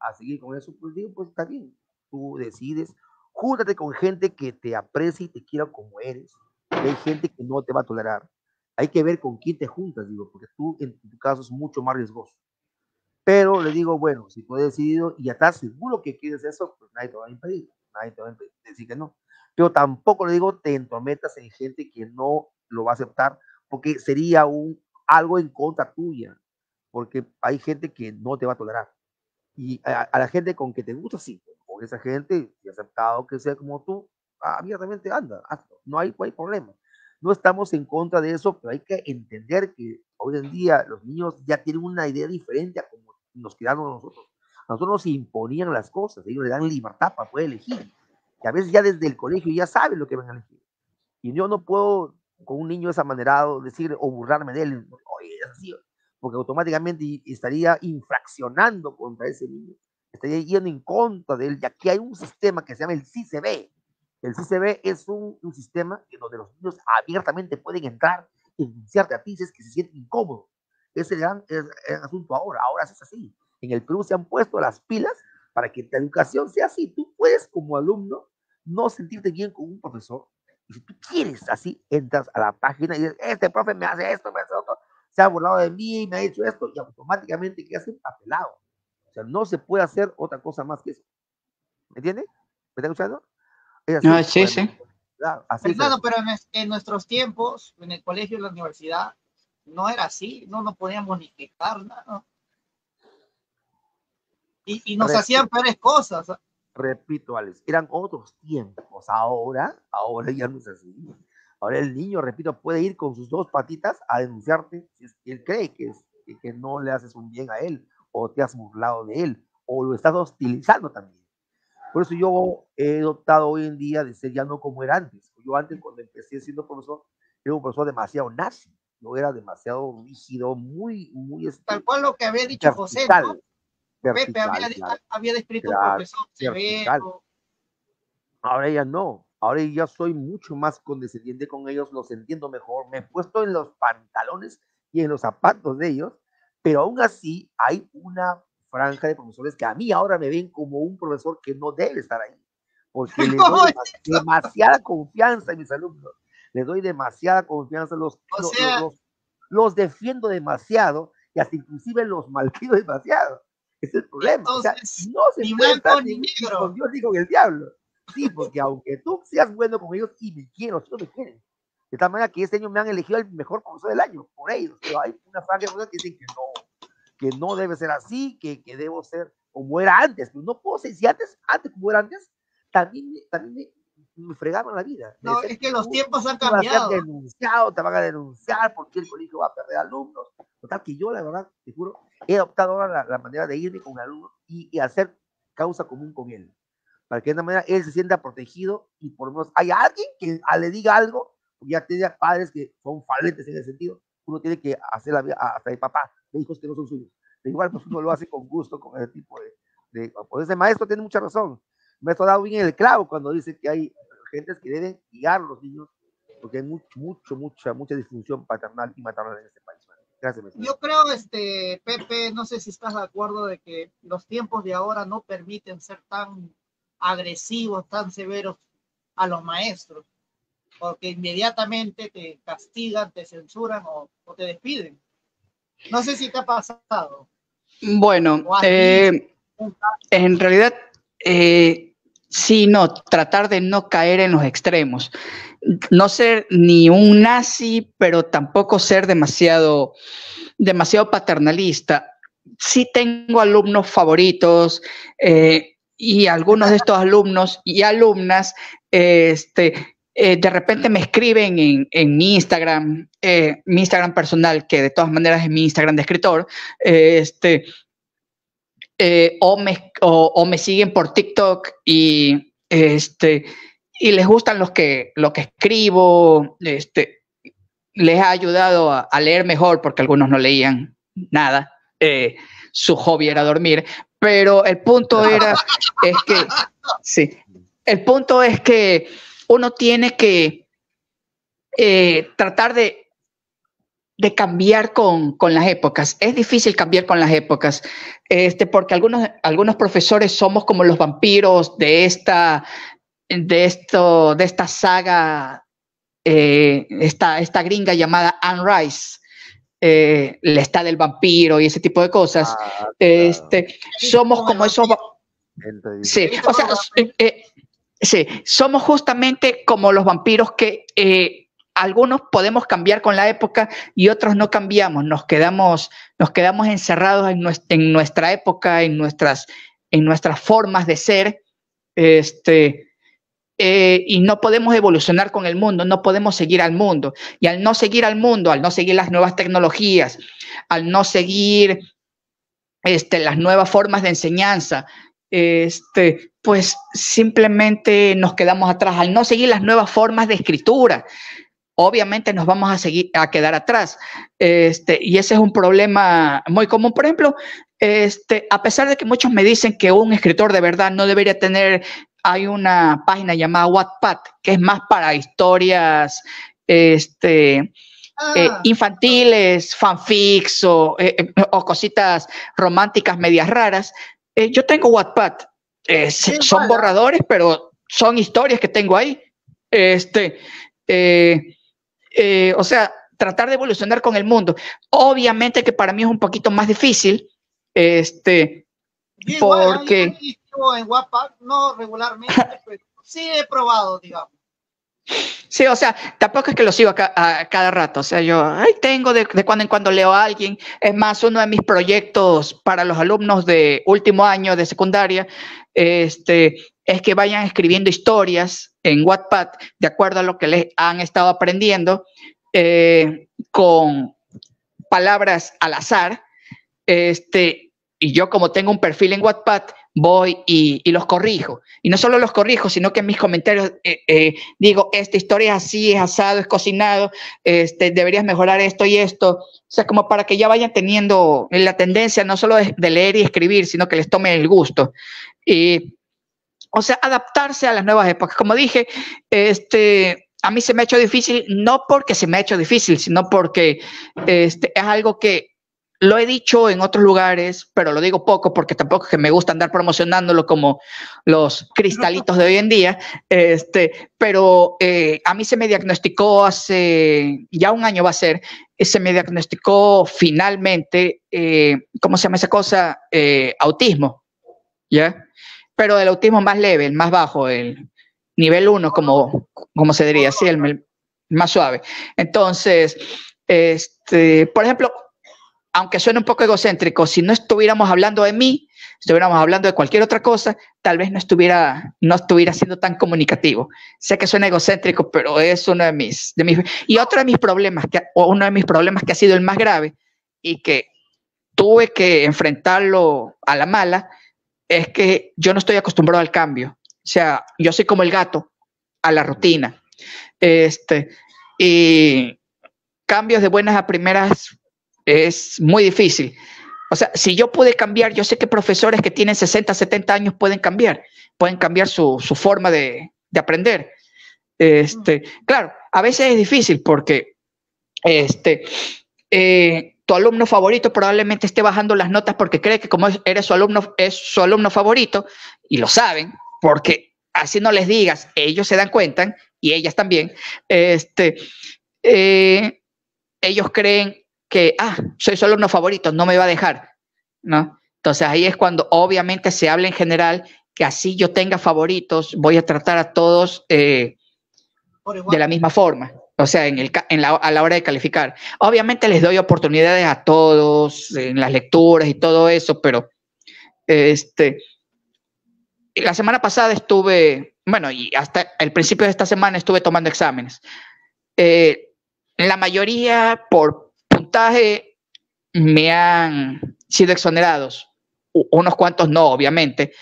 Speaker 3: pues digo, pues está bien, tú decides, júntate con gente que te aprecie y te quiera como eres. Hay gente que no te va a tolerar. Hay que ver con quién te juntas, digo, porque tú en tu caso es mucho más riesgoso. Pero le digo, bueno, si tú has decidido y ya estás seguro que quieres eso, pues nadie te va a impedir, nadie te va a impedir, decir que no. Pero tampoco le digo, te entrometas en gente que no lo va a aceptar, porque sería algo en contra tuya, porque hay gente que no te va a tolerar. Y a la gente con que te gusta, sí, con esa gente, si ha aceptado que sea como tú, abiertamente anda, hazlo, no hay problema. No estamos en contra de eso, pero hay que entender que hoy en día los niños ya tienen una idea diferente a como nos quedamos nosotros. A nosotros nos imponían las cosas, ellos le dan libertad para poder elegir. Y a veces ya desde el colegio ya saben lo que van a elegir. Y yo no puedo con un niño desamanerado decir o burlarme de él, oye, es así, porque automáticamente estaría infraccionando contra ese niño, estaría yendo en contra de él, ya que hay un sistema que se llama el CICB. El CICB es un sistema en donde los niños abiertamente pueden entrar y denunciarte a ti si es que se sienten incómodos. Ese es el asunto ahora es así. En el Perú se han puesto las pilas para que la educación sea así. Tú puedes como alumno no sentirte bien con un profesor, y si tú quieres así, entras a la página y dices, este profe me hace esto, me hace otro, se ha burlado de mí, me ha hecho esto, y automáticamente quedas empapelado. O sea, no se puede hacer otra cosa más que eso. ¿Me entiendes? ¿Me está escuchando? Es así,
Speaker 2: No, sí, sí.
Speaker 3: claro, así es el
Speaker 1: Fernando,
Speaker 3: asunto.
Speaker 1: pero en nuestros tiempos, en el colegio y la universidad, no era así, no podíamos ni quejar nada, ¿no? Y nos hacían peores cosas.
Speaker 3: Repito, Alex, eran otros tiempos. Ahora ya no es así. Ahora el niño, repito, puede ir con sus dos patitas a denunciarte si es que él cree que no le haces un bien a él, o te has burlado de él, o lo estás hostilizando también. Por eso yo he optado hoy en día de ser ya no como era antes. Yo antes, cuando empecé siendo profesor, era un profesor demasiado nazi. Yo era demasiado rígido, muy
Speaker 1: Tal cual lo que había dicho José, ¿no?
Speaker 3: vertical,
Speaker 1: Pepe
Speaker 3: claro,
Speaker 1: había descrito un
Speaker 3: claro,
Speaker 1: profesor
Speaker 3: vertical.
Speaker 1: severo.
Speaker 3: Ahora ya no, ahora ya soy mucho más condescendiente con ellos, los entiendo mejor, me he puesto en los pantalones y en los zapatos de ellos, pero aún así hay una franja de profesores que a mí ahora me ven como un profesor que no debe estar ahí, porque les doy demasiada confianza a mis alumnos, les doy demasiada confianza,
Speaker 1: O sea,
Speaker 3: los defiendo demasiado y hasta inclusive los maldigo demasiado. Ese es el problema, o sea,
Speaker 1: entonces,
Speaker 3: no se
Speaker 1: ni
Speaker 3: puede estar
Speaker 1: blanco ni
Speaker 3: ni con
Speaker 1: negro.
Speaker 3: Dios ni con el diablo. Sí, porque aunque tú seas bueno con ellos y me quiero, si no me quieren, De tal manera que este año me han elegido el mejor profesor del año, por ellos. Pero hay una franja de cosas que dicen que no debe ser así, que debo ser como era antes. Pero no puedo ser, si antes como era antes, también me fregaban la vida.
Speaker 1: No, es que los tiempos han
Speaker 3: Tú vas a
Speaker 1: cambiado.
Speaker 3: ser denunciado, te van a denunciar porque el colegio va a perder alumnos. Total, que yo, la verdad, te juro, he optado ahora la manera de irme con un alumno y hacer causa común con él. Para que de una manera él se sienta protegido y por lo menos hay alguien que le diga algo, porque ya tiene padres que son falentes en ese sentido. Uno tiene que hacer la vida hasta el papá de hijos que no son suyos. De igual, pues uno lo hace con gusto, con ese tipo pues ese maestro tiene mucha razón. El maestro ha dado bien el clavo cuando dice que hay gentes que deben guiar a los niños, porque hay mucha disfunción paternal y maternal en este país. Gracias, maestro.
Speaker 1: Yo creo, Pepe, no sé si estás de acuerdo de que los tiempos de ahora no permiten ser tan agresivos, tan severos a los maestros, porque inmediatamente te castigan, te censuran o te despiden. No sé si te ha pasado.
Speaker 2: Bueno, en realidad, sí, no, tratar de no caer en los extremos. No ser ni un nazi, pero tampoco ser demasiado paternalista. Sí tengo alumnos favoritos y algunos de estos alumnos y alumnas de repente me escriben en mi Instagram personal, que de todas maneras es mi Instagram de escritor, o me siguen por TikTok y les gustan lo que escribo, les ha ayudado a leer mejor, porque algunos no leían nada, su hobby era dormir, pero el punto es que uno tiene que tratar de cambiar con las épocas. Es difícil cambiar con las épocas, porque algunos profesores somos como los vampiros de esta saga, esta gringa llamada Anne Rice, la está del vampiro y ese tipo de cosas. Somos como esos. Sí, o sea, sí, somos justamente como los vampiros que algunos podemos cambiar con la época y otros no cambiamos, nos quedamos encerrados en nuestra época, en nuestras formas de ser, y no podemos evolucionar con el mundo, no podemos seguir al mundo. Y al no seguir al mundo, al no seguir las nuevas tecnologías, al no seguir las nuevas formas de enseñanza, pues simplemente nos quedamos atrás. Al no seguir las nuevas formas de escritura, obviamente nos vamos a quedar atrás. Y ese es un problema muy común. Por ejemplo, a pesar de que muchos me dicen que un escritor de verdad no debería tener, hay una página llamada Wattpad, que es más para historias infantiles, fanfics o cositas románticas medias raras. Yo tengo Wattpad. Son borradores, pero son historias que tengo ahí. O sea, tratar de evolucionar con el mundo. Obviamente que para mí es un poquito más difícil, porque
Speaker 1: yo en Wattpad, no regularmente, pero sí he probado, digamos.
Speaker 2: Sí, o sea, tampoco es que lo sigo a cada rato. O sea, yo ahí tengo de cuando en cuando leo a alguien. Es más, uno de mis proyectos para los alumnos de último año de secundaria es que vayan escribiendo historias en Wattpad de acuerdo a lo que les han estado aprendiendo, con palabras al azar. Y yo, como tengo un perfil en Wattpad, voy y los corrijo. Y no solo los corrijo, sino que en mis comentarios digo, esta historia es así, es asado, es cocinado, deberías mejorar esto y esto. O sea, como para que ya vayan teniendo la tendencia no solo de leer y escribir, sino que les tome el gusto. O sea, adaptarse a las nuevas épocas. Como dije, a mí se me ha hecho difícil, no porque se me ha hecho difícil, sino porque es algo que lo he dicho en otros lugares, pero lo digo poco porque tampoco es que me gusta andar promocionándolo como los cristalitos de hoy en día. Pero a mí se me diagnosticó hace ya un año, va a ser, se me diagnosticó finalmente, ¿cómo se llama esa cosa? Autismo, ¿ya? Pero el autismo más leve, el más bajo, el nivel 1, como se diría, sí, el más suave. Entonces, por ejemplo, aunque suene un poco egocéntrico, si no estuviéramos hablando de mí, estuviéramos hablando de cualquier otra cosa, tal vez no estuviera siendo tan comunicativo. Sé que suena egocéntrico, pero es uno de mis y otro de mis problemas, uno de mis problemas que ha sido el más grave y que tuve que enfrentarlo a la mala, es que yo no estoy acostumbrado al cambio. O sea, yo soy como el gato a la rutina. Y cambios de buenas a primeras es muy difícil. O sea, si yo pude cambiar, yo sé que profesores que tienen 60, 70 años pueden cambiar su forma de aprender. Claro, a veces es difícil porque tu alumno favorito probablemente esté bajando las notas porque cree que como eres su alumno, es su alumno favorito, y lo saben, porque así no les digas, ellos se dan cuenta, y ellas también, ellos creen que, soy su alumno favorito, no me va a dejar, ¿no? Entonces ahí es cuando obviamente se habla en general, que así yo tenga favoritos, voy a tratar a todos de la misma forma. O sea, a la hora de calificar. Obviamente les doy oportunidades a todos en las lecturas y todo eso, pero la semana pasada estuve, bueno, y hasta el principio de esta semana estuve tomando exámenes. La mayoría por puntaje me han sido exonerados. Unos cuantos no, obviamente.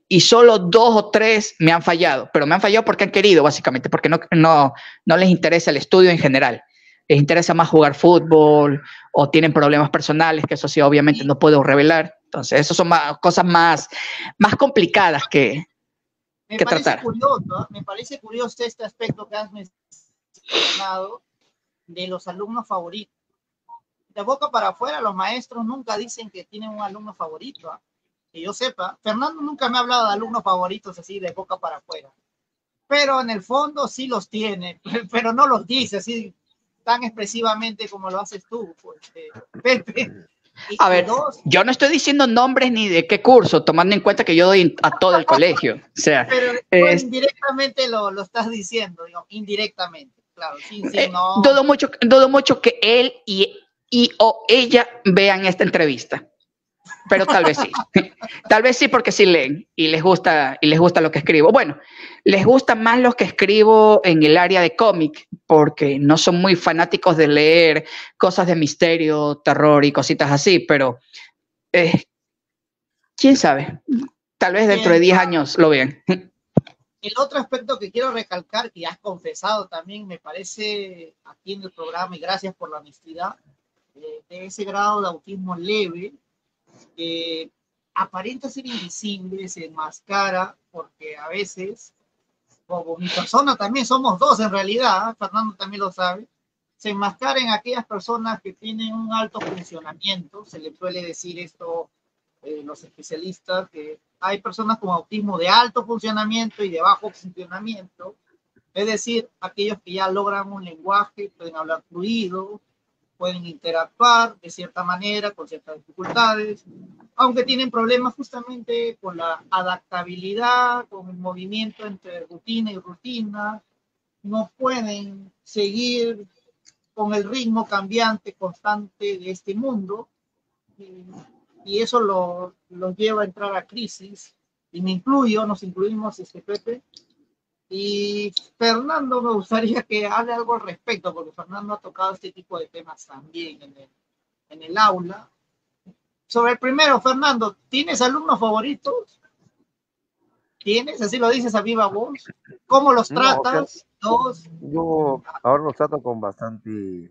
Speaker 2: Y solo 2 o 3 me han fallado, pero me han fallado porque han querido, básicamente, porque no les interesa el estudio en general. Les interesa más jugar fútbol o tienen problemas personales, que eso sí, obviamente no puedo revelar. Entonces, eso son cosas más complicadas que tratar.
Speaker 1: Me parece curioso este aspecto que has mencionado de los alumnos favoritos. De boca para afuera, los maestros nunca dicen que tienen un alumno favorito, que yo sepa. Fernando nunca me ha hablado de alumnos favoritos así de boca para afuera, pero en el fondo sí los tiene, pero no los dice así tan expresivamente como lo haces tú, pues, Pepe.
Speaker 2: A ver, yo no estoy diciendo nombres ni de qué curso, tomando en cuenta que yo doy a todo el colegio. O sea,
Speaker 1: pero indirectamente lo estás diciendo, digo, indirectamente, claro. Sí, no.
Speaker 2: Dudo mucho que él o ella vean esta entrevista, pero tal vez sí. Tal vez sí, porque sí leen y les gusta lo que escribo. Bueno, les gusta más lo que escribo en el área de cómic, porque no son muy fanáticos de leer cosas de misterio, terror y cositas así, pero quién sabe, tal vez dentro de 10 años lo vean.
Speaker 1: El otro aspecto que quiero recalcar, que has confesado también, me parece aquí en el programa, y gracias por la honestidad, de ese grado de autismo leve, que aparenta ser invisible, se enmascara, porque a veces, como mi persona también, somos dos en realidad, Fernando también lo sabe, se enmascara en aquellas personas que tienen un alto funcionamiento, se le suele decir esto los especialistas, que hay personas con autismo de alto funcionamiento y de bajo funcionamiento, es decir, aquellos que ya logran un lenguaje, pueden hablar fluido, pueden interactuar de cierta manera con ciertas dificultades, aunque tienen problemas justamente con la adaptabilidad, con el movimiento entre rutina y rutina, no pueden seguir con el ritmo cambiante, constante de este mundo, y eso los lleva a entrar a crisis, y me incluyo, nos incluimos, Pepe. Y Fernando, me gustaría que hable algo al respecto, porque Fernando ha tocado este tipo de temas también en el aula. Sobre el primero, Fernando, ¿tienes alumnos favoritos? ¿Tienes? ¿Así lo dices a viva voz? ¿Cómo los tratas?
Speaker 3: No, o sea, yo ahora los trato con bastante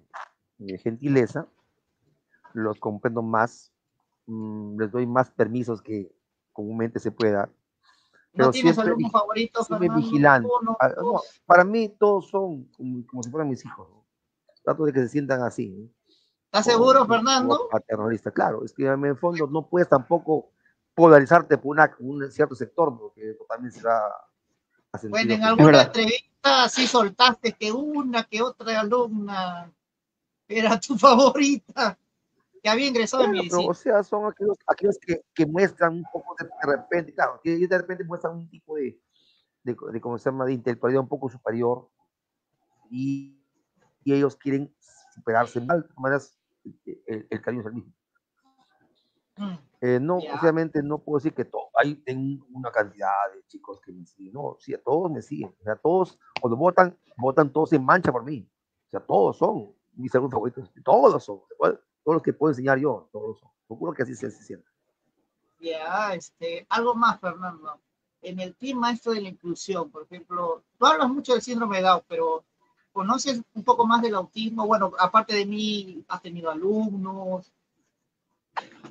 Speaker 3: gentileza, los comprendo más, les doy más permisos que comúnmente se puede dar. Pero
Speaker 1: ¿No tienes alumnos favoritos,
Speaker 3: Fernando? Vigilante. No, para mí todos son como si fueran mis hijos, ¿no? Trato de que se sientan así, ¿no?
Speaker 1: ¿Estás seguro, Fernando?
Speaker 3: Paternalista, claro. Es que en el fondo no puedes tampoco polarizarte por un cierto sector, porque también se va a sentir.
Speaker 1: Bueno, en alguna entrevista sí soltaste que una que otra alumna era tu favorita, que había ingresado en medicina.
Speaker 3: Pero, o sea, son aquellos que muestran un poco de repente, claro, que de repente muestran un tipo de cómo se llama, de intelectualidad un poco superior y ellos quieren superarse mal, de todas maneras, el cariño es el mismo. No,
Speaker 1: Ya.
Speaker 3: obviamente no puedo decir que tengo una cantidad de chicos que me siguen, no, sí, a todos me siguen, o sea, todos, cuando votan todos en mancha por mí, o sea, todos son mis alumnos favoritos, todos son, todos los que puedo enseñar yo, todos son, seguro que así se siente.
Speaker 1: Ya, algo más, Fernando. En el team maestro de la inclusión, por ejemplo, tú hablas mucho del síndrome de Down, pero ¿conoces un poco más del autismo? Bueno, aparte de mí, ¿has tenido alumnos?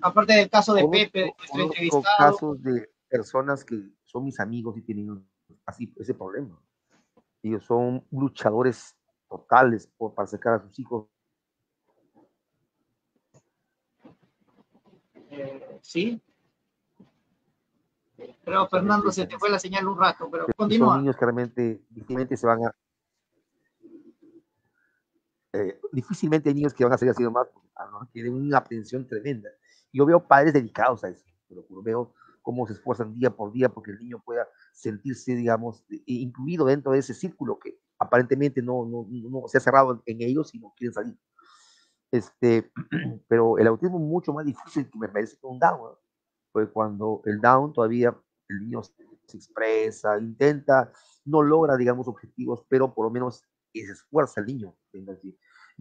Speaker 1: Aparte del caso de Pepe, nuestro
Speaker 3: Conozco
Speaker 1: entrevistado.
Speaker 3: casos de personas que son mis amigos y tienen así ese problema. Ellos son luchadores totales para sacar a sus hijos.
Speaker 1: Sí. Pero Fernando, se te fue la señal un rato, pero continúa.
Speaker 3: Son niños que realmente difícilmente se van a... difícilmente hay niños que van a salir así nomás, ¿no? Tienen una atención tremenda. Yo veo padres dedicados a eso, pero veo cómo se esfuerzan día por día porque el niño pueda sentirse, digamos, incluido dentro de ese círculo que aparentemente no se ha cerrado en ellos y no quieren salir. Pero el autismo es mucho más difícil que me parece que un Down, ¿no? Porque cuando el Down todavía el niño se expresa, intenta, no logra, digamos, objetivos, pero por lo menos se esfuerza el niño. En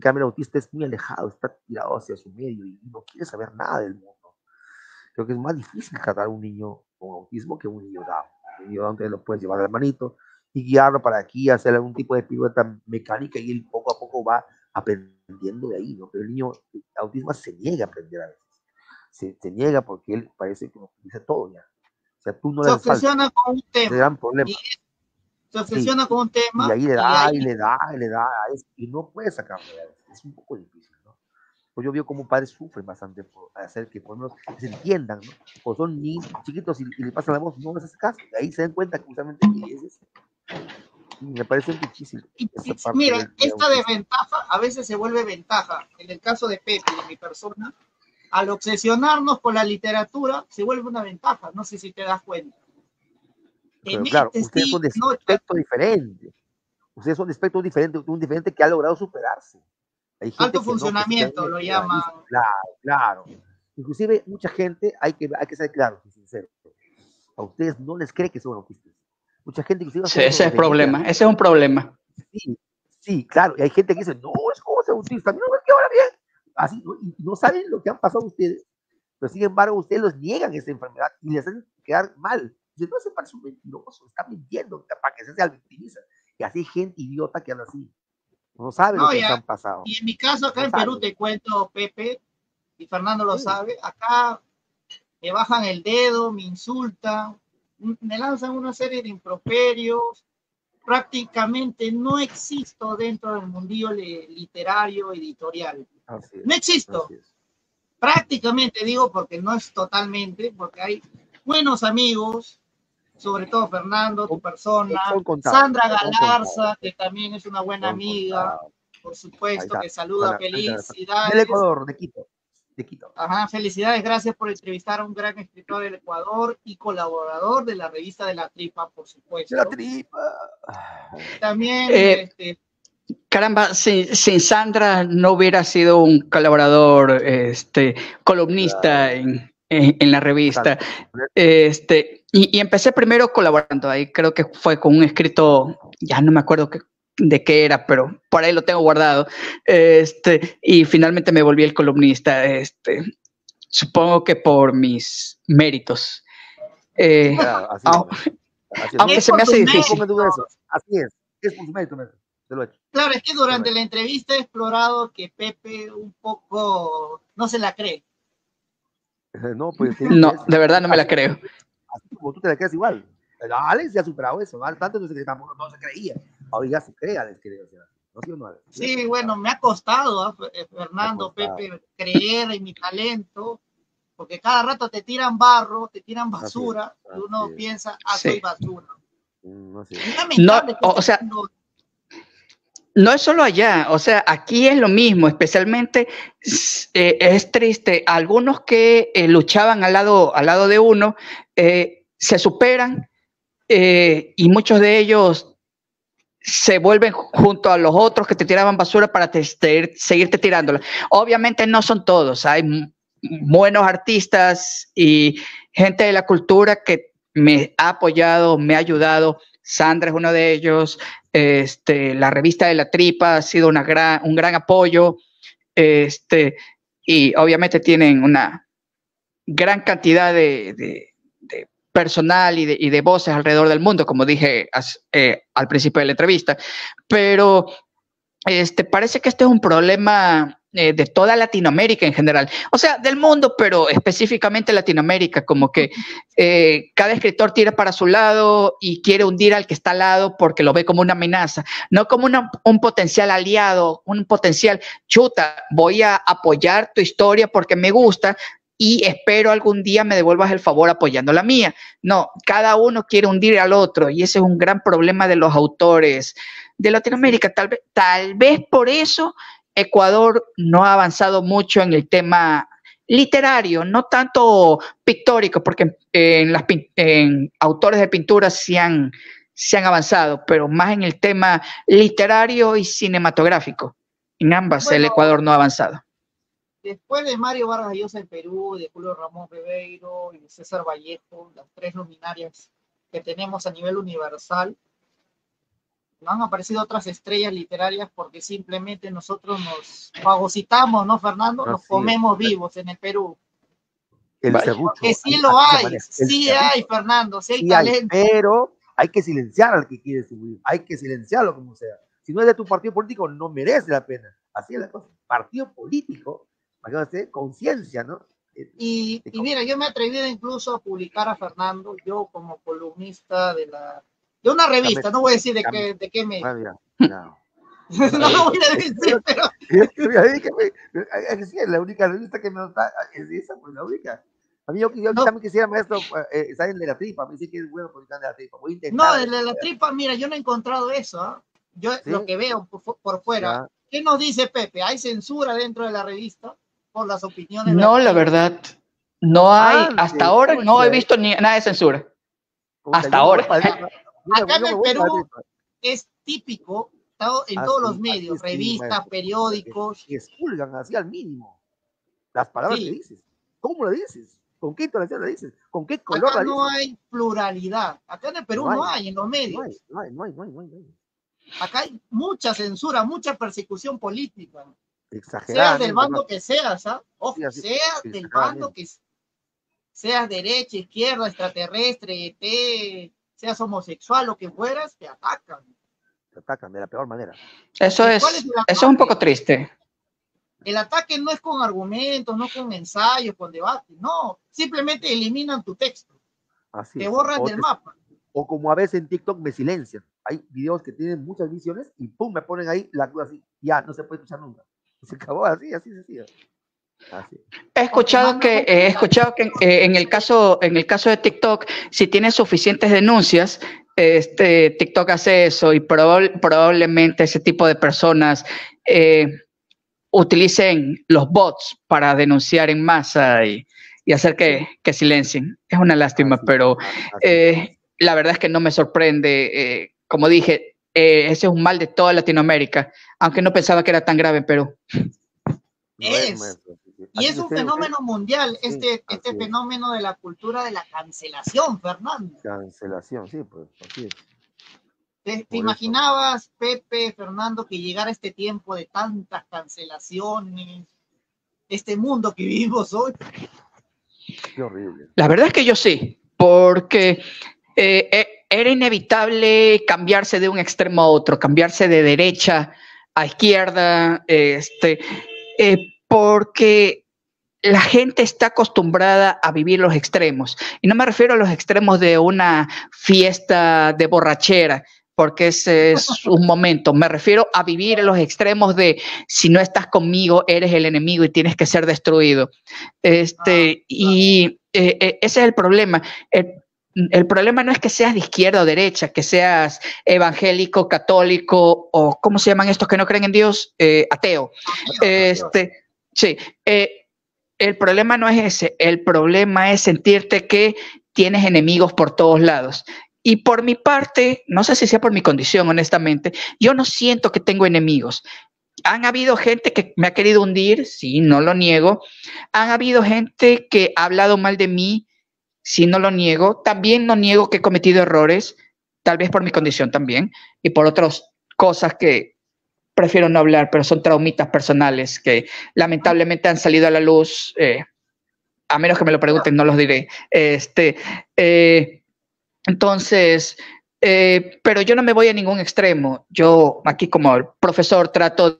Speaker 3: cambio, el autista es muy alejado, está tirado hacia su medio y no quiere saber nada del mundo. Creo que es más difícil tratar a un niño con autismo que un niño Down. Un niño Down te lo puedes llevar de la manito y guiarlo para aquí, hacer algún tipo de pirueta mecánica y él poco a poco va aprendiendo de ahí, ¿no? Pero el niño el autismo se niega a aprender a veces. Se niega porque él parece que no dice todo ya. O sea, tú no le
Speaker 1: Se
Speaker 3: haces falta.
Speaker 1: obsesiona con un tema.
Speaker 3: Es un gran problema.
Speaker 1: Se obsesiona con un tema.
Speaker 3: Y ahí le da, y le da, y no puede sacarlo. Es un poco difícil, ¿no? Pues yo veo como padres sufren bastante por hacer que por lo menos se entiendan, ¿no? O son niños chiquitos y le pasan la voz, no les hace caso. De ahí se dan cuenta que justamente es eso. Me parece difícil.
Speaker 1: Mira, esta desventaja a veces se vuelve ventaja. En el caso de Pepe, de mi persona, al obsesionarnos con la literatura, se vuelve una ventaja. No sé si te das cuenta.
Speaker 3: Pero claro, ustedes son de espectro diferente. Ustedes son de espectro diferente, un diferente que ha logrado superarse. Hay gente
Speaker 1: alto funcionamiento lo llaman.
Speaker 3: Claro. Inclusive mucha gente, hay que ser claro y sincero. A ustedes no les cree que son autistas. Mucha gente inclusive...
Speaker 2: Sí, ese es un problema.
Speaker 3: Sí, claro. Y hay gente que dice, no, es como ser autista. No, es que ahora bien. Así, no saben lo que han pasado ustedes. Pero sin embargo, ustedes los niegan esa enfermedad y les hacen quedar mal. Dicen, no, se parece un mentiroso, está mintiendo para que se victimiza. Y así hay gente idiota que anda así. No saben lo que han pasado.
Speaker 1: Y en mi caso, acá en Perú, te cuento, Pepe, y Fernando lo sabe, acá me bajan el dedo, me insultan, me lanzan una serie de improperios, prácticamente no existo dentro del mundillo literario, editorial. No existo. Prácticamente digo porque no es totalmente, porque hay buenos amigos, sobre todo Fernando, tu persona, Sandra Galarza, que también es una buena amiga, por supuesto, que saluda, felicidades.
Speaker 3: Del Ecuador, de Quito.
Speaker 1: Ajá, felicidades, gracias por entrevistar a un gran escritor del Ecuador y colaborador de la revista de La Tripa, por supuesto.
Speaker 3: De La Tripa.
Speaker 1: También,
Speaker 2: caramba, sin Sandra no hubiera sido un colaborador, columnista en la revista. Y empecé primero colaborando ahí, creo que fue con un escrito, ya no me acuerdo de qué era, pero por ahí lo tengo guardado. Y finalmente me volví el columnista, supongo que por mis méritos.
Speaker 3: Claro,
Speaker 2: aunque se me hace difícil.
Speaker 3: Así es por su mérito.
Speaker 1: Claro, es que durante la entrevista he explorado que Pepe un poco no se la cree.
Speaker 3: No, pues,
Speaker 2: no, de verdad no me la creo.
Speaker 3: Así como tú te la crees igual. Alex ya ha superado eso. Antes no se creía. Ahora ya se cree, Alex, creo.
Speaker 1: Sí, bueno, me ha costado, Fernando, Pepe, creer en mi talento, porque cada rato te tiran barro, te tiran basura, y uno piensa, soy basura.
Speaker 2: No, o sea, no es solo allá, o sea, aquí es lo mismo, especialmente es triste. Algunos que luchaban al lado de uno se superan y muchos de ellos se vuelven junto a los otros que te tiraban basura para seguirte tirándola. Obviamente no son todos, hay buenos artistas y gente de la cultura que me ha apoyado, me ha ayudado. Sandra es uno de ellos. La revista de La Tripa ha sido un gran apoyo. Y obviamente tienen una gran cantidad de personal y de voces alrededor del mundo, como dije al principio de la entrevista. Pero parece que este es un problema de toda Latinoamérica en general, o sea, del mundo, pero específicamente Latinoamérica, como que cada escritor tira para su lado y quiere hundir al que está al lado porque lo ve como una amenaza, no como un potencial aliado, un potencial, chuta, voy a apoyar tu historia porque me gusta y espero algún día me devuelvas el favor apoyando la mía. No, cada uno quiere hundir al otro y ese es un gran problema de los autores de Latinoamérica. Tal vez por eso Ecuador no ha avanzado mucho en el tema literario, no tanto pictórico, porque en autores de pintura sí han avanzado, pero más en el tema literario y cinematográfico. En ambas el Ecuador no ha avanzado.
Speaker 1: Después de Mario Vargas Llosa en Perú, de Julio Ramón Ribeiro y de César Vallejo, las tres luminarias que tenemos a nivel universal, no han aparecido otras estrellas literarias porque simplemente nosotros nos fagocitamos, ¿no, Fernando? Nos comemos vivos en el Perú. Que sí lo hay, sí hay, Fernando, sí hay talento.
Speaker 3: Pero hay que silenciar al que quiere subir, hay que silenciarlo como sea. Si no es de tu partido político, no merece la pena. Así es la cosa. Partido político, para que no conciencia, ¿no?
Speaker 1: Y mira, yo me he atrevido incluso a publicar a Fernando, yo como columnista de una revista, no voy a decir de qué medio.
Speaker 3: No lo
Speaker 1: voy a decir, pero...
Speaker 3: Es la única revista que me está, es esa, pues la única. A mí yo también quisiera, maestro, estar en De La Tripa, me dice que es bueno publicar en De La Tripa. Voy a intentar.
Speaker 1: No, de La Tripa, mira, yo no he encontrado eso, ¿eh? Yo ¿sí? Lo que veo por fuera. Ya. ¿Qué nos dice Pepe? ¿Hay censura dentro de la revista por las opiniones?
Speaker 2: No, la verdad, no hay, hasta ahora no he visto nada de censura. Hasta ahora.
Speaker 1: Acá en el Perú es típico, en todos los medios, revistas, periódicos.
Speaker 3: Que expulgan así al mínimo las palabras que dices. ¿Cómo lo dices? ¿Con qué intonación lo dices? ¿Con qué color
Speaker 1: acá no hay pluralidad. Acá en el Perú no hay en los medios.
Speaker 3: No hay.
Speaker 1: Acá hay mucha censura, mucha persecución política.
Speaker 3: Exagerada.
Speaker 1: Seas del bando que seas, ¿ah? Ojo, seas del bando que seas derecha, izquierda, extraterrestre, seas homosexual, lo que fueras, te atacan.
Speaker 3: Te atacan de la peor manera.
Speaker 2: Eso es un poco triste.
Speaker 1: El ataque no es con argumentos, no con ensayos, con debates, no. Simplemente eliminan tu texto.
Speaker 3: Así
Speaker 1: te borran del mapa.
Speaker 3: O como a veces en TikTok me silencian. Hay videos que tienen muchas visiones y pum, me ponen ahí la duda así. Ya, no se puede escuchar nunca. Se acabó así sencillo. Así.
Speaker 2: He escuchado que en el caso de TikTok, si tiene suficientes denuncias, TikTok hace eso y probablemente ese tipo de personas utilicen los bots para denunciar en masa y hacer que silencien. Es una lástima, pero la verdad es que no me sorprende. Como dije, ese es un mal de toda Latinoamérica, aunque no pensaba que era tan grave en Perú.
Speaker 1: Y es un fenómeno mundial, este fenómeno de la cultura de la cancelación, Fernando.
Speaker 3: Cancelación, sí, pues así es.
Speaker 1: ¿Te imaginabas, Pepe, Fernando, que llegara este tiempo de tantas cancelaciones, este mundo que vivimos hoy?
Speaker 3: Qué horrible.
Speaker 2: La verdad es que yo sí, porque era inevitable cambiarse de un extremo a otro, cambiarse de derecha a izquierda, porque la gente está acostumbrada a vivir los extremos. Y no me refiero a los extremos de una fiesta de borrachera, porque ese es un momento. Me refiero a vivir en los extremos de si no estás conmigo, eres el enemigo y tienes que ser destruido. Y ese es el problema. El problema no es que seas de izquierda o derecha, que seas evangélico, católico o ¿cómo se llaman estos que no creen en Dios? Ateo. Sí, el problema no es ese. El problema es sentirte que tienes enemigos por todos lados. Y por mi parte, no sé si sea por mi condición, honestamente, yo no siento que tengo enemigos. Han habido gente que me ha querido hundir, sí, no lo niego. Han habido gente que ha hablado mal de mí, sí, no lo niego. También no niego que he cometido errores, tal vez por mi condición también, y por otras cosas que prefiero no hablar, pero son traumitas personales que lamentablemente han salido a la luz. A menos que me lo pregunten, no los diré. Entonces, pero yo no me voy a ningún extremo. Yo aquí como profesor trato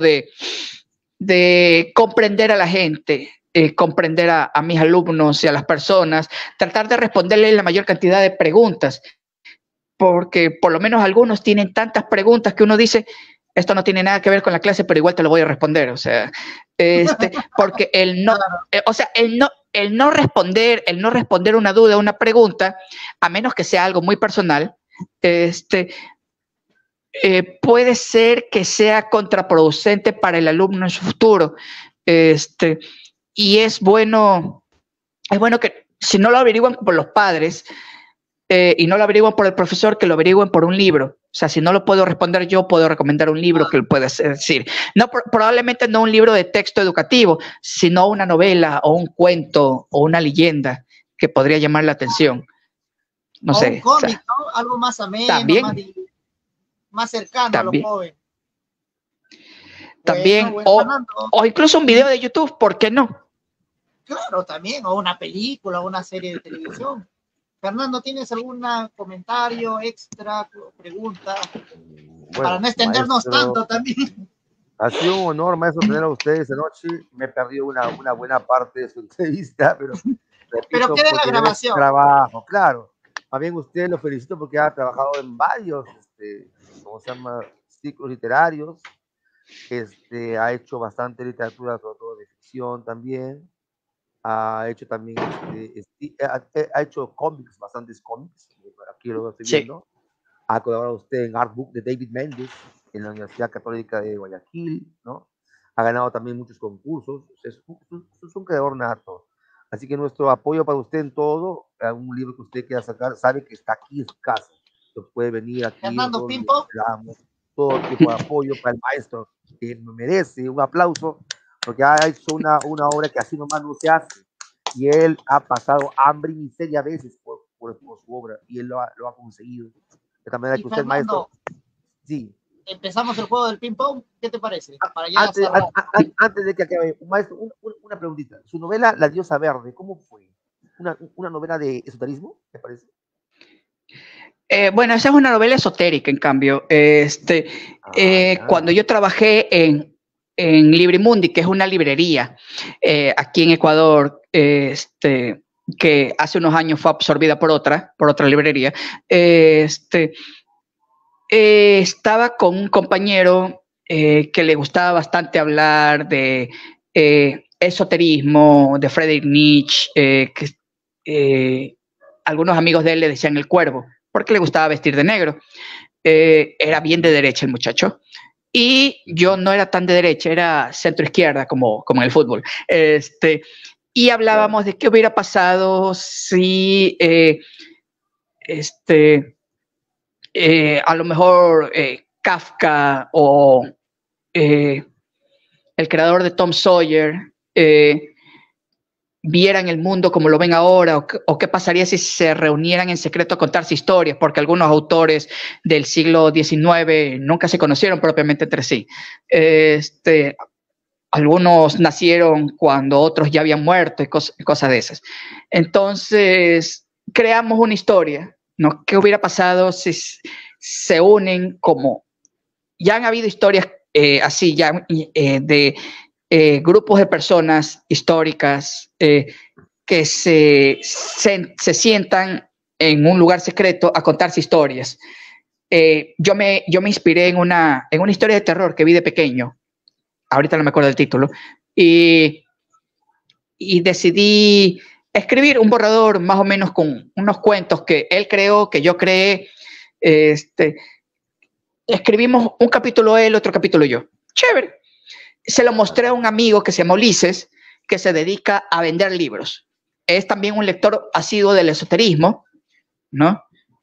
Speaker 2: de comprender a la gente, comprender a mis alumnos y a las personas, tratar de responderles la mayor cantidad de preguntas, porque por lo menos algunos tienen tantas preguntas que uno dice, esto no tiene nada que ver con la clase, pero igual te lo voy a responder. O sea, porque el no responder una duda, una pregunta, a menos que sea algo muy personal, puede ser que sea contraproducente para el alumno en su futuro. Y es bueno que si no lo averiguan por los padres y no lo averiguan por el profesor, que lo averigüen por un libro. O sea, si no lo puedo responder yo, puedo recomendar un libro que lo puede decir. No, probablemente no un libro de texto educativo, sino una novela o un cuento o una leyenda que podría llamar la atención. No sé.
Speaker 1: Un cómic, o sea, ¿no? Algo más ameno,
Speaker 2: también,
Speaker 1: más cercano
Speaker 2: también,
Speaker 1: a los jóvenes.
Speaker 2: También, o incluso un video de YouTube, ¿por qué no?
Speaker 1: Claro, también, o una película, o una serie de televisión. Fernando, ¿tienes algún comentario extra, pregunta? Bueno, para no extendernos tanto también.
Speaker 3: Ha sido un honor, maestro, tener a ustedes esta noche. Me he perdido una buena parte de su entrevista, pero repito,
Speaker 1: pero queda la grabación.
Speaker 3: Trabajo, claro. Más bien usted lo felicito porque ha trabajado en varios, ¿cómo se llama? Ciclos literarios. Ha hecho bastante literatura, sobre todo de ficción también. Ha hecho también, ha hecho cómics, bastantes cómics, aquí lo estoy viendo. Sí. Ha colaborado usted en Artbook de David Méndez en la Universidad Católica de Guayaquil, ¿no? Ha ganado también muchos concursos, es un creador nato. Así que nuestro apoyo para usted en todo, algún libro que usted quiera sacar, sabe que está aquí en su casa. Usted puede venir aquí.
Speaker 1: Fernando Pimpo.
Speaker 3: Todo tipo de apoyo para el maestro, que merece un aplauso, porque ha hecho una obra que así nomás no se hace, y él ha pasado hambre y miseria a veces por su obra, y él lo ha conseguido. De esta manera que usted,
Speaker 1: Fernando,
Speaker 3: maestro, sí.
Speaker 1: Empezamos el juego del ping-pong, ¿qué te parece? Para
Speaker 3: ya antes de que acabe, maestro, una preguntita. Su novela La Diosa Verde, ¿cómo fue? ¿Una novela de esoterismo, me parece?
Speaker 2: Bueno, esa es una novela esotérica, en cambio. Cuando yo trabajé en Librimundi, que es una librería aquí en Ecuador, que hace unos años fue absorbida por otra librería, estaba con un compañero que le gustaba bastante hablar de esoterismo, de Friedrich Nietzsche, algunos amigos de él le decían el cuervo, porque le gustaba vestir de negro. Era bien de derecha el muchacho. Y yo no era tan de derecha, era centro izquierda como en el fútbol. Y hablábamos de qué hubiera pasado si a lo mejor Kafka o el creador de Tom Sawyer vieran el mundo como lo ven ahora, o qué pasaría si se reunieran en secreto a contarse historias, porque algunos autores del siglo XIX nunca se conocieron propiamente entre sí. Algunos nacieron cuando otros ya habían muerto y cosas de esas. Entonces, creamos una historia, ¿no? ¿Qué hubiera pasado si se unen como... Ya han habido historias así, ya de grupos de personas históricas que se sientan en un lugar secreto a contarse historias. Yo me inspiré en una historia de terror que vi de pequeño, ahorita no me acuerdo del título, y decidí escribir un borrador más o menos con unos cuentos que él creó, que yo creé. Escribimos un capítulo él, otro capítulo yo. Chévere. Se lo mostré a un amigo que se llama Ulises, que se dedica a vender libros. Es también un lector asiduo del esoterismo, ¿no?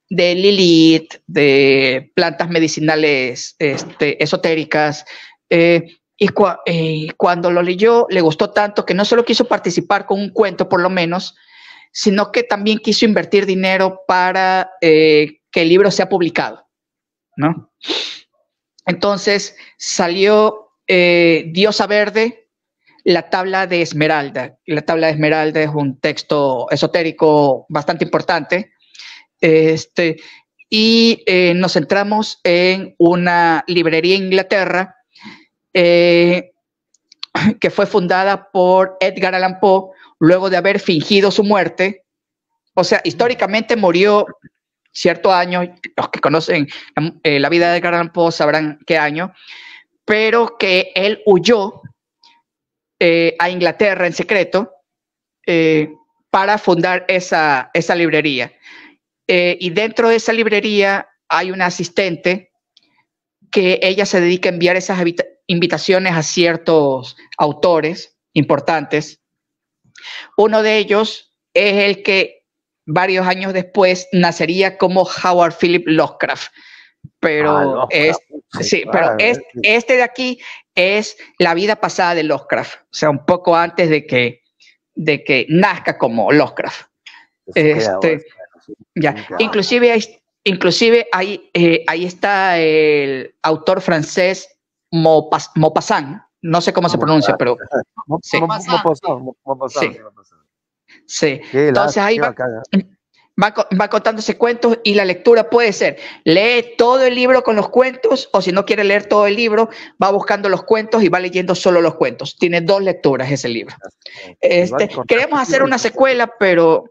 Speaker 2: de Lilith, de plantas medicinales esotéricas. Cuando lo leyó, le gustó tanto que no solo quiso participar con un cuento, por lo menos, sino que también quiso invertir dinero para que el libro sea publicado, ¿no? Entonces salió Diosa Verde, la tabla de Esmeralda. La tabla de Esmeralda es un texto esotérico bastante importante. Nos centramos en una librería en Inglaterra que fue fundada por Edgar Allan Poe luego de haber fingido su muerte. O sea, históricamente murió cierto año, los que conocen la vida de Edgar Allan Poe sabrán qué año, pero que él huyó a Inglaterra en secreto para fundar esa librería. Y dentro de esa librería hay una asistente que ella se dedica a enviar esas invitaciones a ciertos autores importantes. Uno de ellos es el que varios años después nacería como Howard Philip Lovecraft. Pero, este de aquí es la vida pasada de Lovecraft, o sea, un poco antes de que nazca como Lovecraft. Inclusive ahí está el autor francés Maupassant, no sé cómo se pronuncia, pero sí. Entonces ahí va contándose cuentos y la lectura puede ser, lee todo el libro con los cuentos, o si no quiere leer todo el libro, va buscando los cuentos y va leyendo solo los cuentos. Tiene 2 lecturas ese libro. Queremos hacer una secuela, pero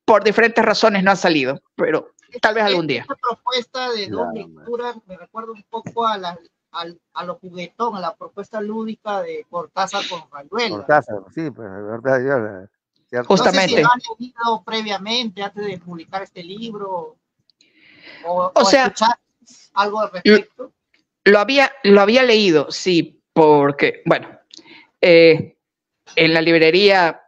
Speaker 2: por diferentes razones no ha salido, pero tal vez algún día.
Speaker 1: Esta propuesta de 2 lecturas me recuerda un poco a lo juguetón, a la propuesta lúdica de Cortázar con Rayuela.
Speaker 3: Cortázar, sí, pues, verdad.
Speaker 2: Justamente.
Speaker 1: No sé si lo han leído previamente, antes de publicar este libro, o
Speaker 2: sea,
Speaker 1: escuchar algo al respecto.
Speaker 2: Lo había leído, sí, porque, bueno, en la librería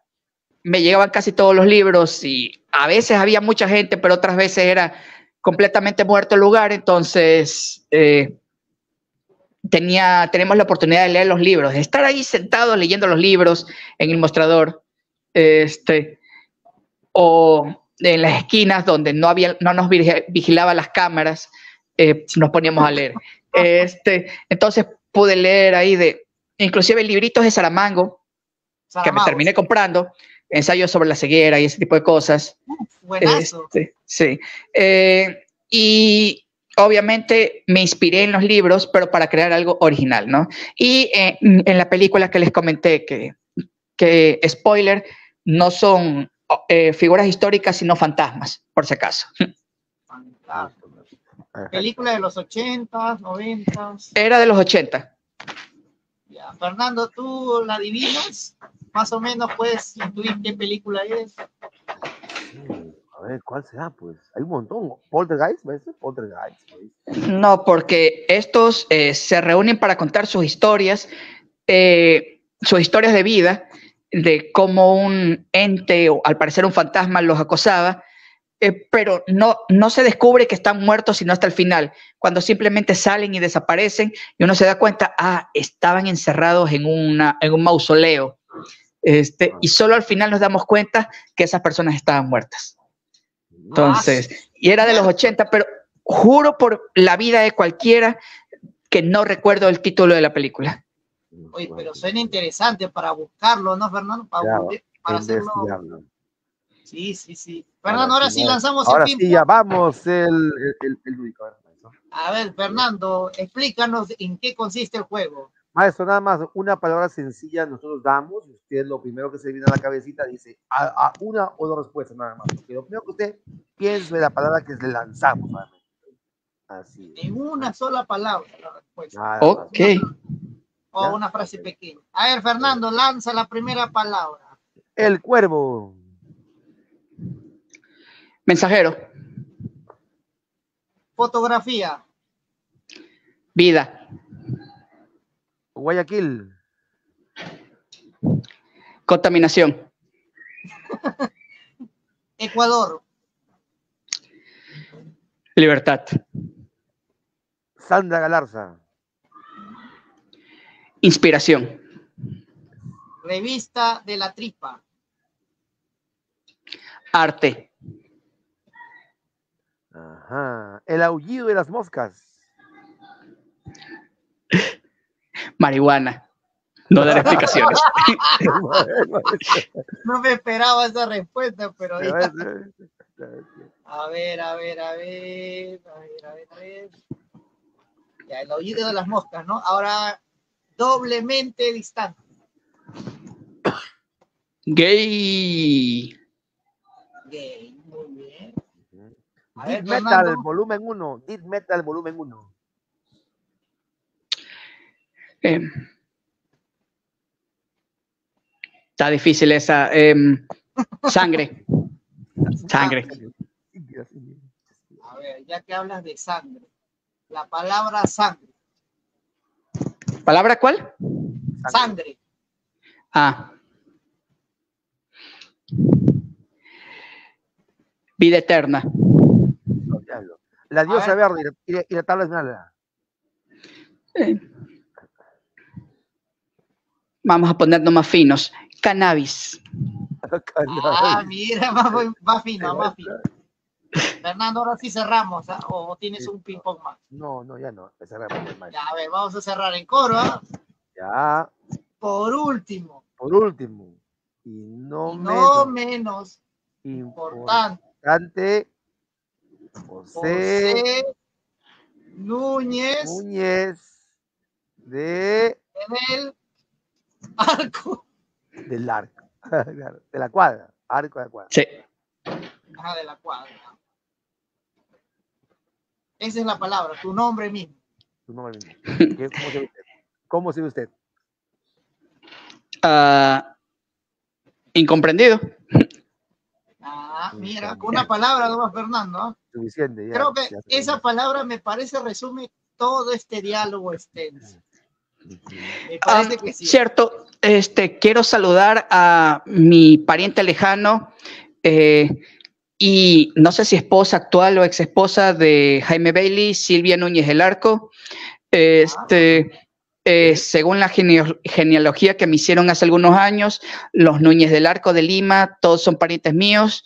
Speaker 2: me llegaban casi todos los libros y a veces había mucha gente, pero otras veces era completamente muerto el lugar, entonces tenemos la oportunidad de leer los libros, de estar ahí sentados leyendo los libros en el mostrador, o en las esquinas donde no nos vigilaban las cámaras, nos poníamos a leer. Entonces pude leer ahí inclusive libritos de Saramago, que me terminé comprando, ensayos sobre la ceguera y ese tipo de cosas.
Speaker 1: Buenazo.
Speaker 2: Sí. Y obviamente me inspiré en los libros, pero para crear algo original, ¿no? Y en la película que les comenté, que spoiler, no son figuras históricas, sino fantasmas, por si acaso.
Speaker 1: ¿Película de los 80s, 90s?
Speaker 2: Era de los 80.
Speaker 1: Ya, Fernando, ¿tú la adivinas? Más o menos puedes intuir qué película es.
Speaker 3: A ver, ¿cuál será? Pues hay un montón. ¿Poltergeist? ¿Ves? Poltergeist.
Speaker 2: No, porque estos se reúnen para contar sus historias de vida, de cómo un ente, o al parecer un fantasma, los acosaba, pero no se descubre que están muertos sino hasta el final, cuando simplemente salen y desaparecen y uno se da cuenta, estaban encerrados en un mausoleo, y solo al final nos damos cuenta que esas personas estaban muertas. Entonces, y era de los 80, pero juro por la vida de cualquiera que no recuerdo el título de la película.
Speaker 1: Oye, pero suena interesante para buscarlo, ¿no, Fernando? Para hacerlo. Sí. Fernando, ahora sí lanzamos el ping-pong.
Speaker 3: Sí, ya vamos el lúdico.
Speaker 1: A ver, Fernando, explícanos en qué consiste el juego.
Speaker 3: Maestro, nada más, una palabra sencilla nosotros damos, y usted lo primero que se viene a la cabecita dice a una o 2 respuestas nada más. Porque lo primero que usted piense de la palabra que le lanzamos. Así.
Speaker 1: En una sola palabra la respuesta.
Speaker 2: Ok.
Speaker 1: O una frase pequeña. A ver, Fernando, lanza la primera palabra.
Speaker 3: El cuervo.
Speaker 2: Mensajero.
Speaker 1: Fotografía.
Speaker 2: Vida.
Speaker 3: Guayaquil.
Speaker 2: Contaminación.
Speaker 1: Ecuador.
Speaker 2: Libertad.
Speaker 3: Sandra Galarza.
Speaker 2: Inspiración.
Speaker 1: Revista de la Tripa.
Speaker 2: Arte.
Speaker 3: Ajá. El aullido de las moscas.
Speaker 2: Marihuana. No dar explicaciones.
Speaker 1: No me esperaba esa respuesta, pero ya. A ver. Ya, el aullido de las moscas, ¿no? Ahora, doblemente distante.
Speaker 2: Gay.
Speaker 1: Gay, muy bien. A
Speaker 3: Death
Speaker 1: ver,
Speaker 3: Metal,
Speaker 1: Fernando.
Speaker 3: volumen 1. Death Metal, volumen 1.
Speaker 2: Está difícil esa. Sangre. Sangre.
Speaker 1: A ver, ya que hablas de sangre, la palabra sangre.
Speaker 2: ¿Palabra cuál?
Speaker 1: Sangre.
Speaker 2: Ah. Vida eterna.
Speaker 3: La diosa verde y la tabla esmeralda.
Speaker 2: Vamos a ponernos más finos. Cannabis.
Speaker 1: Ah, mira, va fino, va fino. Fernando, ahora sí cerramos, ¿ah? ¿O tienes un ping-pong más?
Speaker 3: No, ya no. Cerramos,
Speaker 1: ya, a ver, vamos a cerrar en coro, ¿ah?
Speaker 3: Ya.
Speaker 1: Por último.
Speaker 3: Y no
Speaker 1: menos importante.
Speaker 3: José
Speaker 1: Núñez
Speaker 3: del
Speaker 1: arco.
Speaker 3: Del arco. De la cuadra. Arco de la cuadra.
Speaker 2: Sí.
Speaker 1: Ajá, de la cuadra. Esa es la palabra, tu nombre mismo.
Speaker 3: ¿Cómo se ve usted?
Speaker 2: Incomprendido.
Speaker 1: Mira, con una palabra nomás, Fernando.
Speaker 3: Suficiente, ya.
Speaker 1: Creo que esa palabra me parece resume todo este diálogo extenso. Me parece que sí.
Speaker 2: Cierto, quiero saludar a mi pariente lejano y no sé si esposa actual o ex esposa de Jaime Bailey, Silvia Núñez del Arco. Según la genealogía que me hicieron hace algunos años, los Núñez del Arco de Lima, todos son parientes míos.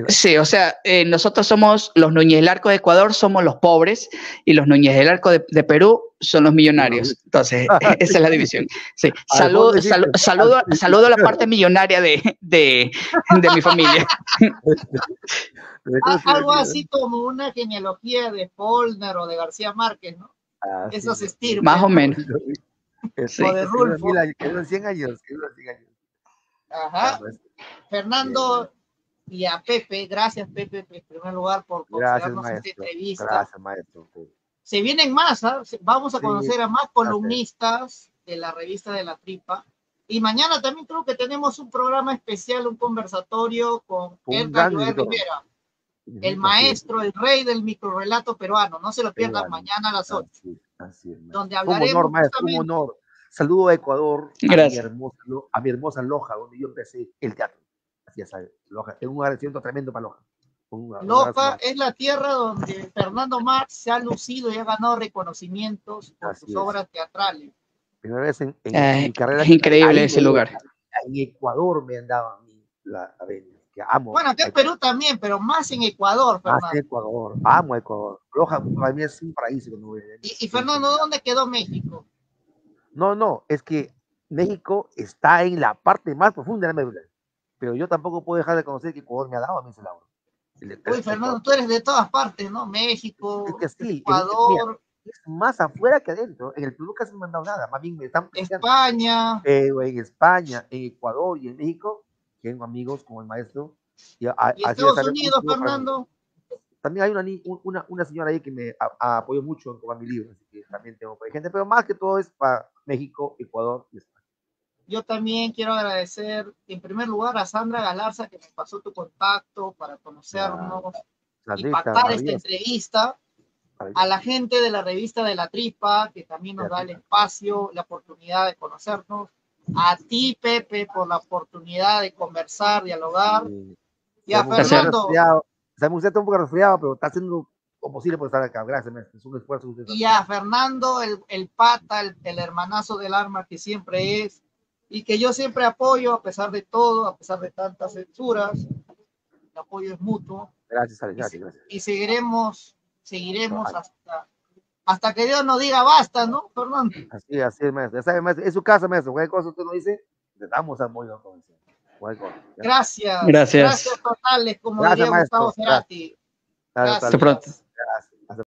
Speaker 2: Sí, o sea, nosotros somos los Núñez del Arco de Ecuador, somos los pobres, y los Núñez del Arco de Perú son los millonarios. Entonces, esa es la división. Sí. Saludo a la parte millonaria de mi familia.
Speaker 1: Algo así como una genealogía de Polner o de García Márquez, ¿no? Esos estirpes.
Speaker 2: Más o menos.
Speaker 1: Sí. O de Rulfo.
Speaker 3: Quedó 100 años.
Speaker 1: Ajá. Fernando y a Pepe, gracias Pepe, en primer lugar por concedernos esta entrevista.
Speaker 3: Gracias, maestro.
Speaker 1: Se vienen más, ¿eh? Vamos a conocer a más columnistas de la revista de la Tripa. Y mañana también creo que tenemos un programa especial, un conversatorio con Edgar Joel Rivera, el maestro, el rey del microrrelato peruano. No se lo pierdan mañana a las 8.
Speaker 3: Así es,
Speaker 1: donde hablaremos
Speaker 3: un honor, maestro, un honor. Saludo a Ecuador, a mi hermosa Loja, donde yo empecé el teatro. Así es, Loja. Tengo un agradecimiento tremendo para Loja.
Speaker 1: Loja es la tierra donde Fernando Marx se ha lucido y ha ganado reconocimientos por sus obras teatrales.
Speaker 3: Primera vez en mi carrera.
Speaker 2: Es increíble ese lugar.
Speaker 3: En Ecuador me han dado a mí la venia, que amo.
Speaker 1: Bueno, acá en Perú también, pero más en Ecuador, Fernando.
Speaker 3: Más en Ecuador, amo Ecuador. Loja para mí es un paraíso.
Speaker 1: Y Fernando, ¿dónde quedó México?
Speaker 3: No, es que México está en la parte más profunda de la médula. Pero yo tampoco puedo dejar de conocer que Ecuador me ha dado a mí ese lado.
Speaker 1: Uy, Fernando, tú eres de todas partes, ¿no? México,
Speaker 3: es que sí,
Speaker 1: Ecuador.
Speaker 3: Es más afuera que adentro. En el Perú casi no me han dado nada. Más bien me están
Speaker 1: España.
Speaker 3: Pero en España, en Ecuador y en México, tengo amigos como el maestro.
Speaker 1: ¿Y Estados Unidos, Fernando?
Speaker 3: También hay una señora ahí que me apoyó mucho con mi libro. Así que también tengo gente, pero más que todo es para México, Ecuador y España.
Speaker 1: Yo también quiero agradecer, en primer lugar, a Sandra Galarza, que me pasó tu contacto para conocernos y pactar esta entrevista. A la gente de la revista de la Tripa, que también nos da el espacio, la oportunidad de conocernos. A ti, Pepe, por la oportunidad de conversar, dialogar. Y a Fernando.
Speaker 3: Sabemos que usted está un poco resfriado, pero está haciendo lo posible por estar acá. Gracias, maestro. Es un esfuerzo que usted
Speaker 1: Y a Fernando, el pata, el hermanazo del arma que siempre es, y que yo siempre apoyo a pesar de todo, a pesar de tantas censuras. El apoyo es mutuo.
Speaker 3: Gracias, Alex. Gracias.
Speaker 1: Y seguiremos hasta que Dios nos diga basta, ¿no, Fernando?
Speaker 3: Así es, maestro. Ya sabe, maestro. Es su casa, maestro. Cualquier cosa usted nos dice, le damos apoyo.
Speaker 1: Gracias.
Speaker 2: Gracias.
Speaker 1: Gracias totales, como
Speaker 3: Gracias,
Speaker 1: diría
Speaker 3: maestro.
Speaker 1: Gustavo Cerati.
Speaker 3: Gracias.
Speaker 2: Hasta pronto.
Speaker 3: Gracias.